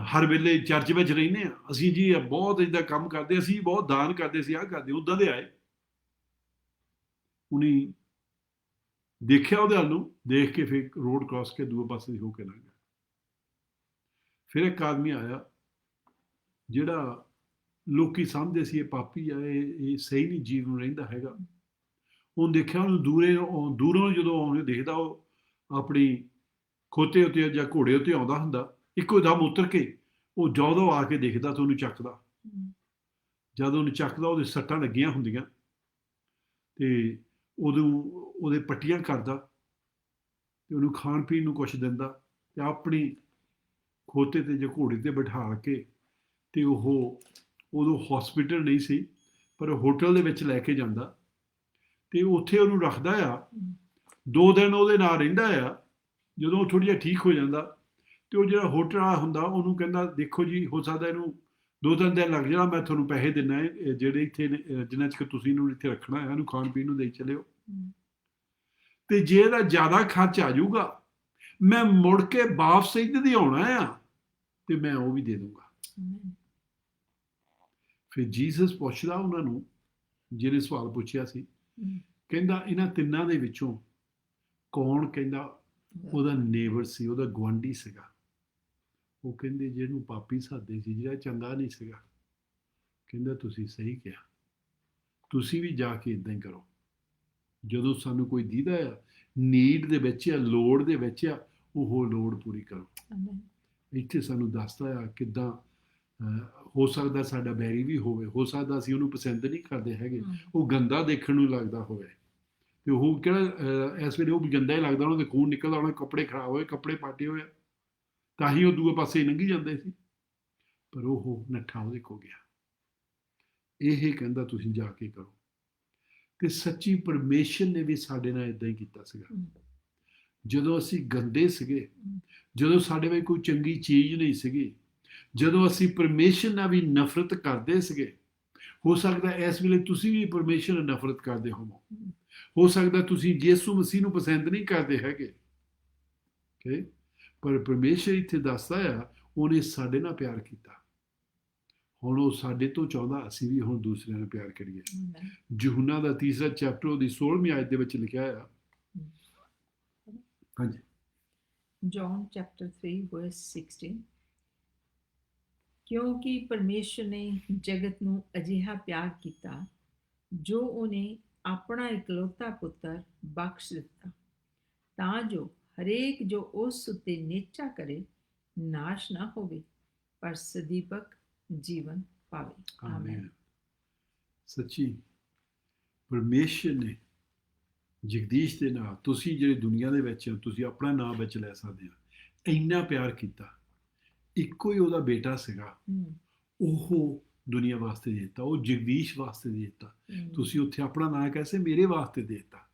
ਹਰ ਵੇਲੇ ਚਰਚ ਵਿੱਚ ਰਹਿੰਦੇ ਹਾਂ, ਅਸੀਂ ਜੀ ਬਹੁਤ ਇੱਦਾਂ ਕੰਮ ਕਰਦੇ, ਅਸੀਂ ਬਹੁਤ ਦਾਨ ਕਰਦੇ ਸੀ, ਆਹ ਕਰਦੇ, ਉੱਦਾਂ ਦੇ ਆਏ। ਉਹਨੇ ਦੇਖਿਆ ਉਹਦੇ ਵੱਲ ਨੂੰ, ਦੇਖ ਕੇ ਫਿਰ ਰੋਡ ਕ੍ਰਾਸ ਕੇ ਦੂਏ ਪਾਸੇ ਹੋ ਕੇ ਲੰਘ ਗਿਆ। ਫਿਰ ਇੱਕ ਆਦਮੀ ਆਇਆ ਜਿਹੜਾ ਲੋਕੀ ਸਮਝਦੇ ਸੀ ਇਹ ਪਾਪੀ ਆ, ਇਹ ਸਹੀ ਨਹੀਂ ਜੀਵਨ ਰਹਿੰਦਾ ਹੈਗਾ। ਉਹਨੇ ਦੇਖਿਆ, ਉਹਨੂੰ ਦੂਰੋਂ ਜਦੋਂ ਆਉਂਦੇ ਦੇਖਦਾ, ਉਹ ਆਪਣੀ ਖੋਤੇ ਉੱਤੇ ਜਾਂ ਘੋੜੇ ਉੱਤੇ ਆਉਂਦਾ ਹੁੰਦਾ, ਇੱਕੋ ਦਮ ਉਤਰ ਕੇ ਉਹ ਜਦੋਂ ਆ ਕੇ ਦੇਖਦਾ ਤਾਂ ਉਹਨੂੰ ਚੱਕਦਾ। ਜਦੋਂ ਉਹਨੂੰ ਚੱਕਦਾ ਉਹਦੇ ਸੱਟਾਂ ਲੱਗੀਆਂ ਹੁੰਦੀਆਂ ਤੇ ਉਹਦੇ ਪੱਟੀਆਂ ਕਰਦਾ ਤੇ ਉਹਨੂੰ ਖਾਣ ਪੀਣ ਨੂੰ ਕੁਛ ਦਿੰਦਾ ਤੇ ਆਪਣੀ ਖੋਤੇ ਤੇ ਜਾਂ ਘੋੜੇ ਤੇ ਬਿਠਾ ਕੇ ਤੇ ਉਹ ਉਦੋਂ ਹਸਪੀਟਲ ਨਹੀਂ ਸੀ ਪਰ ਹੋਟਲ ਦੇ ਵਿੱਚ ਲੈ ਕੇ ਜਾਂਦਾ ਤੇ ਉੱਥੇ ਉਹਨੂੰ ਰੱਖਦਾ ਆ। 2 ਦਿਨ ਉਹਦੇ ਨਾਲ ਰਹਿੰਦਾ ਆ। ਜਦੋਂ ਉਹ ਥੋੜ੍ਹਾ ਜਿਹਾ ਠੀਕ ਹੋ ਜਾਂਦਾ ਤੇ ਉਹ ਜਿਹੜਾ ਹੋਟਲ ਵਾਲਾ ਹੁੰਦਾ ਉਹਨੂੰ ਕਹਿੰਦਾ, ਦੇਖੋ ਜੀ ਹੋ ਸਕਦਾ ਇਹਨੂੰ 2-3 ਦਿਨ ਲੱਗ ਜਾਣਾ, ਮੈਂ ਤੁਹਾਨੂੰ ਪੈਸੇ ਦਿੰਦਾ ਹੈ ਜਿਹੜੇ ਇੱਥੇ ਜਿੰਨਾ ਚਿਰ ਤੁਸੀਂ ਇਹਨੂੰ ਇੱਥੇ ਰੱਖਣਾ ਹੈ, ਇਹਨੂੰ ਖਾਣ ਪੀਣ ਨੂੰ ਦੇਈ ਚੱਲਿਓ, ਤੇ ਜੇ ਇਹਦਾ ਜ਼ਿਆਦਾ ਖਰਚ ਆ ਜਾਊਗਾ ਮੈਂ ਮੁੜ ਕੇ ਵਾਪਸ ਇੱਧਰ ਦੀ ਆਉਣਾ ਆ ਤੇ ਮੈਂ ਉਹ ਵੀ ਦੇ ਦੂੰਗਾ। ਫਿਰ ਜੀਸਸ ਪੁੱਛਦਾ ਉਹਨਾਂ ਨੂੰ, ਜਿਹਨੇ ਸਵਾਲ ਪੁੱਛਿਆ ਸੀ, ਕਹਿੰਦਾ ਇਹਨਾਂ ਤਿੰਨਾਂ ਦੇ ਵਿੱਚੋਂ ਕੌਣ ਕਹਿੰਦਾ ਉਹਦਾ ਨੇਬਰ ਸੀ, ਉਹਦਾ ਗੁਆਂਢੀ ਸੀਗਾ? ਉਹ ਕਹਿੰਦੇ ਜਿਹਨੂੰ ਪਾਪੀ ਸਾਦੇ ਸੀ, ਜਿਹੜਾ ਚੰਗਾ ਨਹੀਂ ਸੀਗਾ। ਕਹਿੰਦਾ ਤੁਸੀਂ ਸਹੀ ਕਿਹਾ, ਤੁਸੀਂ ਵੀ ਜਾ ਕੇ ਇੱਦਾਂ ਹੀ ਕਰੋ। ਜਦੋਂ ਸਾਨੂੰ ਕੋਈ ਦੀਦਾ ਆ, ਨੀਡ ਦੇ ਵਿੱਚ ਆ, ਲੋੜ ਦੇ ਵਿੱਚ ਆ, ਉਹ ਲੋੜ ਪੂਰੀ ਕਰੋ। ਇੱਥੇ ਸਾਨੂੰ ਦੱਸਦਾ ਆ ਕਿੱਦਾਂ ਹੋ ਸਕਦਾ ਸਾਡਾ ਬੈਰੀ ਵੀ ਹੋਵੇ, ਹੋ ਸਕਦਾ ਅਸੀਂ ਉਹਨੂੰ ਪਸੰਦ ਨਹੀਂ ਕਰਦੇ ਹੈਗੇ, ਉਹ ਗੰਦਾ ਦੇਖਣ ਨੂੰ ਲੱਗਦਾ ਹੋਵੇ ਤੇ ਉਹ ਕਿਹੜਾ ਇਸ ਵੇਲੇ ਉਹ ਵੀ ਗੰਦਾ ਹੀ ਲੱਗਦਾ, ਉਹਨਾਂ ਦੇ ਖੂਨ ਨਿਕਲਦਾ, ਉਹਨਾਂ ਦੇ ਕੱਪੜੇ ਖਰਾਬ ਹੋਏ, ਕੱਪੜੇ ਪਾਟੇ ਹੋਏ, ਤਾਂ ਹੀ ਉਹ ਦੂਏ ਪਾਸੇ ਲੰਘੀ ਜਾਂਦੇ ਸੀ, ਪਰ ਉਹ ਨੱਠਾ ਉਹਦੇ ਕੋਲ ਗਿਆ। ਇਹ ਕਹਿੰਦਾ ਤੁਸੀਂ ਜਾ ਕੇ ਕਰੋ। ਤੇ ਸੱਚੀ ਪਰਮੇਸ਼ਰ ਨੇ ਵੀ ਸਾਡੇ ਨਾਲ ਇਦਾਂ ਹੀ ਕੀਤਾ ਸੀਗਾ। ਜਦੋਂ ਅਸੀਂ ਗੰਦੇ ਸੀਗੇ, ਜਦੋਂ ਸਾਡੇ ਵਿੱਚ ਕੋਈ ਚੰਗੀ ਚੀਜ਼ ਨਹੀਂ ਸੀਗੀ, ਜਦੋਂ ਅਸੀਂ ਪਰਮੇਸ਼ਰ ਨਾਲ ਵੀ ਨਫ਼ਰਤ ਕਰਦੇ ਸੀਗੇ, ਹੋ ਸਕਦਾ ਇਸ ਵੇਲੇ ਤੁਸੀਂ ਵੀ ਪਰਮੇਸ਼ਰ ਨਾਲ ਨਫ਼ਰਤ ਕਰਦੇ ਹੋ ਸਕਦਾ ਤੁਸੀਂ ਯਿਸੂ ਮਸੀਹ ਨੂੰ ਪਸੰਦ ਨਹੀਂ ਕਰਦੇ ਹੈਗੇ, ਪਰ ਪਰਮੇਸ਼ਰ ਇੱਥੇ ਦੱਸਦਾ ਆ ਉਹਨੇ ਸਾਡੇ ਨਾਲ ਪਿਆਰ ਕੀਤਾ। ਹੁਣ ਉਹ ਸਾਡੇ ਤੋਂ ਚਾਹੁੰਦਾ ਅਸੀਂ ਵੀ ਹੁਣ ਦੂਸਰਿਆਂ ਨਾਲ ਪਿਆਰ ਕਰੀਏ। ਯਹੂਨਾ ਦਾ 3 ਚੈਪਟਰ ਉਹਦੀ 16ਵੀਂ ਆਇਤ ਦੇ ਵਿੱਚ ਲਿਖਿਆ ਆ। ਹਾਂਜੀ, ਜੌਨ ਚੈਪਟਰ 3 verse 16, ਕਿਉਂਕਿ ਪਰਮੇਸ਼ਰ ਨੇ ਜਗਤ ਨੂੰ ਅਜਿਹਾ ਪਿਆਰ ਕੀਤਾ ਜੋ ਉਹਨੇ ਆਪਣਾ ਇਕਲੌਤਾ ਪੁੱਤਰ ਬਖਸ਼ ਦਿੱਤਾ, ਤਾਂ ਜੋ ਹਰੇਕ ਜੋ ਉਸ ਉੱਤੇ ਨਿਹਚਾ ਕਰੇ ਨਾਸ਼ ਨਾ ਹੋਵੇ ਪਰ ਸਦੀਵਕ ਜੀਵਨ ਪਾਵੇ। ਆਮੀਨ। ਸੱਚੀ ਪਰਮੇਸ਼ਰ ਨੇ ਜਗਦੀਸ਼ ਦੇ ਨਾਲ, ਤੁਸੀਂ ਜਿਹੜੇ ਦੁਨੀਆ ਦੇ ਵਿੱਚ ਹੋ, ਤੁਸੀਂ ਆਪਣਾ ਨਾਮ ਵਿੱਚ ਲੈ ਸਕਦੇ ਹੋ, ਇੰਨਾ ਪਿਆਰ ਕੀਤਾ। ਇੱਕੋ ਹੀ ਉਹਦਾ ਬੇਟਾ ਸੀਗਾ, ਉਹ ਦੁਨੀਆ ਵਾਸਤੇ ਦੇ ਦਿੱਤਾ, ਉਹ ਜਗਦੀਸ਼ ਵਾਸਤੇ ਦੇ ਦਿੱਤਾ। ਤੁਸੀਂ ਉੱਥੇ ਆਪਣਾ ਨਾਂ ਕੈਸੇ ਮੇਰੇ ਵਾਸਤੇ ਦੇ ਦਿੱਤਾ।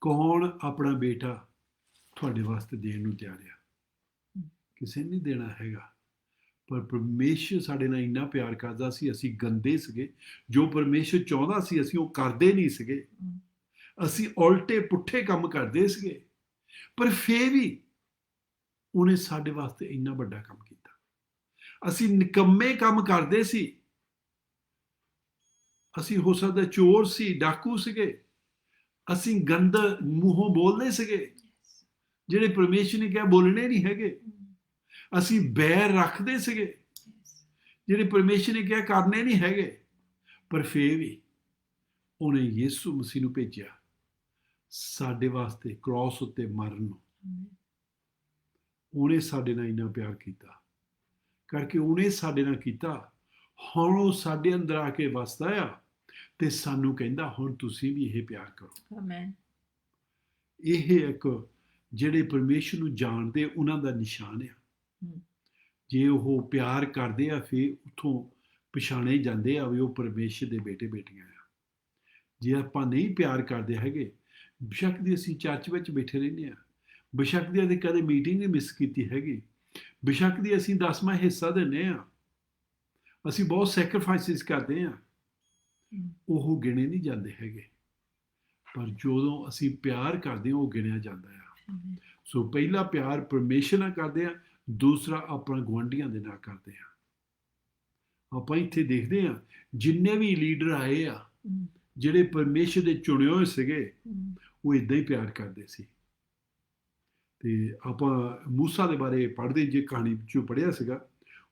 ਕੌਣ ਆਪਣਾ ਬੇਟਾ ਤੁਹਾਡੇ ਵਾਸਤੇ ਦੇਣ ਨੂੰ ਤਿਆਰ ਆ? ਕਿਸੇ ਨੇ ਨਹੀਂ ਦੇਣਾ ਹੈਗਾ। ਪਰ ਪਰਮੇਸ਼ਰ ਸਾਡੇ ਨਾਲ ਇੰਨਾ ਪਿਆਰ ਕਰਦਾ ਸੀ, ਅਸੀਂ ਗੰਦੇ ਸੀਗੇ, ਜੋ ਪਰਮੇਸ਼ਰ ਚਾਹੁੰਦਾ ਸੀ ਅਸੀਂ ਉਹ ਕਰਦੇ ਨਹੀਂ ਸੀਗੇ, ਅਸੀਂ ਉਲਟੇ ਪੁੱਠੇ ਕੰਮ ਕਰਦੇ ਸੀਗੇ, ਪਰ ਫੇਰ ਵੀ ਉਹਨੇ ਸਾਡੇ ਵਾਸਤੇ ਇੰਨਾ ਵੱਡਾ ਕੰਮ ਕੀਤਾ। ਅਸੀਂ ਨਿਕੰਮੇ ਕੰਮ ਕਰਦੇ ਸੀ, ਅਸੀਂ ਹੋ ਸਕਦਾ ਚੋਰ ਸੀ, ਡਾਕੂ ਸੀਗੇ, ਅਸੀਂ ਗੰਦਾ ਮੂੰਹੋਂ ਬੋਲਦੇ ਸੀਗੇ ਜਿਹੜੇ ਪਰਮੇਸ਼ਰ ਨੇ ਕਿਹਾ ਬੋਲਣੇ ਨਹੀਂ ਹੈਗੇ, ਅਸੀਂ ਬੈਰ ਰੱਖਦੇ ਸੀਗੇ ਜਿਹੜੇ ਪਰਮੇਸ਼ਰ ਨੇ ਕਿਹਾ ਕਰਨੇ ਨਹੀਂ ਹੈਗੇ, ਪਰ ਫੇਰ ਵੀ ਉਹਨੇ ਯਿਸੂ ਮਸੀਹ ਨੂੰ ਭੇਜਿਆ ਸਾਡੇ ਵਾਸਤੇ ਕ੍ਰਾਸ ਉੱਤੇ ਮਰਨ ਨੂੰ। ਉਹਨੇ ਸਾਡੇ ਨਾਲ ਇੰਨਾ ਪਿਆਰ ਕੀਤਾ ਕਰਕੇ ਉਹਨੇ ਸਾਡੇ ਨਾਲ ਕੀਤਾ। ਹੁਣ ਉਹ ਸਾਡੇ ਅੰਦਰ ਆ ਕੇ ਵਸਦਾ ਆ ਤੇ ਸਾਨੂੰ ਕਹਿੰਦਾ ਹੁਣ ਤੁਸੀਂ ਵੀ ਇਹ ਪਿਆਰ ਕਰੋ। ਆਮੀਨ। ਇਹ ਇੱਕ ਜਿਹੜੇ ਪਰਮੇਸ਼ਰ ਨੂੰ ਜਾਣਦੇ ਉਹਨਾਂ ਦਾ ਨਿਸ਼ਾਨ ਆ। ਜੇ ਉਹ ਪਿਆਰ ਕਰਦੇ ਆ ਫਿਰ ਉੱਥੋਂ ਪਛਾਣੇ ਜਾਂਦੇ ਆ ਵੀ ਉਹ ਪਰਮੇਸ਼ਰ ਦੇ ਬੇਟੇ ਬੇਟੀਆਂ ਆ। ਜੇ ਆਪਾਂ ਨਹੀਂ ਪਿਆਰ ਕਰਦੇ ਹੈਗੇ, ਬੇਸ਼ੱਕ ਦੀ ਅਸੀਂ ਚਰਚ ਵਿੱਚ ਬੈਠੇ ਰਹਿੰਦੇ ਆ, ਬੇਸ਼ੱਕ ਦੀ ਅਸੀਂ ਕਦੇ ਮੀਟਿੰਗ ਨਹੀਂ ਮਿਸ ਕੀਤੀ ਹੈਗੀ, बेशक दी ਅਸੀਂ 10ਵਾਂ ਹਿੱਸਾ ਦਿੰਦੇ ਆ, ਅਸੀਂ ਬਹੁਤ ਸੈਕਰੀਫਾਈਸਿਸ ਕਰਦੇ ਆ, ਉਹ ਗਿਣੇ ਨਹੀਂ ਜਾਂਦੇ ਹੈਗੇ। ਪਰ ਜਦੋਂ ਅਸੀਂ ਪਿਆਰ ਕਰਦੇ ਹਾਂ ਉਹ ਗਿਣਿਆ ਜਾਂਦਾ ਆ। ਸੋ ਪਹਿਲਾ ਪਿਆਰ ਪਰਮੇਸ਼ਰ ਨਾਲ ਕਰਦੇ ਆ, ਦੂਸਰਾ ਆਪਣੇ ਗੁਆਂਢੀਆਂ ਦੇ ਨਾਲ ਕਰਦੇ ਆ। ਆਪਾਂ ਇੱਥੇ ਦੇਖਦੇ ਆ ਜਿੰਨੇ ਵੀ ਲੀਡਰ ਆਏ ਆ, ਜਿਹੜੇ ਪਰਮੇਸ਼ਰ ਦੇ ਚੁਣੇ ਹੋਏ ਸੀਗੇ, ਉਹ ਇਦਾਂ ਹੀ ਪਿਆਰ ਕਰਦੇ ਸੀ। ਤੇ ਆਪਾਂ ਮੂਸਾ ਦੇ ਬਾਰੇ ਪੜ੍ਹਦੇ, ਜੇ ਕਹਾਣੀ ਵਿੱਚੋਂ ਪੜ੍ਹਿਆ ਸੀਗਾ,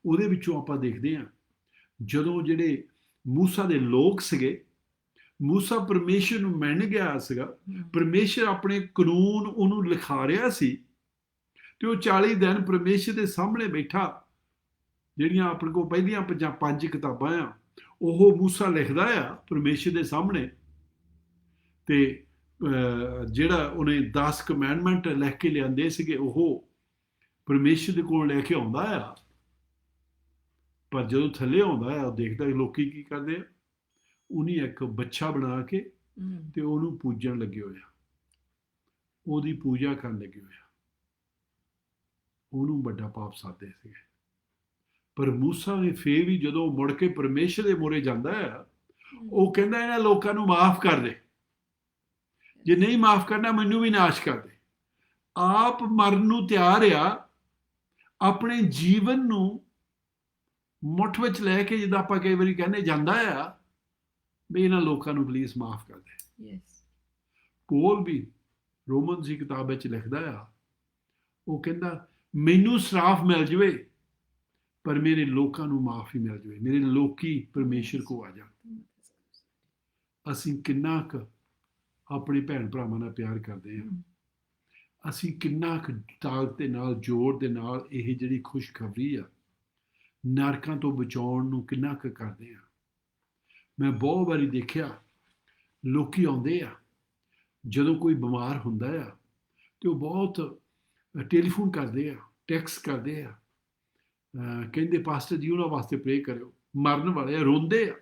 ਉਹਦੇ ਵਿੱਚੋਂ ਆਪਾਂ ਦੇਖਦੇ ਆ ਜਦੋਂ ਜਿਹੜੇ ਮੂਸਾ ਦੇ ਲੋਕ ਸੀਗੇ, ਮੂਸਾ ਪਰਮੇਸ਼ਰ ਨੂੰ ਮੰਨ ਗਿਆ ਸੀਗਾ, ਪਰਮੇਸ਼ਰ ਆਪਣੇ ਕਾਨੂੰਨ ਉਹਨੂੰ ਲਿਖਾ ਰਿਹਾ ਸੀ, ਤੇ ਉਹ 40 ਦਿਨ ਪਰਮੇਸ਼ਰ ਦੇ ਸਾਹਮਣੇ ਬੈਠਾ। ਜਿਹੜੀਆਂ ਆਪਣੇ ਕੋਲ ਪਹਿਲੀਆਂ 5 ਕਿਤਾਬਾਂ ਆ, ਉਹ ਮੂਸਾ ਲਿਖਦਾ ਆ ਪਰਮੇਸ਼ਰ ਦੇ ਸਾਹਮਣੇ, ਤੇ ਜਿਹੜਾ ਉਹਨੇ 10 ਕਮੈਂਡਮੈਂਟ ਲਿਖ ਕੇ ਲਿਆਂਦੇ ਸੀਗੇ, ਉਹ ਪਰਮੇਸ਼ਰ ਦੇ ਕੋਲ ਲੈ ਕੇ ਆਉਂਦਾ ਆ। ਪਰ ਜਦੋਂ ਥੱਲੇ ਆਉਂਦਾ ਆ, ਉਹ ਦੇਖਦਾ ਲੋਕੀ ਕੀ ਕਰਦੇ ਆ, ਉਹਨੇ ਇੱਕ ਬੱਚਾ ਬਣਾ ਕੇ ਤੇ ਉਹਨੂੰ ਪੂਜਣ ਲੱਗੇ ਹੋਇਆ, ਉਹਦੀ ਪੂਜਾ ਕਰਨ ਲੱਗੇ ਹੋਇਆ। ਉਹਨੂੰ ਵੱਡਾ ਪਾਪ ਸਾਧਦੇ ਸੀਗੇ। ਪਰ ਮੂਸਾ ਨੇ ਫੇਰ ਵੀ ਜਦੋਂ ਮੁੜ ਕੇ ਪਰਮੇਸ਼ਰ ਦੇ ਮੂਹਰੇ ਜਾਂਦਾ ਆ, ਉਹ ਕਹਿੰਦਾ ਇਹਨਾਂ ਲੋਕਾਂ ਨੂੰ ਮਾਫ ਕਰ ਦੇ, ਜੇ ਨਹੀਂ ਮਾਫ ਕਰਨਾ ਮੈਨੂੰ ਵੀ ਨਾਸ਼ ਕਰ ਦੇ। ਆਪ ਮਰਨ ਨੂੰ ਤਿਆਰ ਆ, ਆਪਣੇ ਜੀਵਨ ਨੂੰ ਮੁੱਠ ਵਿੱਚ ਲੈ ਕੇ, ਜਿੱਦਾਂ ਆਪਾਂ ਕਈ ਵਾਰੀ ਕਹਿੰਦੇ, ਜਾਂਦਾ ਆ ਵੀ ਇਹਨਾਂ ਲੋਕਾਂ ਨੂੰ ਪਲੀਜ਼ ਮਾਫ ਕਰ ਦੇ। ਪੌਲ ਵੀ ਰੋਮਨਸ ਦੀ ਕਿਤਾਬ ਵਿੱਚ ਲਿਖਦਾ ਆ, ਉਹ ਕਹਿੰਦਾ ਮੈਨੂੰ ਸਰਾਫ ਮਿਲ ਜਾਵੇ, ਪਰ ਮੇਰੇ ਲੋਕਾਂ ਨੂੰ ਮਾਫੀ ਮਿਲ ਜਾਵੇ, ਮੇਰੇ ਲੋਕੀ ਪਰਮੇਸ਼ਰ ਕੋ ਆ ਜਾਣ। ਅਸੀਂ ਕਿੰਨਾ ਕੁ ਆਪਣੇ ਭੈਣ ਭਰਾਵਾਂ ਨਾਲ ਪਿਆਰ ਕਰਦੇ ਹਾਂ, ਅਸੀਂ ਕਿੰਨਾ ਕੁ ਤਾਕਤ ਦੇ ਨਾਲ, ਜ਼ੋਰ ਦੇ ਨਾਲ ਇਹ ਜਿਹੜੀ ਖੁਸ਼ਖਬਰੀ ਆ ਨਰਕਾਂ ਤੋਂ ਬਚਾਉਣ ਨੂੰ ਕਿੰਨਾ ਕੁ ਕਰਦੇ ਆ। ਮੈਂ ਬਹੁਤ ਵਾਰੀ ਦੇਖਿਆ ਲੋਕੀ ਆਉਂਦੇ ਆ, ਜਦੋਂ ਕੋਈ ਬਿਮਾਰ ਹੁੰਦਾ ਆ ਤੇ ਉਹ ਬਹੁਤ ਟੈਲੀਫੋਨ ਕਰਦੇ ਆ, ਟੈਕਸਟ ਕਰਦੇ ਆ, ਕਹਿੰਦੇ ਪਾਸਟਰ ਜੀ ਉਹਨਾਂ ਵਾਸਤੇ ਪ੍ਰੇ ਕਰਿਓ, ਮਰਨ ਵਾਲੇ ਆ, ਰੋਂਦੇ ਆ,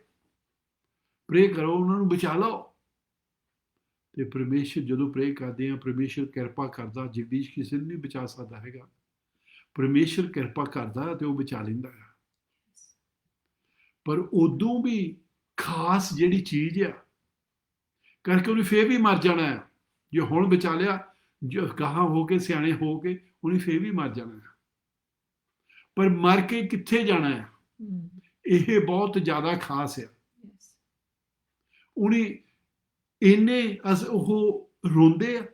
ਪ੍ਰੇ ਕਰੋ, ਉਹਨਾਂ ਨੂੰ ਬਚਾ ਲਓ। ਤੇ ਪਰਮੇਸ਼ਰ ਜਦੋਂ ਪ੍ਰੇ ਕਰਦੇ ਆ, ਪਰਮੇਸ਼ਰ ਕਿਰਪਾ ਕਰਦਾ। ਜਗਦੀਸ਼ ਕਿਸੇ ਨੂੰ ਨਹੀਂ ਬਚਾ ਸਕਦਾ ਹੈਗਾ, ਪਰਮੇਸ਼ਰ ਕਿਰਪਾ ਕਰਦਾ ਤੇ ਉਹ ਬਚਾ ਲੈਂਦਾ ਆ। ਪਰ ਉਦੋਂ ਵੀ ਖਾਸ ਜਿਹੜੀ ਚੀਜ਼ ਆ ਕਰਕੇ ਉਹਨੇ ਫੇਰ ਵੀ ਮਰ ਜਾਣਾ ਆ। ਜੇ ਹੁਣ ਬਚਾ ਲਿਆ, ਜੋ ਗਾਹਾਂ ਹੋ ਕੇ ਸਿਆਣੇ ਹੋ ਕੇ, ਉਹਨੇ ਫੇਰ ਵੀ ਮਰ ਜਾਣਾ ਆ। ਪਰ ਮਰ ਕੇ ਕਿੱਥੇ ਜਾਣਾ ਆ, ਇਹ ਬਹੁਤ ਜ਼ਿਆਦਾ ਖਾਸ ਆ। ਉਹਨੇ ਇੰਨੇ ਉਹ ਰੋਂਦੇ ਆ,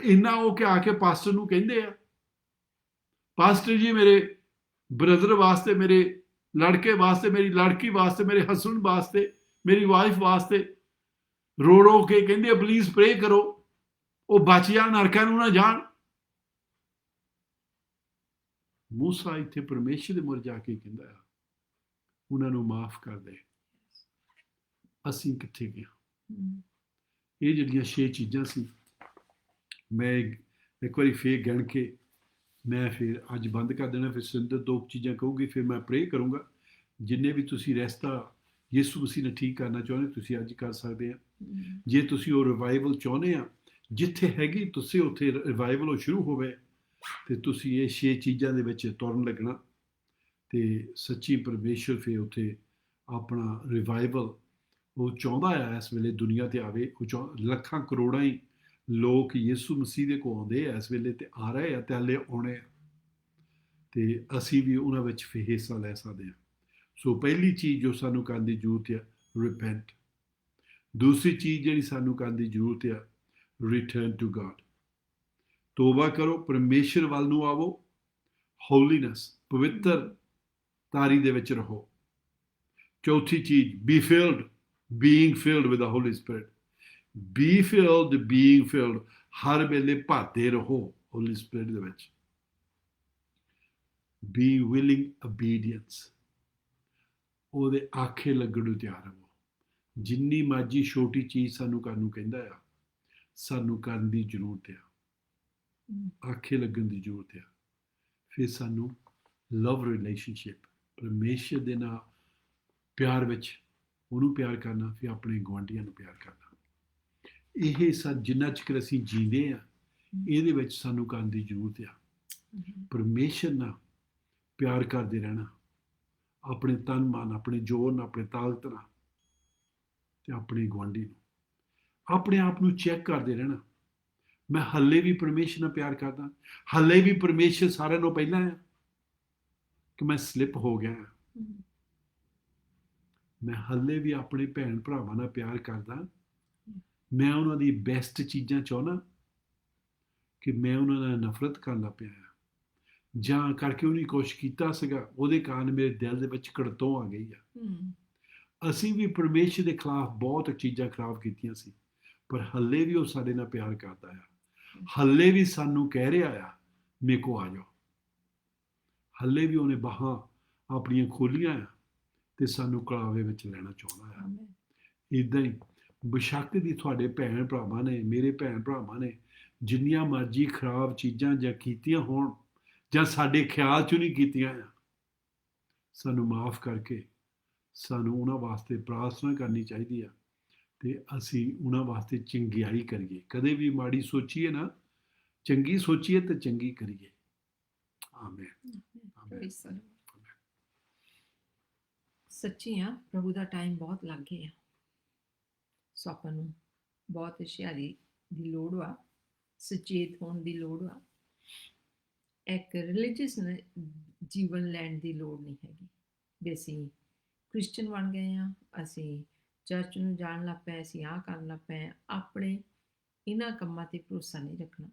ਇੰਨਾ ਉਹ ਕਿ ਆ ਕੇ ਪਾਸਟਰ ਨੂੰ ਕਹਿੰਦੇ ਆ, ਪਾਸਟਰ ਜੀ ਮੇਰੇ ਬ੍ਰਦਰ ਵਾਸਤੇ, ਮੇਰੇ ਲੜਕੇ ਵਾਸਤੇ, ਮੇਰੀ ਲੜਕੀ ਵਾਸਤੇ, ਮੇਰੇ ਹਸਬੈਂਡ ਵਾਸਤੇ, ਮੇਰੀ ਵਾਈਫ ਵਾਸਤੇ ਰੋ ਰੋ ਕੇ ਕਹਿੰਦੇ ਆ ਪਲੀਜ਼ ਪ੍ਰੇ ਕਰੋ, ਉਹ ਬਚ ਜਾਣ, ਨਰਕਾਂ ਨੂੰ ਨਾ ਜਾਣ। ਮੂਸਾ ਇੱਥੇ ਪਰਮੇਸ਼ਰ ਦੇ ਮੂਹਰੇ ਜਾ ਕੇ ਕਹਿੰਦਾ ਆ ਉਹਨਾਂ ਨੂੰ ਮਾਫ ਕਰ ਦੇ। ਅਸੀਂ ਕਿੱਥੇ ਗਏ? ਇਹ ਜਿਹੜੀਆਂ 6 ਚੀਜ਼ਾਂ ਸੀ, ਮੈਂ ਇੱਕ ਵਾਰੀ ਫੇਰ ਗਿਣ ਕੇ ਮੈਂ ਫਿਰ ਅੱਜ ਬੰਦ ਕਰ ਦੇਣਾ। ਫਿਰ ਸਿੰਦਰ 2 ਚੀਜ਼ਾਂ ਕਹੂਗੀ, ਫਿਰ ਮੈਂ ਪ੍ਰੇ ਕਰੂੰਗਾ। ਜਿੰਨੇ ਵੀ ਤੁਸੀਂ ਰਸਤਾ ਯਿਸੂ ਮਸੀਹ ਨੇ ਠੀਕ ਕਰਨਾ ਚਾਹੁੰਦੇ, ਤੁਸੀਂ ਅੱਜ ਕਰ ਸਕਦੇ ਆ। ਜੇ ਤੁਸੀਂ ਉਹ ਰਿਵਾਈਵਲ ਚਾਹੁੰਦੇ ਆ, ਜਿੱਥੇ ਹੈਗੀ ਤੁਸੀਂ ਉੱਥੇ ਰਿਵਾਈਵਲ ਉਹ ਸ਼ੁਰੂ ਹੋਵੇ, ਤੇ ਤੁਸੀਂ ਇਹ 6 ਚੀਜ਼ਾਂ ਦੇ ਵਿੱਚ ਤੁਰਨ ਲੱਗਣਾ, ਤੇ ਸੱਚੀ ਪਰਮੇਸ਼ਰ ਫਿਰ ਉੱਥੇ ਆਪਣਾ ਰਿਵਾਈਵਲ ਉਹ ਚਾਹੁੰਦਾ ਆ ਇਸ ਵੇਲੇ ਦੁਨੀਆ ਤੇ ਆਵੇ। ਉਹ ਲੱਖਾਂ ਕਰੋੜਾਂ ਹੀ ਲੋਕ ਯਿਸੂ ਮਸੀਹ ਦੇ ਕੋਲ ਆਉਂਦੇ ਆ ਇਸ ਵੇਲੇ, ਤੇ ਆ ਰਹੇ ਆ ਤੇ ਹਲੇ ਆਉਣੇ ਆ, ਤੇ ਅਸੀਂ ਵੀ ਉਹਨਾਂ ਵਿੱਚ ਫਿਰ ਹਿੱਸਾ ਲੈ ਸਕਦੇ ਹਾਂ। ਸੋ ਪਹਿਲੀ ਚੀਜ਼ ਜੋ ਸਾਨੂੰ ਕਰਨ ਦੀ ਜ਼ਰੂਰਤ ਆ, ਰਿਪੈਂਟ। ਦੂਸਰੀ ਚੀਜ਼ ਜਿਹੜੀ ਸਾਨੂੰ ਕਰਨ ਦੀ ਜ਼ਰੂਰਤ ਆ, ਰਿਟਰਨ ਟੂ ਗॉड। ਤੋਬਾ ਕਰੋ, ਪਰਮੇਸ਼ਰ ਵੱਲ ਨੂੰ ਆਵੋ, ਹੋਲੀਨੈਸ, ਪਵਿੱਤਰਤਾਰੀ ਦੇ ਵਿੱਚ ਰਹੋ। ਚੌਥੀ ਚੀਜ਼, be filled, being filled with the Holy Spirit. Be filled, being filled, ਹਰ ਵੇਲੇ ਭਰਦੇ ਰਹੋ Holy Spirit ਦੇ ਵਿੱਚ। Be willing obedience, ਉਹਦੇ ਆਖੇ ਲੱਗਣ ਨੂੰ ਤਿਆਰ ਰਹੋ। ਜਿੰਨੀ ਮਰਜ਼ੀ ਛੋਟੀ ਚੀਜ਼ ਸਾਨੂੰ ਕਰਨ ਨੂੰ ਕਹਿੰਦਾ ਆ, ਸਾਨੂੰ ਕਰਨ ਦੀ ਜ਼ਰੂਰਤ ਆ, ਆਖੇ ਲੱਗਣ ਦੀ ਜ਼ਰੂਰਤ ਆ। ਫਿਰ ਸਾਨੂੰ ਲਵ ਰਿਲੇਸ਼ਨਸ਼ਿਪ, ਪਰਮੇਸ਼ਰ ਦੇ ਨਾਲ ਪਿਆਰ ਵਿੱਚ ਉਹਨੂੰ ਪਿਆਰ ਕਰਨਾ, ਫਿਰ ਆਪਣੇ ਗੁਆਂਢੀਆਂ ਨੂੰ ਪਿਆਰ ਕਰਨਾ। ਇਹ ਜਿੰਨਾ ਚਿਰ ਅਸੀਂ ਜੀਂਦੇ ਆ, ਇਹਦੇ ਵਿੱਚ ਸਾਨੂੰ ਕਰਨ ਦੀ ਜ਼ਰੂਰਤ ਆ। ਪਰਮੇਸ਼ਰ ਨਾਲ ਪਿਆਰ ਕਰਦੇ ਰਹਿਣਾ, ਆਪਣੇ ਤਨ ਮਨ, ਆਪਣੇ ਜੋਰ ਨਾਲ, ਆਪਣੇ ਤਾਕਤ ਨਾਲ, ਤੇ ਆਪਣੇ ਗੁਆਂਢੀ ਨੂੰ, ਆਪਣੇ ਆਪ ਨੂੰ ਚੈੱਕ ਕਰਦੇ ਰਹਿਣਾ। ਮੈਂ ਹੱਲੇ ਵੀ ਪਰਮੇਸ਼ਰ ਨਾਲ ਪਿਆਰ ਕਰਦਾ, ਹੱਲੇ ਵੀ ਪਰਮੇਸ਼ਰ ਸਾਰਿਆਂ ਨੂੰ ਪਹਿਲਾਂ ਆ ਕਿ ਮੈਂ ਸਲਿੱਪ ਹੋ ਗਿਆ ਹਾਂ। ਮੈਂ ਹੱਲੇ ਵੀ ਆਪਣੇ ਭੈਣ ਭਰਾਵਾਂ ਨਾਲ ਪਿਆਰ ਕਰਦਾ, ਮੈਂ ਉਹਨਾਂ ਦੀ ਬੈਸਟ ਚੀਜ਼ਾਂ ਚਾਹੁੰਦਾ ਕਿ ਮੈਂ ਉਹਨਾਂ ਨਾਲ ਨਫ਼ਰਤ ਕਰਨ ਲੱਗ ਪਿਆ ਹਾਂ, ਜਾਂ ਕਰਕੇ ਉਹਨੇ ਕੁਛ ਕੀਤਾ ਸੀਗਾ, ਉਹਦੇ ਕਾਰਨ ਮੇਰੇ ਦਿਲ ਦੇ ਵਿੱਚ ਕੜਤੋਂ ਆ ਗਈ ਆ। ਅਸੀਂ ਵੀ ਪਰਮੇਸ਼ਰ ਦੇ ਖਿਲਾਫ ਬਹੁਤ ਚੀਜ਼ਾਂ ਖਰਾਬ ਕੀਤੀਆਂ ਸੀ, ਪਰ ਹੱਲੇ ਵੀ ਉਹ ਸਾਡੇ ਨਾਲ ਪਿਆਰ ਕਰਦਾ ਆ, ਹੱਲੇ ਵੀ ਸਾਨੂੰ ਕਹਿ ਰਿਹਾ ਆ ਮੇਰੇ ਕੋ ਆ ਜਾਓ, ਹੱਲੇ ਵੀ ਉਹਨੇ ਬਾਹਾਂ ਆਪਣੀਆਂ ਖੋਲੀਆਂ ਆ ਤੇ ਸਾਨੂੰ ਕਲਾਵੇ ਵਿੱਚ ਲੈਣਾ ਚਾਹੁੰਦਾ ਆ। ਇੱਦਾਂ ਹੀ ਬੇਸ਼ੱਕ ਦੀ ਤੁਹਾਡੇ ਭੈਣ ਭਰਾਵਾਂ ਨੇ, ਮੇਰੇ ਭੈਣ ਭਰਾਵਾਂ ਨੇ ਜਿੰਨੀਆਂ ਮਰਜ਼ੀ ਖਰਾਬ ਚੀਜ਼ਾਂ ਜਾਂ ਕੀਤੀਆਂ ਹੋਣ, ਜਾਂ ਸਾਡੇ ਖਿਆਲ 'ਚ ਨਹੀਂ ਕੀਤੀਆਂ ਆ, ਸਾਨੂੰ ਮਾਫ ਕਰਕੇ ਸਾਨੂੰ ਉਹਨਾਂ ਵਾਸਤੇ ਪ੍ਰਾਰਥਨਾ ਕਰਨੀ ਚਾਹੀਦੀ ਆ, ਤੇ ਅਸੀਂ ਉਹਨਾਂ ਵਾਸਤੇ ਚੰਗਿਆਈ ਕਰੀਏ। ਕਦੇ ਵੀ ਮਾੜੀ ਸੋਚੀਏ ਨਾ, ਚੰਗੀ ਸੋਚੀਏ ਤੇ ਚੰਗੀ ਕਰੀਏ। ਆਮੀਨ। ਸੱਚੀ ਆ, ਪ੍ਰਭੂ ਦਾ ਟਾਈਮ ਬਹੁਤ ਲੱਗ ਗਿਆ, ਸੋ ਆਪਾਂ ਨੂੰ ਬਹੁਤ ਹੁਸ਼ਿਆਰੀ ਦੀ ਲੋੜ ਵਾ, ਸੁਚੇਤ ਹੋਣ ਦੀ ਲੋੜ ਵਾ। ਇੱਕ ਰਿਲੀਜੀਅਸ ਜੀਵਨ ਲੈਣ ਦੀ ਲੋੜ ਨਹੀਂ ਹੈਗੀ ਵੀ ਅਸੀਂ ਕ੍ਰਿਸਚਨ ਬਣ ਗਏ ਹਾਂ, ਅਸੀਂ ਚਰਚ ਨੂੰ ਜਾਣ ਲੱਗ ਪਏ, ਅਸੀਂ ਆਹ ਕਰਨ ਲੱਗ ਪਏ। ਆਪਣੇ ਇਹਨਾਂ ਕੰਮਾਂ 'ਤੇ ਭਰੋਸਾ ਨਹੀਂ ਰੱਖਣਾ,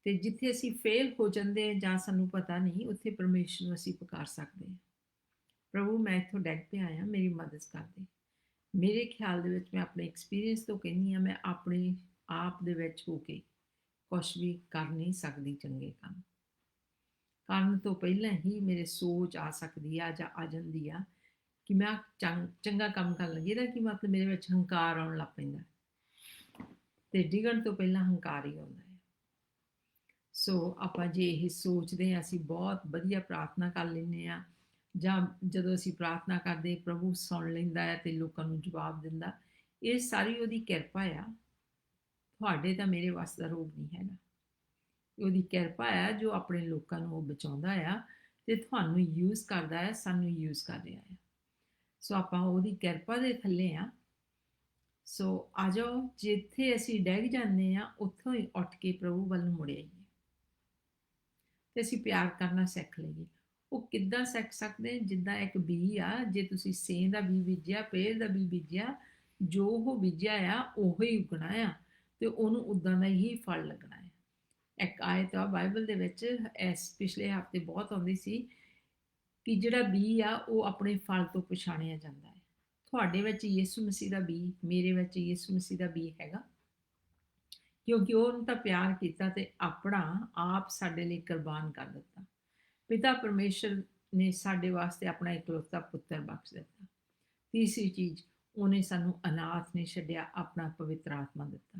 ਤੇ ਜਿੱਥੇ ਅਸੀਂ ਫੇਲ ਹੋ ਜਾਂਦੇ ਹਾਂ ਜਾਂ ਸਾਨੂੰ ਪਤਾ ਨਹੀਂ, ਉੱਥੇ ਪਰਮੇਸ਼ਰ ਨੂੰ ਅਸੀਂ ਪੁਕਾਰ ਸਕਦੇ ਹਾਂ, ਪ੍ਰਭੂ ਮੈਂ ਇੱਥੋਂ ਡਿੱਗ ਪਿਆ ਆ, ਮੇਰੀ ਮਦਦ ਕਰ ਦੇ। ਮੇਰੇ ਖਿਆਲ ਦੇ ਵਿੱਚ, ਮੈਂ ਆਪਣੇ ਐਕਸਪੀਰੀਅੰਸ ਤੋਂ ਕਹਿੰਦੀ ਹਾਂ, ਮੈਂ ਆਪਣੇ ਆਪ ਦੇ ਵਿੱਚ ਹੋ ਕੇ ਕੁਛ ਵੀ ਕਰ ਨਹੀਂ ਸਕਦੀ ਚੰਗੇ ਕੰਮ ਕਰਨ ਤੋਂ ਪਹਿਲਾਂ ਹੀ ਮੇਰੇ ਸੋਚ ਆ ਸਕਦੀ ਆ ਜਾਂ ਆ ਜਾਂਦੀ ਆ ਕਿ ਮੈਂ ਚੰਗਾ ਕੰਮ ਕਰਨ ਲੱਗੀ, ਤਾਂ ਕਿ ਮਤਲਬ ਮੇਰੇ ਵਿੱਚ ਹੰਕਾਰ ਆਉਣ ਲੱਗ ਪੈਂਦਾ, ਤੇ ਡਿੱਗਣ ਤੋਂ ਪਹਿਲਾਂ ਹੰਕਾਰ ਹੀ ਆਉਂਦਾ ਹੈ। ਸੋ ਆਪਾਂ ਜੇ ਇਹ ਸੋਚਦੇ ਹਾਂ, ਅਸੀਂ ਬਹੁਤ ਵਧੀਆ ਪ੍ਰਾਰਥਨਾ ਕਰ ਲੈਂਦੇ ਹਾਂ, ਜਾਂ ਜਦੋਂ ਅਸੀਂ ਪ੍ਰਾਰਥਨਾ ਕਰਦੇ ਪ੍ਰਭੂ ਸੁਣ ਲੈਂਦਾ ਹੈ ਤੇ ਲੋਕਾਂ ਨੂੰ ਜਵਾਬ ਦਿੰਦਾ, ਇਹ ਸਾਰੀ ਉਹਦੀ ਕਿਰਪਾ ਆ। ਤੁਹਾਡੇ ਤਾਂ ਮੇਰੇ ਵੱਸ ਦਾ ਰੋਗ ਨਹੀਂ ਹੈਗਾ, ਉਹਦੀ ਕਿਰਪਾ ਆ ਜੋ ਆਪਣੇ ਲੋਕਾਂ ਨੂੰ ਉਹ ਬਚਾਉਂਦਾ ਆ ਤੇ ਤੁਹਾਨੂੰ ਯੂਜ਼ ਕਰਦਾ ਹੈ, ਸਾਨੂੰ ਯੂਜ਼ ਕਰ ਰਿਹਾ ਹੈ। ਸੋ ਆਪਾਂ ਉਹਦੀ ਕਿਰਪਾ ਦੇ ਥੱਲੇ ਆ। ਸੋ ਆ ਜਾਓ, ਜਿੱਥੇ ਅਸੀਂ ਡਿੱਗ ਜਾਂਦੇ ਹਾਂ ਉੱਥੋਂ ਹੀ ਉੱਠ ਕੇ ਪ੍ਰਭੂ ਵੱਲ ਨੂੰ ਮੁੜ ਆਈਏ ਤੇ ਅਸੀਂ ਪਿਆਰ ਕਰਨਾ ਸਿੱਖ ਲਈਏ। ਉਹ ਕਿੱਦਾਂ ਸਿੱਖ ਸਕਦੇ? ਜਿੱਦਾਂ ਇੱਕ ਬੀ ਆ, ਜੇ ਤੁਸੀਂ ਸੇਂ ਦਾ ਬੀ ਬੀਜਿਆ, ਪੇਰ ਦਾ ਬੀ ਬੀਜਿਆ, ਜੋ ਉਹ ਬੀਜਿਆ ਆ ਉਹ ਹੀ ਉਗਣਾ ਆ ਤੇ ਉਹਨੂੰ ਉਦਾਂ ਦਾ ਹੀ ਫਲ ਲੱਗਣਾ ਹੈ। ਇੱਕ ਆਇਤ ਆ ਬਾਈਬਲ ਦੇ ਵਿੱਚ, ਇਸ ਪਿਛਲੇ ਹਫ਼ਤੇ ਬਹੁਤ ਆਉਂਦੀ ਸੀ ਕਿ ਜਿਹੜਾ ਬੀ ਆ ਉਹ ਆਪਣੇ ਫਲ ਤੋਂ ਪਛਾਣਿਆ ਜਾਂਦਾ ਹੈ। ਤੁਹਾਡੇ ਵਿੱਚ ਯਿਸੂ ਮਸੀਹ ਦਾ ਬੀ, ਮੇਰੇ ਵਿੱਚ ਯਿਸੂ ਮਸੀਹ ਦਾ ਬੀ ਹੈਗਾ, ਕਿਉਂਕਿ ਉਹਨੂੰ ਤਾਂ ਪਿਆਰ ਕੀਤਾ ਤੇ ਆਪਣਾ ਆਪ ਸਾਡੇ ਲਈ ਕੁਰਬਾਨ ਕਰ ਦਿੱਤਾ। ਪਿਤਾ ਪਰਮੇਸ਼ਰ ਨੇ ਸਾਡੇ ਵਾਸਤੇ ਆਪਣਾ ਇਕਲੌਤਾ ਪੁੱਤਰ ਬਖਸ਼ ਦਿੱਤਾ। ਤੀਸਰੀ ਚੀਜ਼, ਉਹਨੇ ਸਾਨੂੰ ਅਨਾਥ ਨਹੀਂ ਛੱਡਿਆ, ਆਪਣਾ ਪਵਿੱਤਰ ਆਤਮਾ ਦਿੱਤਾ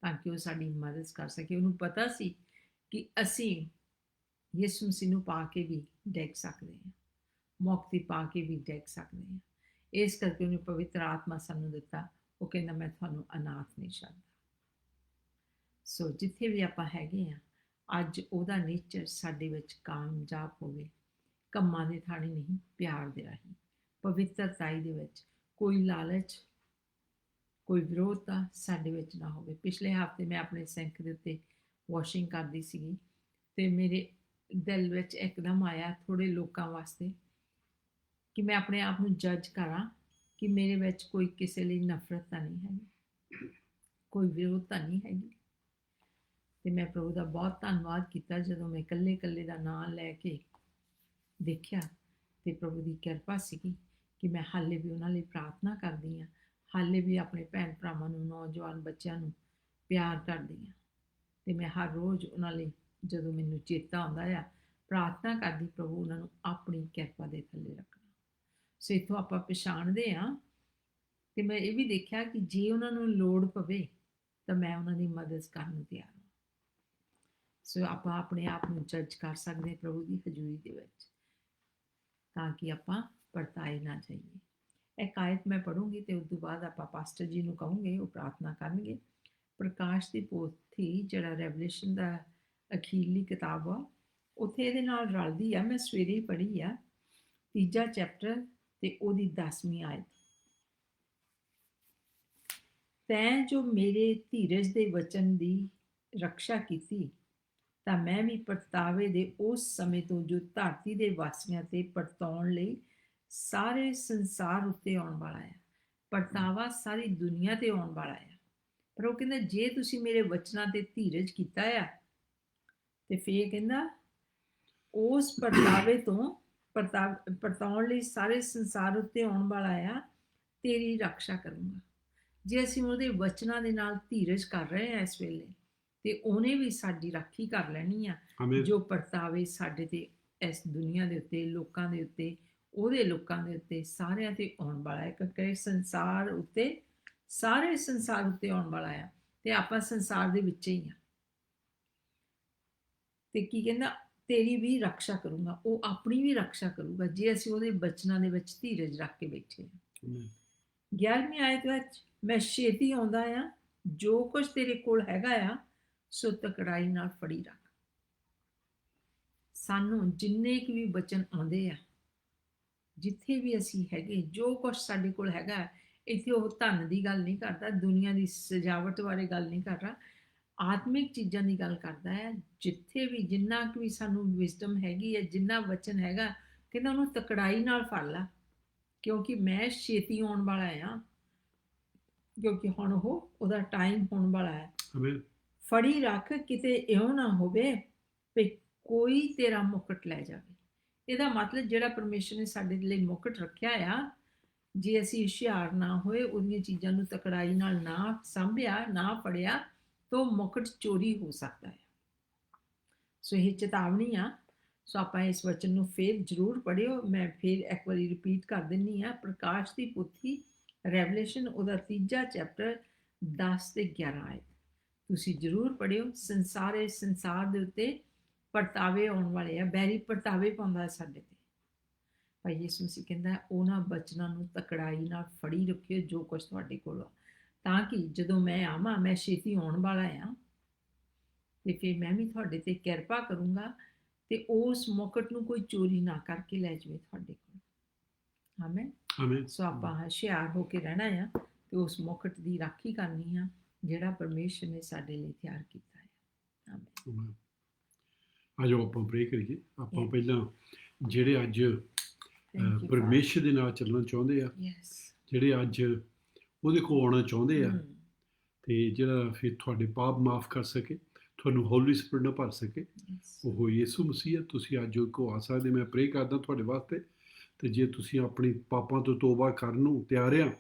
ਤਾਂ ਕਿ ਉਹ ਸਾਡੀ ਮਦਦ ਕਰ ਸਕੇ। ਉਹਨੂੰ ਪਤਾ ਸੀ ਕਿ ਅਸੀਂ ਯਿਸੂ ਮਸੀਹ ਨੂੰ ਪਾ ਕੇ ਵੀ ਡਿੱਗ ਸਕਦੇ ਹਾਂ, ਮੁਕਤੀ ਪਾ ਕੇ ਵੀ ਡਿੱਗ ਸਕਦੇ ਹਾਂ। ਇਸ ਕਰਕੇ ਉਹਨੇ ਪਵਿੱਤਰ ਆਤਮਾ ਸਾਨੂੰ ਦਿੱਤਾ। ਉਹ ਕਹਿੰਦਾ ਮੈਂ ਤੁਹਾਨੂੰ ਅਨਾਥ ਨਹੀਂ ਛੱਡਦਾ। ਸੋ ਜਿੱਥੇ ਵੀ ਆਪਾਂ ਹੈਗੇ ਹਾਂ, ਅੱਜ ਉਹਦਾ ਨੇਚਰ ਸਾਡੇ ਵਿੱਚ ਕਾਮਯਾਬ ਹੋਵੇ, ਕੰਮਾਂ ਦੇ ਥਾਣੇ ਨਹੀਂ, ਪਿਆਰ ਦੇ ਰਾਹੀਂ, ਪਵਿੱਤਰਤਾਈ ਦੇ ਵਿੱਚ। ਕੋਈ ਲਾਲਚ, ਕੋਈ ਵਿਰੋਧਤਾ ਸਾਡੇ ਵਿੱਚ ਨਾ ਹੋਵੇ। ਪਿਛਲੇ ਹਫ਼ਤੇ ਮੈਂ ਆਪਣੇ ਸਿੰਕ ਦੇ ਉੱਤੇ ਵਾਸ਼ਿੰਗ ਕਰਦੀ ਸੀਗੀ ਤੇ ਮੇਰੇ ਦਿਲ ਵਿੱਚ ਇੱਕਦਮ ਆਇਆ ਥੋੜ੍ਹੇ ਲੋਕਾਂ ਵਾਸਤੇ ਕਿ ਮੈਂ ਆਪਣੇ ਆਪ ਨੂੰ ਜੱਜ ਕਰਾਂ ਕਿ ਮੇਰੇ ਵਿੱਚ ਕੋਈ ਕਿਸੇ ਲਈ ਨਫ਼ਰਤ ਤਾਂ ਨਹੀਂ ਹੈਗੀ, ਕੋਈ ਵਿਰੋਧਤਾ ਨਹੀਂ ਹੈਗੀ। ਤੇ ਮੈਂ ਪ੍ਰਭੂ ਦਾ ਬਹੁਤ ਧੰਨਵਾਦ ਕੀਤਾ ਜਦੋਂ ਮੈਂ ਇਕੱਲੇ ਦਾ ਨਾਂ ਲੈ ਕੇ ਦੇਖਿਆ ਤੇ ਪ੍ਰਭੂ ਦੀ ਕਿਰਪਾ ਸੀਗੀ ਕਿ ਮੈਂ ਹਾਲੇ ਵੀ ਉਹਨਾਂ ਲਈ ਪ੍ਰਾਰਥਨਾ ਕਰਦੀ ਹਾਂ, ਹਾਲੇ ਵੀ ਆਪਣੇ ਭੈਣ ਭਰਾਵਾਂ ਨੂੰ, ਨੌਜਵਾਨ ਬੱਚਿਆਂ ਨੂੰ ਪਿਆਰ ਕਰਦੀ ਹਾਂ। ਤੇ ਮੈਂ ਹਰ ਰੋਜ਼ ਉਹਨਾਂ ਲਈ ਜਦੋਂ ਮੈਨੂੰ ਚੇਤਾ ਆਉਂਦਾ ਆ, ਪ੍ਰਾਰਥਨਾ ਕਰਦੀ ਪ੍ਰਭੂ ਉਹਨਾਂ ਨੂੰ ਆਪਣੀ ਕਿਰਪਾ ਦੇ ਥੱਲੇ ਰੱਖਣਾ। ਸੋ ਇੱਥੋਂ ਆਪਾਂ ਪਛਾਣਦੇ ਹਾਂ ਤੇ ਮੈਂ ਇਹ ਵੀ ਦੇਖਿਆ ਕਿ ਜੇ ਉਹਨਾਂ ਨੂੰ ਲੋੜ ਪਵੇ ਤਾਂ ਮੈਂ ਉਹਨਾਂ ਦੀ ਮਦਦ ਕਰਨ ਨੂੰ ਤਿਆਰ ਹਾਂ। ਸੋ ਆਪਾਂ ਆਪਣੇ ਆਪ ਨੂੰ ਜੱਜ ਕਰ ਸਕਦੇ ਪ੍ਰਭੂ ਦੀ ਹਜ਼ੂਰੀ ਦੇ ਵਿੱਚ, ਤਾਂ ਕਿ ਆਪਾਂ ਪਰਤਾਏ ਨਾ ਜਾਈਏ। ਇੱਕ ਆਇਤ ਮੈਂ ਪੜ੍ਹੂੰਗੀ ਤੇ ਉਸ ਤੋਂ ਬਾਅਦ ਆਪਾਂ ਪਾਸਟਰ ਜੀ ਨੂੰ ਕਹੂੰਗੇ, ਉਹ ਪ੍ਰਾਰਥਨਾ ਕਰਨਗੇ। ਪ੍ਰਕਾਸ਼ ਦੀ ਪੋਥੀ ਜਿਹੜਾ ਰੈਵਲੇਸ਼ਨ ਦਾ ਅਖੀਰਲੀ ਕਿਤਾਬ ਆ, ਉੱਥੇ ਇਹਦੇ ਨਾਲ ਰਲਦੀ ਆ। ਮੈਂ ਸਵੇਰੇ ਹੀ ਪੜ੍ਹੀ ਆ, 3 ਚੈਪਟਰ ਤੇ ਉਹਦੀ 10ਵੀਂ ਆਇਤ। ਤੈਂ ਜੋ ਮੇਰੇ ਧੀਰਜ ਦੇ ਵਚਨ ਦੀ ਰੱਖਿਆ ਕੀਤੀ, ਤਾਂ ਮੈਂ ਵੀ ਪਰਤਾਵੇ ਦੇ ਉਸ ਸਮੇਂ ਤੋਂ ਜੋ ਧਰਤੀ ਦੇ ਵਾਸੀਆਂ ਤੇ ਪਰਤਾਉਣ ਲਈ ਸਾਰੇ ਸੰਸਾਰ ਉੱਤੇ ਆਉਣ ਵਾਲਾ ਹੈ। ਪਰਤਾਵਾ ਸਾਰੀ ਦੁਨੀਆ ਤੇ ਆਉਣ ਵਾਲਾ ਹੈ। ਪਰ ਉਹ ਕਹਿੰਦਾ ਜੇ ਤੁਸੀਂ ਮੇਰੇ ਵਚਨਾਂ ਤੇ ਧੀਰਜ ਕੀਤਾ ਆ, ਤੇ ਫੇਰ ਕਹਿੰਦਾ ਉਸ ਪਰਤਾਵੇ ਤੋਂ ਪਰਤਾਉਣ ਲਈ ਸਾਰੇ ਸੰਸਾਰ ਉੱਤੇ ਆਉਣ ਵਾਲਾ ਆ, ਤੇਰੀ ਰੱਖਿਆ ਕਰੂੰਗਾ। ਜੇ ਅਸੀਂ ਉਹਦੇ ਵਚਨਾਂ ਦੇ ਨਾਲ ਧੀਰਜ ਕਰ ਰਹੇ ਹਾਂ ਇਸ ਵੇਲੇ, ਤੇ ਉਹਨੇ ਵੀ ਸਾਡੀ ਰਾਖੀ ਕਰ ਲੈਣੀ ਆ। ਜੋ ਪਰਤਾਵੇ ਸਾਡੇ ਤੇ ਇਸ ਦੁਨੀਆ ਦੇ ਉੱਤੇ, ਲੋਕਾਂ ਦੇ ਉੱਤੇ, ਉਹਦੇ ਲੋਕਾਂ ਦੇ ਉੱਤੇ, ਸਾਰਿਆਂ ਤੇ ਆਉਣ ਵਾਲਾ ਹੈ। ਕਿਉਂਕਿ ਸੰਸਾਰ ਉੱਤੇ, ਸਾਰੇ ਸੰਸਾਰ ਉੱਤੇ ਆਉਣ ਵਾਲਾ ਆ, ਤੇ ਆਪਾਂ ਸੰਸਾਰ ਦੇ ਵਿੱਚ ਹੀ ਆ। ਤੇ ਕੀ ਕਹਿੰਦਾ, ਤੇਰੀ ਵੀ ਰੱਖਿਆ ਕਰੂੰਗਾ। ਉਹ ਆਪਣੀ ਵੀ ਰੱਖਿਆ ਕਰੂਗਾ ਜੇ ਅਸੀਂ ਉਹਦੇ ਬਚਨਾਂ ਦੇ ਵਿੱਚ ਧੀਰਜ ਰੱਖ ਕੇ ਬੈਠੇ ਹਾਂ। 11ਵੀਂ ਆਇਤ ਵਿੱਚ, ਮੈਂ ਛੇਤੀ ਆਉਂਦਾ ਆ, ਜੋ ਕੁਝ ਤੇਰੇ ਕੋਲ ਹੈਗਾ ਆ ਸੋ ਤਕੜਾਈ ਨਾਲ ਫੜੀ ਰੱਖ। ਸਾਨੂੰ ਜਿੰਨੇ ਕੁ ਵੀ ਬਚਨ ਆਉਂਦੇ ਆ, ਜਿੱਥੇ ਵੀ ਅਸੀਂ ਹੈਗੇ, ਜੋ ਕੁਝ ਸਾਡੇ ਕੋਲ ਹੈਗਾ, ਇੱਥੇ ਉਹ ਧਨ ਦੀ ਗੱਲ ਨਹੀਂ ਕਰਦਾ, ਦੁਨੀਆ ਦੀ ਸਜਾਵਟ ਬਾਰੇ ਗੱਲ ਨਹੀਂ ਕਰ ਰਿਹਾ, ਆਤਮਿਕ ਚੀਜ਼ਾਂ ਦੀ ਗੱਲ ਕਰਦਾ ਹੈ। ਜਿੱਥੇ ਵੀ ਜਿੰਨਾ ਕੁ ਵੀ ਸਾਨੂੰ ਵਿਜ਼ਡਮ ਹੈਗੀ ਹੈ, ਜਿੰਨਾ ਵਚਨ ਹੈਗਾ, ਕਹਿੰਦਾ ਉਹਨੂੰ ਤਕੜਾਈ ਨਾਲ ਫੜ ਲਾ, ਕਿਉਂਕਿ ਮੈਂ ਛੇਤੀ ਆਉਣ ਵਾਲਾ ਆ। ਕਿਉਂਕਿ ਹੁਣ ਉਹਦਾ ਟਾਈਮ ਹੋਣ ਵਾਲਾ ਹੈ। ਫੜੀ ਰੱਖ, ਕਿਤੇ ਇਉਂ ਨਾ ਹੋਵੇ ਵੀ ਕੋਈ ਤੇਰਾ ਮੁਕਟ ਲੈ ਜਾਵੇ। ਇਹਦਾ ਮਤਲਬ ਜਿਹੜਾ ਪਰਮੇਸ਼ਰ ਨੇ ਸਾਡੇ ਲਈ ਮੁਕਟ ਰੱਖਿਆ ਆ, ਜੇ ਅਸੀਂ ਹੁਸ਼ਿਆਰ ਨਾ ਹੋਏ, ਉਹਦੀਆਂ ਚੀਜ਼ਾਂ ਨੂੰ ਤਕੜਾਈ ਨਾਲ ਨਾ ਸਾਂਭਿਆ, ਨਾ ਫੜਿਆ, ਤਾਂ ਮੁਕਟ ਚੋਰੀ ਹੋ ਸਕਦਾ ਹੈ। ਸੋ ਇਹ ਚੇਤਾਵਨੀ ਆ। ਸੋ ਆਪਾਂ ਇਸ ਵਚਨ ਨੂੰ ਫਿਰ ਜ਼ਰੂਰ ਪੜ੍ਹਿਓ। ਮੈਂ ਫਿਰ ਇੱਕ ਵਾਰੀ ਰਿਪੀਟ ਕਰ ਦਿੰਦੀ ਆ। ਪ੍ਰਕਾਸ਼ ਦੀ ਪੋਥੀ, ਰੈਵਲੇਸ਼ਨ, ਉਹਦਾ 3 ਚੈਪਟਰ 10 ਤੇ 11 ਆਇਤ ਤੁਸੀਂ ਜ਼ਰੂਰ ਪੜ੍ਹਿਓ। ਸੰਸਾਰ ਦੇ ਉੱਤੇ ਪਰਤਾਵੇ ਆਉਣ ਵਾਲੇ ਆ, ਬੈਰੀ ਪਰਤਾਵੇ ਪਾਉਂਦਾ ਸਾਡੇ ਤੇ। ਭਾਈ ਯਿਸੂ ਮਸੀਹ ਕਹਿੰਦਾ ਉਹਨਾਂ ਬਚਨਾਂ ਨੂੰ ਤਕੜਾਈ ਨਾਲ ਫੜੀ ਰੱਖਿਓ ਜੋ ਕੁਝ ਤੁਹਾਡੇ ਕੋਲ ਆ, ਤਾਂ ਕਿ ਜਦੋਂ ਮੈਂ ਆਵਾਂ, ਮੈਂ ਛੇਤੀ ਆਉਣ ਵਾਲਾ ਆ, ਤੇ ਫਿਰ ਮੈਂ ਵੀ ਤੁਹਾਡੇ ਤੇ ਕਿਰਪਾ ਕਰੂੰਗਾ, ਤੇ ਉਸ ਮੁਕਟ ਨੂੰ ਕੋਈ ਚੋਰੀ ਨਾ ਕਰਕੇ ਲੈ ਜਾਵੇ ਤੁਹਾਡੇ ਕੋਲ। ਆਮੇਨ। ਸੋ ਆਪਾਂ ਹੁਸ਼ਿਆਰ ਹੋ ਕੇ ਰਹਿਣਾ ਆ, ਤੇ ਉਸ ਮੁਕਟ ਦੀ ਰਾਖੀ ਕਰਨੀ ਆ ਜਿਹੜਾ ਪਰਮੇਸ਼ਰ ਨੇ ਸਾਡੇ ਲਈ ਤਿਆਰ ਕੀਤਾ ਹੈ। ਆਮੇਨ। ਆਜੋ ਆਪਾਂ ਪ੍ਰੇ ਕਰੀਏ। ਆਪਾਂ ਪਹਿਲਾਂ ਜਿਹੜੇ ਅੱਜ ਪਰਮੇਸ਼ਰ ਦੇ ਨਾਲ ਚੱਲਣਾ ਚਾਹੁੰਦੇ ਆ, ਜਿਹੜੇ ਅੱਜ ਉਹਦੇ ਕੋਲ ਆਉਣਾ ਚਾਹੁੰਦੇ ਆ, ਤੇ ਜਿਹੜਾ ਫਿਰ ਤੁਹਾਡੇ ਪਾਪ ਮਾਫ ਕਰ ਸਕੇ, ਤੁਹਾਨੂੰ ਹੋਲੀ ਸਪਿਰਿਟ ਨਾਲ ਭਰ ਸਕੇ, ਉਹ ਯਿਸੂ ਮਸੀਹ ਆ। ਤੁਸੀਂ ਅੱਜ ਉਹ ਕੋ ਆ ਸਕਦੇ। ਮੈਂ ਪ੍ਰੇ ਕਰਦਾ ਤੁਹਾਡੇ ਵਾਸਤੇ। ਤੇ ਜੇ ਤੁਸੀਂ ਆਪਣੀ ਪਾਪਾਂ ਤੋਂ ਤੋਬਾ ਕਰਨ ਨੂੰ ਤਿਆਰ ਆ,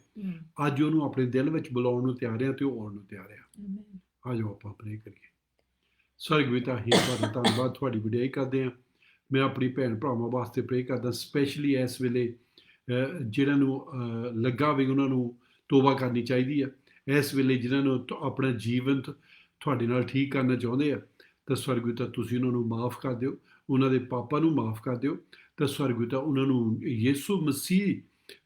ਅੱਜ ਉਹਨੂੰ ਆਪਣੇ ਦਿਲ ਵਿੱਚ ਬੁਲਾਉਣ ਨੂੰ ਤਿਆਰ ਆ, ਤੇ ਉਹ ਆਉਣ ਨੂੰ ਤਿਆਰ ਆ। ਆ ਜਾਓ ਆਪਾਂ ਪ੍ਰੇ ਕਰੀਏ। ਸਵਰਗ ਪਿਤਾ, ਹੀ ਤੁਹਾਡਾ ਧੰਨਵਾਦ, ਤੁਹਾਡੀ ਵਡਿਆਈ ਕਰਦੇ ਹਾਂ। ਮੈਂ ਆਪਣੀ ਭੈਣ ਭਰਾਵਾਂ ਵਾਸਤੇ ਪ੍ਰੇ ਕਰਦਾ, ਸਪੈਸ਼ਲੀ ਇਸ ਵੇਲੇ ਜਿਹਨਾਂ ਨੂੰ ਲੱਗਾ ਵੀ ਉਹਨਾਂ ਨੂੰ ਤੋਬਾ ਕਰਨੀ ਚਾਹੀਦੀ ਆ, ਇਸ ਵੇਲੇ ਜਿਹਨਾਂ ਨੂੰ ਆਪਣਾ ਜੀਵਨ ਤੁਹਾਡੇ ਨਾਲ ਠੀਕ ਕਰਨਾ ਚਾਹੁੰਦੇ ਆ, ਤਾਂ ਸਵਰਗ ਪਿਤਾ ਤੁਸੀਂ ਉਹਨਾਂ ਨੂੰ ਮਾਫ ਕਰ ਦਿਓ, ਉਹਨਾਂ ਦੇ ਪਾਪਾਂ ਨੂੰ ਮਾਫ ਕਰ ਦਿਓ। ਤਾਂ ਸਵਰਗ ਪਿਤਾ ਉਹਨਾਂ ਨੂੰ ਯਿਸੂ ਮਸੀਹ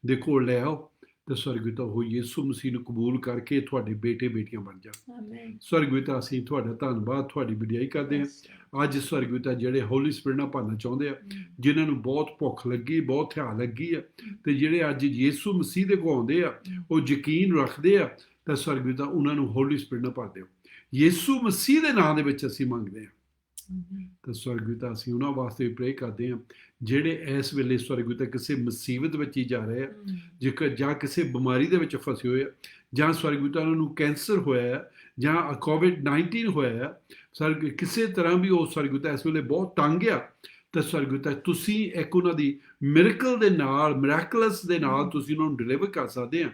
ਦੇ ਕੋਲ ਲੈ ਆਓ, ਤਾਂ ਸਵਰਗ ਪਿਤਾ ਉਹ ਯਿਸੂ ਮਸੀਹ ਨੂੰ ਕਬੂਲ ਕਰਕੇ ਤੁਹਾਡੇ ਬੇਟੇ ਬੇਟੀਆਂ ਬਣ ਜਾਣ। ਸਵਰਗ ਪਿਤਾ ਅਸੀਂ ਤੁਹਾਡਾ ਧੰਨਵਾਦ, ਤੁਹਾਡੀ ਵਡਿਆਈ ਕਰਦੇ ਹਾਂ। ਅੱਜ ਸਵਰਗ ਪਿਤਾ ਜਿਹੜੇ ਹੋਲੀ ਸਪਿਰਿਟ ਨਾਲ ਭਰਨਾ ਚਾਹੁੰਦੇ ਆ, ਜਿਨ੍ਹਾਂ ਨੂੰ ਬਹੁਤ ਭੁੱਖ ਲੱਗੀ, ਬਹੁਤ ਥਿਆ ਲੱਗੀ ਆ, ਤੇ ਜਿਹੜੇ ਅੱਜ ਯਿਸੂ ਮਸੀਹ ਦੇ ਕੋਲ ਆਉਂਦੇ ਆ, ਉਹ ਯਕੀਨ ਰੱਖਦੇ ਆ, ਤਾਂ ਸਵਰਗ ਪਿਤਾ ਉਹਨਾਂ ਨੂੰ ਹੋਲੀ ਸਪਿਰਿਟ ਨਾਲ ਭਰ ਦਿਓ। ਯਿਸੂ ਮਸੀਹ ਦੇ ਨਾਂ ਦੇ ਵਿੱਚ ਅਸੀਂ ਮੰਗਦੇ ਹਾਂ। ਤਾਂ ਸਵਰਗ ਪਿਤਾ ਅਸੀਂ ਉਹਨਾਂ ਵਾਸਤੇ ਵੀ ਪ੍ਰੇ ਕਰਦੇ ਹਾਂ ਜਿਹੜੇ ਇਸ ਵੇਲੇ ਸਵਰਗ ਪਿਤਾ ਕਿਸੇ ਮੁਸੀਬਤ ਵਿੱਚ ਹੀ ਜਾ ਰਹੇ ਆ, ਜਾਂ ਕਿਸੇ ਬਿਮਾਰੀ ਦੇ ਵਿੱਚ ਫਸੇ ਹੋਏ ਆ, ਜਾਂ ਸਵਰਗ ਪਿਤਾ ਉਹਨਾਂ ਨੂੰ ਕੈਂਸਰ ਹੋਇਆ ਹੈ, ਜਾਂ COVID-19 ਹੋਇਆ ਹੈ, ਸਵਰਗ ਕਿਸੇ ਤਰ੍ਹਾਂ ਵੀ ਉਹ ਸਵਰਗ ਪਿਤਾ ਇਸ ਵੇਲੇ ਬਹੁਤ ਤੰਗ ਆ, ਤਾਂ ਸਵਰਗ ਪਿਤਾ ਤੁਸੀਂ ਇੱਕ ਉਹਨਾਂ ਦੀ ਮਿਰਕਲ ਦੇ ਨਾਲ, ਮਿਰੈਕਲਸ ਦੇ ਨਾਲ ਤੁਸੀਂ ਉਹਨਾਂ ਨੂੰ ਡਿਲੀਵਰ ਕਰ ਸਕਦੇ ਆ।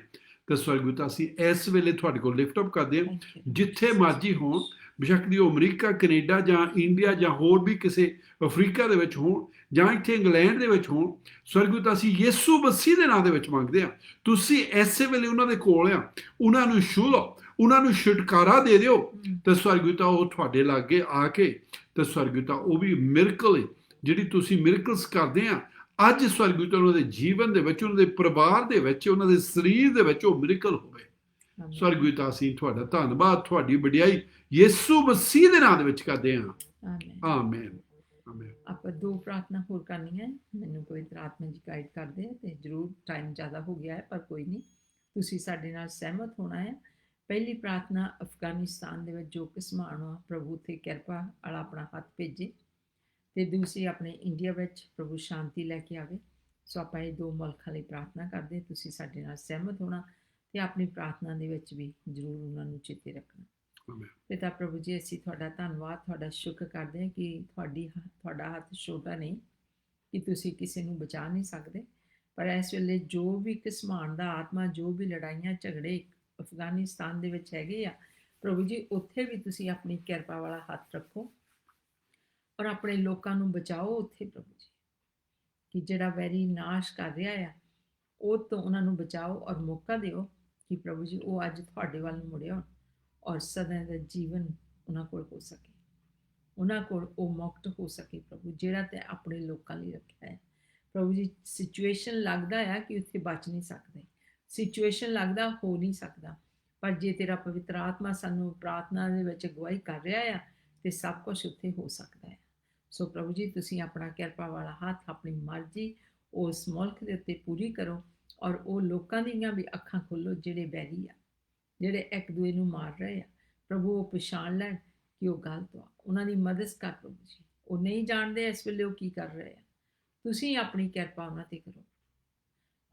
ਤਾਂ ਸਵਰਗ ਪਿਤਾ ਅਸੀਂ ਇਸ ਵੇਲੇ ਤੁਹਾਡੇ ਕੋਲ ਲਿਫਟ ਅਪ ਕਰਦੇ ਹਾਂ, ਜਿੱਥੇ ਮਰਜ਼ੀ ਹੋਣ, ਬੇਸ਼ੱਕ ਦੀ ਉਹ ਅਮਰੀਕਾ, ਕੈਨੇਡਾ ਜਾਂ ਇੰਡੀਆ ਜਾਂ ਹੋਰ ਵੀ ਕਿਸੇ ਅਫਰੀਕਾ ਦੇ ਵਿੱਚ ਹੋਣ, ਜਾਂ ਇੱਥੇ ਇੰਗਲੈਂਡ ਦੇ ਵਿੱਚ ਹੋਣ, ਸਵਰਗ ਪਿਤਾ ਅਸੀਂ ਯਿਸੂ ਮਸੀਹ ਦੇ ਨਾਂ ਦੇ ਵਿੱਚ ਮੰਗਦੇ ਹਾਂ, ਤੁਸੀਂ ਐਸੇ ਵੇਲੇ ਉਹਨਾਂ ਦੇ ਕੋਲ ਆ, ਉਹਨਾਂ ਨੂੰ ਛੂਹ ਲਓ, ਉਹਨਾਂ ਨੂੰ ਛੁਟਕਾਰਾ ਦੇ ਦਿਓ। ਤਾਂ ਸਵਰਗ ਪਿਤਾ ਉਹ ਤੁਹਾਡੇ ਲਾਗੇ ਆ ਕੇ, ਤਾਂ ਸਵਰਗ ਪਿਤਾ ਉਹ ਵੀ ਮਿਰਕਲ ਜਿਹੜੀ ਤੁਸੀਂ ਮਿਰਕਲਸ ਕਰਦੇ ਆ, ਅੱਜ ਸਵਰਗ ਪਿਤਾ ਉਹਨਾਂ ਦੇ ਜੀਵਨ ਦੇ ਵਿੱਚ, ਉਹਨਾਂ ਦੇ ਪਰਿਵਾਰ ਦੇ ਵਿੱਚ, ਉਹਨਾਂ ਦੇ ਸਰੀਰ ਦੇ ਵਿੱਚ ਉਹ ਮਿਰਕਲ ਹੋਵੇ। ਸਵਰਗ ਪਿਤਾ ਅਸੀਂ ਤੁਹਾਡਾ ਧੰਨਵਾਦ, ਤੁਹਾਡੀ ਵਡਿਆਈ ਯਿਸੂ ਮਸੀਹ ਦੇ ਨਾਂ ਦੇ ਵਿੱਚ ਕਰਦੇ ਹਾਂ। ਆਮੇਨ। Amen amen. ਆਪਾਂ 2 ਪ੍ਰਾਰਥਨਾ ਹੋਰ ਕਰਨੀਆਂ ਹੈ। ਮੈਨੂੰ ਪਵਿੱਤਰ ਆਤਮਾ ਜੀ ਗਾਈਡ ਕਰਦੇ ਆ ਤੇ ਜ਼ਰੂਰ ਟਾਈਮ ਜ਼ਿਆਦਾ ਹੋ ਗਿਆ ਹੈ, ਪਰ ਕੋਈ ਨਹੀਂ, ਤੁਸੀਂ ਸਾਡੇ ਨਾਲ ਸਹਿਮਤ ਹੋਣਾ ਹੈ। ਪਹਿਲੀ ਪ੍ਰਾਰਥਨਾ, ਅਫਗਾਨਿਸਤਾਨ ਦੇ ਵਿੱਚ ਜੋ ਘਸਮਾਨ ਆ, ਪ੍ਰਭੂ ਤੇ ਕਿਰਪਾ ਵਾਲਾ ਆਪਣਾ ਹੱਥ ਭੇਜੇ, ਤੇ ਦੂਸਰੀ ਆਪਣੇ ਇੰਡੀਆ ਵਿੱਚ ਪ੍ਰਭੂ ਸ਼ਾਂਤੀ ਲੈ ਕੇ ਆਵੇ। ਸੋ ਆਪਾਂ ਇਹ 2 ਮੁਲਕਾਂ ਲਈ ਪ੍ਰਾਰਥਨਾ ਕਰਦੇ, ਤੁਸੀਂ ਸਾਡੇ ਨਾਲ ਸਹਿਮਤ ਹੋਣਾ ਤੇ ਆਪਣੀ ਪ੍ਰਾਰਥਨਾ ਦੇ ਵਿੱਚ ਵੀ ਜ਼ਰੂਰ ਉਹਨਾਂ ਨੂੰ ਚੇਤੇ ਰੱਖਣਾ। ਆਮੇਨ। ਪਿਤਾ ਪ੍ਰਭੂ ਜੀ, ਅਸੀਂ ਤੁਹਾਡਾ ਧੰਨਵਾਦ, ਤੁਹਾਡਾ ਸ਼ੁਕਰ ਕਰਦੇ ਹਾਂ ਕਿ ਤੁਹਾਡਾ ਹੱਥ ਛੋਟਾ ਨਹੀਂ, ਕਿ ਤੁਸੀਂ ਕਿਸੇ ਨੂੰ ਬਚਾ ਨਹੀਂ ਸਕਦੇ, ਪਰ ਇਸ ਵੇਲੇ ਜੋ ਵੀ ਘਸਮਾਨ ਦਾ ਆਤਮਾ, ਜੋ ਵੀ ਲੜਾਈਆਂ ਝਗੜੇ ਅਫਗਾਨਿਸਤਾਨ ਦੇ ਵਿੱਚ ਹੈਗੇ ਆ, ਪ੍ਰਭੂ ਜੀ ਉੱਥੇ ਵੀ ਤੁਸੀਂ ਆਪਣੀ ਕਿਰਪਾ ਵਾਲਾ ਹੱਥ ਰੱਖੋ ਔਰ ਆਪਣੇ ਲੋਕਾਂ ਨੂੰ ਬਚਾਓ ਉੱਥੇ ਪ੍ਰਭੂ ਜੀ, ਕਿ ਜਿਹੜਾ ਵੈਰੀ ਨਾਸ਼ ਕਰ ਰਿਹਾ ਆ ਉਹ ਤੋਂ ਉਹਨਾਂ ਨੂੰ ਬਚਾਓ ਔਰ ਮੌਕਾ ਦਿਓ ਕਿ ਪ੍ਰਭੂ ਜੀ ਉਹ ਅੱਜ ਤੁਹਾਡੇ ਵੱਲ ਨੂੰ ਮੁੜੇ ਹੋਣ ਔਰ ਸਦਾ ਦਾ ਜੀਵਨ ਉਹਨਾਂ ਕੋਲ ਹੋ ਸਕੇ, ਉਹਨਾਂ ਕੋਲ ਉਹ ਮੁਕਤ ਹੋ ਸਕੇ ਪ੍ਰਭੂ, ਜਿਹੜਾ ਤੇ ਆਪਣੇ ਲੋਕਾਂ ਲਈ ਰੱਖਿਆ ਹੈ। ਪ੍ਰਭੂ ਜੀ, ਸਿਚੁਏਸ਼ਨ ਲੱਗਦਾ ਆ ਕਿ ਉੱਥੇ ਬਚ ਨਹੀਂ ਸਕਦੇ, ਸਿਚੁਏਸ਼ਨ ਲੱਗਦਾ ਹੋ ਨਹੀਂ ਸਕਦਾ, ਪਰ ਜੇ ਤੇਰਾ ਪਵਿੱਤਰ ਆਤਮਾ ਸਾਨੂੰ ਪ੍ਰਾਰਥਨਾ ਦੇ ਵਿੱਚ ਅਗਵਾਈ ਕਰ ਰਿਹਾ ਆ ਤੇ ਸਭ ਕੁਝ ਉੱਥੇ ਹੋ ਸਕਦਾ ਹੈ। ਸੋ ਪ੍ਰਭੂ ਜੀ, ਤੁਸੀਂ ਆਪਣਾ ਕਿਰਪਾ ਵਾਲਾ ਹੱਥ, ਆਪਣੀ ਮਰਜ਼ੀ ਉਸ ਮੁਲਕ ਦੇ ਉੱਤੇ ਪੂਰੀ ਕਰੋ ਔਰ ਉਹ ਲੋਕਾਂ ਦੀਆਂ ਵੀ ਅੱਖਾਂ ਖੋਲੋ ਜਿਹੜੇ ਬੈਰੀ ਆ, ਜਿਹੜੇ ਇੱਕ ਦੂਏ ਨੂੰ ਮਾਰ ਰਹੇ ਆ, ਪ੍ਰਭੂ ਉਹ ਪਛਾਣ ਲੈਣ ਕਿ ਉਹ ਗਲਤ ਆ, ਉਹਨਾਂ ਦੀ ਮਦਦ ਕਰ ਪ੍ਰਭੂ ਜੀ, ਉਹ ਨਹੀਂ ਜਾਣਦੇ ਇਸ ਵੇਲੇ ਉਹ ਕੀ ਕਰ ਰਹੇ ਆ, ਤੁਸੀਂ ਆਪਣੀ ਕਿਰਪਾ ਉਹਨਾਂ ਤੇ ਕਰੋ।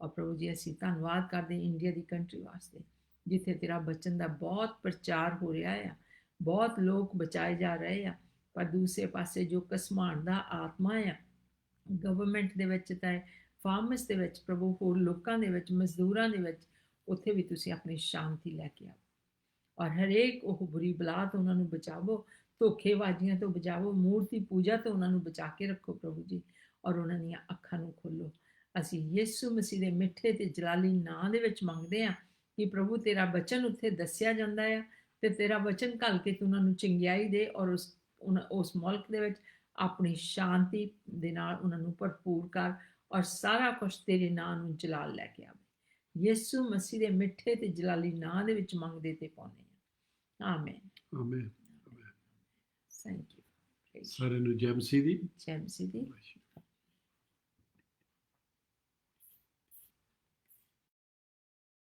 ਔਰ ਪ੍ਰਭੂ ਜੀ, ਅਸੀਂ ਧੰਨਵਾਦ ਕਰਦੇ ਇੰਡੀਆ ਦੀ ਕੰਟਰੀ ਵਾਸਤੇ, ਜਿੱਥੇ ਤੇਰਾ ਬਚਨ ਦਾ ਬਹੁਤ ਪ੍ਰਚਾਰ ਹੋ ਰਿਹਾ ਆ, ਬਹੁਤ ਲੋਕ ਬਚਾਏ ਜਾ ਰਹੇ ਆ, ਪਰ ਦੂਸਰੇ ਪਾਸੇ ਜੋ ਘਸਮਾਨ ਦਾ ਆਤਮਾ ਆ ਗਵਰਨਮੈਂਟ ਦੇ ਵਿੱਚ ਤਾਂ ਫਾਰਮਰਸ ਦੇ ਵਿੱਚ, ਪ੍ਰਭੂ ਹੋਰ ਲੋਕਾਂ ਦੇ ਵਿੱਚ, ਮਜ਼ਦੂਰਾਂ ਦੇ ਵਿੱਚ, ਉੱਥੇ ਵੀ ਤੁਸੀਂ ਆਪਣੀ ਸ਼ਾਂਤੀ ਲੈ ਕੇ ਆਓ ਔਰ ਹਰੇਕ ਉਹ ਬੁਰੀ ਬਲਾ ਤੋਂ ਉਹਨਾਂ ਨੂੰ ਬਚਾਵੋ, ਧੋਖੇਬਾਜ਼ੀਆਂ ਤੋਂ ਬਚਾਵੋ, ਮੂਰਤੀ ਪੂਜਾ ਤੋਂ ਉਹਨਾਂ ਨੂੰ ਬਚਾ ਕੇ ਰੱਖੋ ਪ੍ਰਭੂ ਜੀ, ਔਰ ਉਹਨਾਂ ਦੀਆਂ ਅੱਖਾਂ ਨੂੰ ਖੋਲੋ। ਅਸੀਂ ਯਿਸੂ ਮਸੀਹ ਦੇ ਮਿੱਠੇ ਤੇ ਜਲਾਲੀ ਨਾਂ ਦੇ ਵਿੱਚ ਮੰਗਦੇ ਹਾਂ ਕਿ ਪ੍ਰਭੂ ਤੇਰਾ ਬਚਨ ਉੱਥੇ ਦੱਸਿਆ ਜਾਂਦਾ ਆ ਤੇ ਤੇਰਾ ਬਚਨ ਘੱਲ ਕੇ ਤੂੰ ਉਹਨਾਂ ਨੂੰ ਚੰਗਿਆਈ ਦੇ ਔਰ ਉਸ ਮੁਲਕ ਦੇ ਵਿੱਚ ਆਪਣੀ ਸ਼ਾਂਤੀ ਦੇ ਨਾਲ ਉਹਨਾਂ ਨੂੰ ਭਰਪੂਰ ਕਰ ਔਰ ਸਾਰਾ ਕੁਝ ਤੇਰੇ ਨਾਂ ਨੂੰ ਜਲਾਲ ਲੈ ਕੇ ਆਵੇ। ਯਿਸੂ ਮਸੀਹ ਦੇ ਮਿੱਠੇ ਤੇ ਜਲਾਲੀ ਨਾਂ ਦੇ ਵਿੱਚ ਮੰਗਦੇ ਤੇ ਪਾਉਂਦੇ ਹਾਂ, ਆਮੇਨ ਆਮੇਨ। Thank you. ਸਾਰਿਆਂ ਨੂੰ ਜੈ ਮਸੀਹ ਦੀ। ਜੈ ਮਸੀਹ ਦੀ।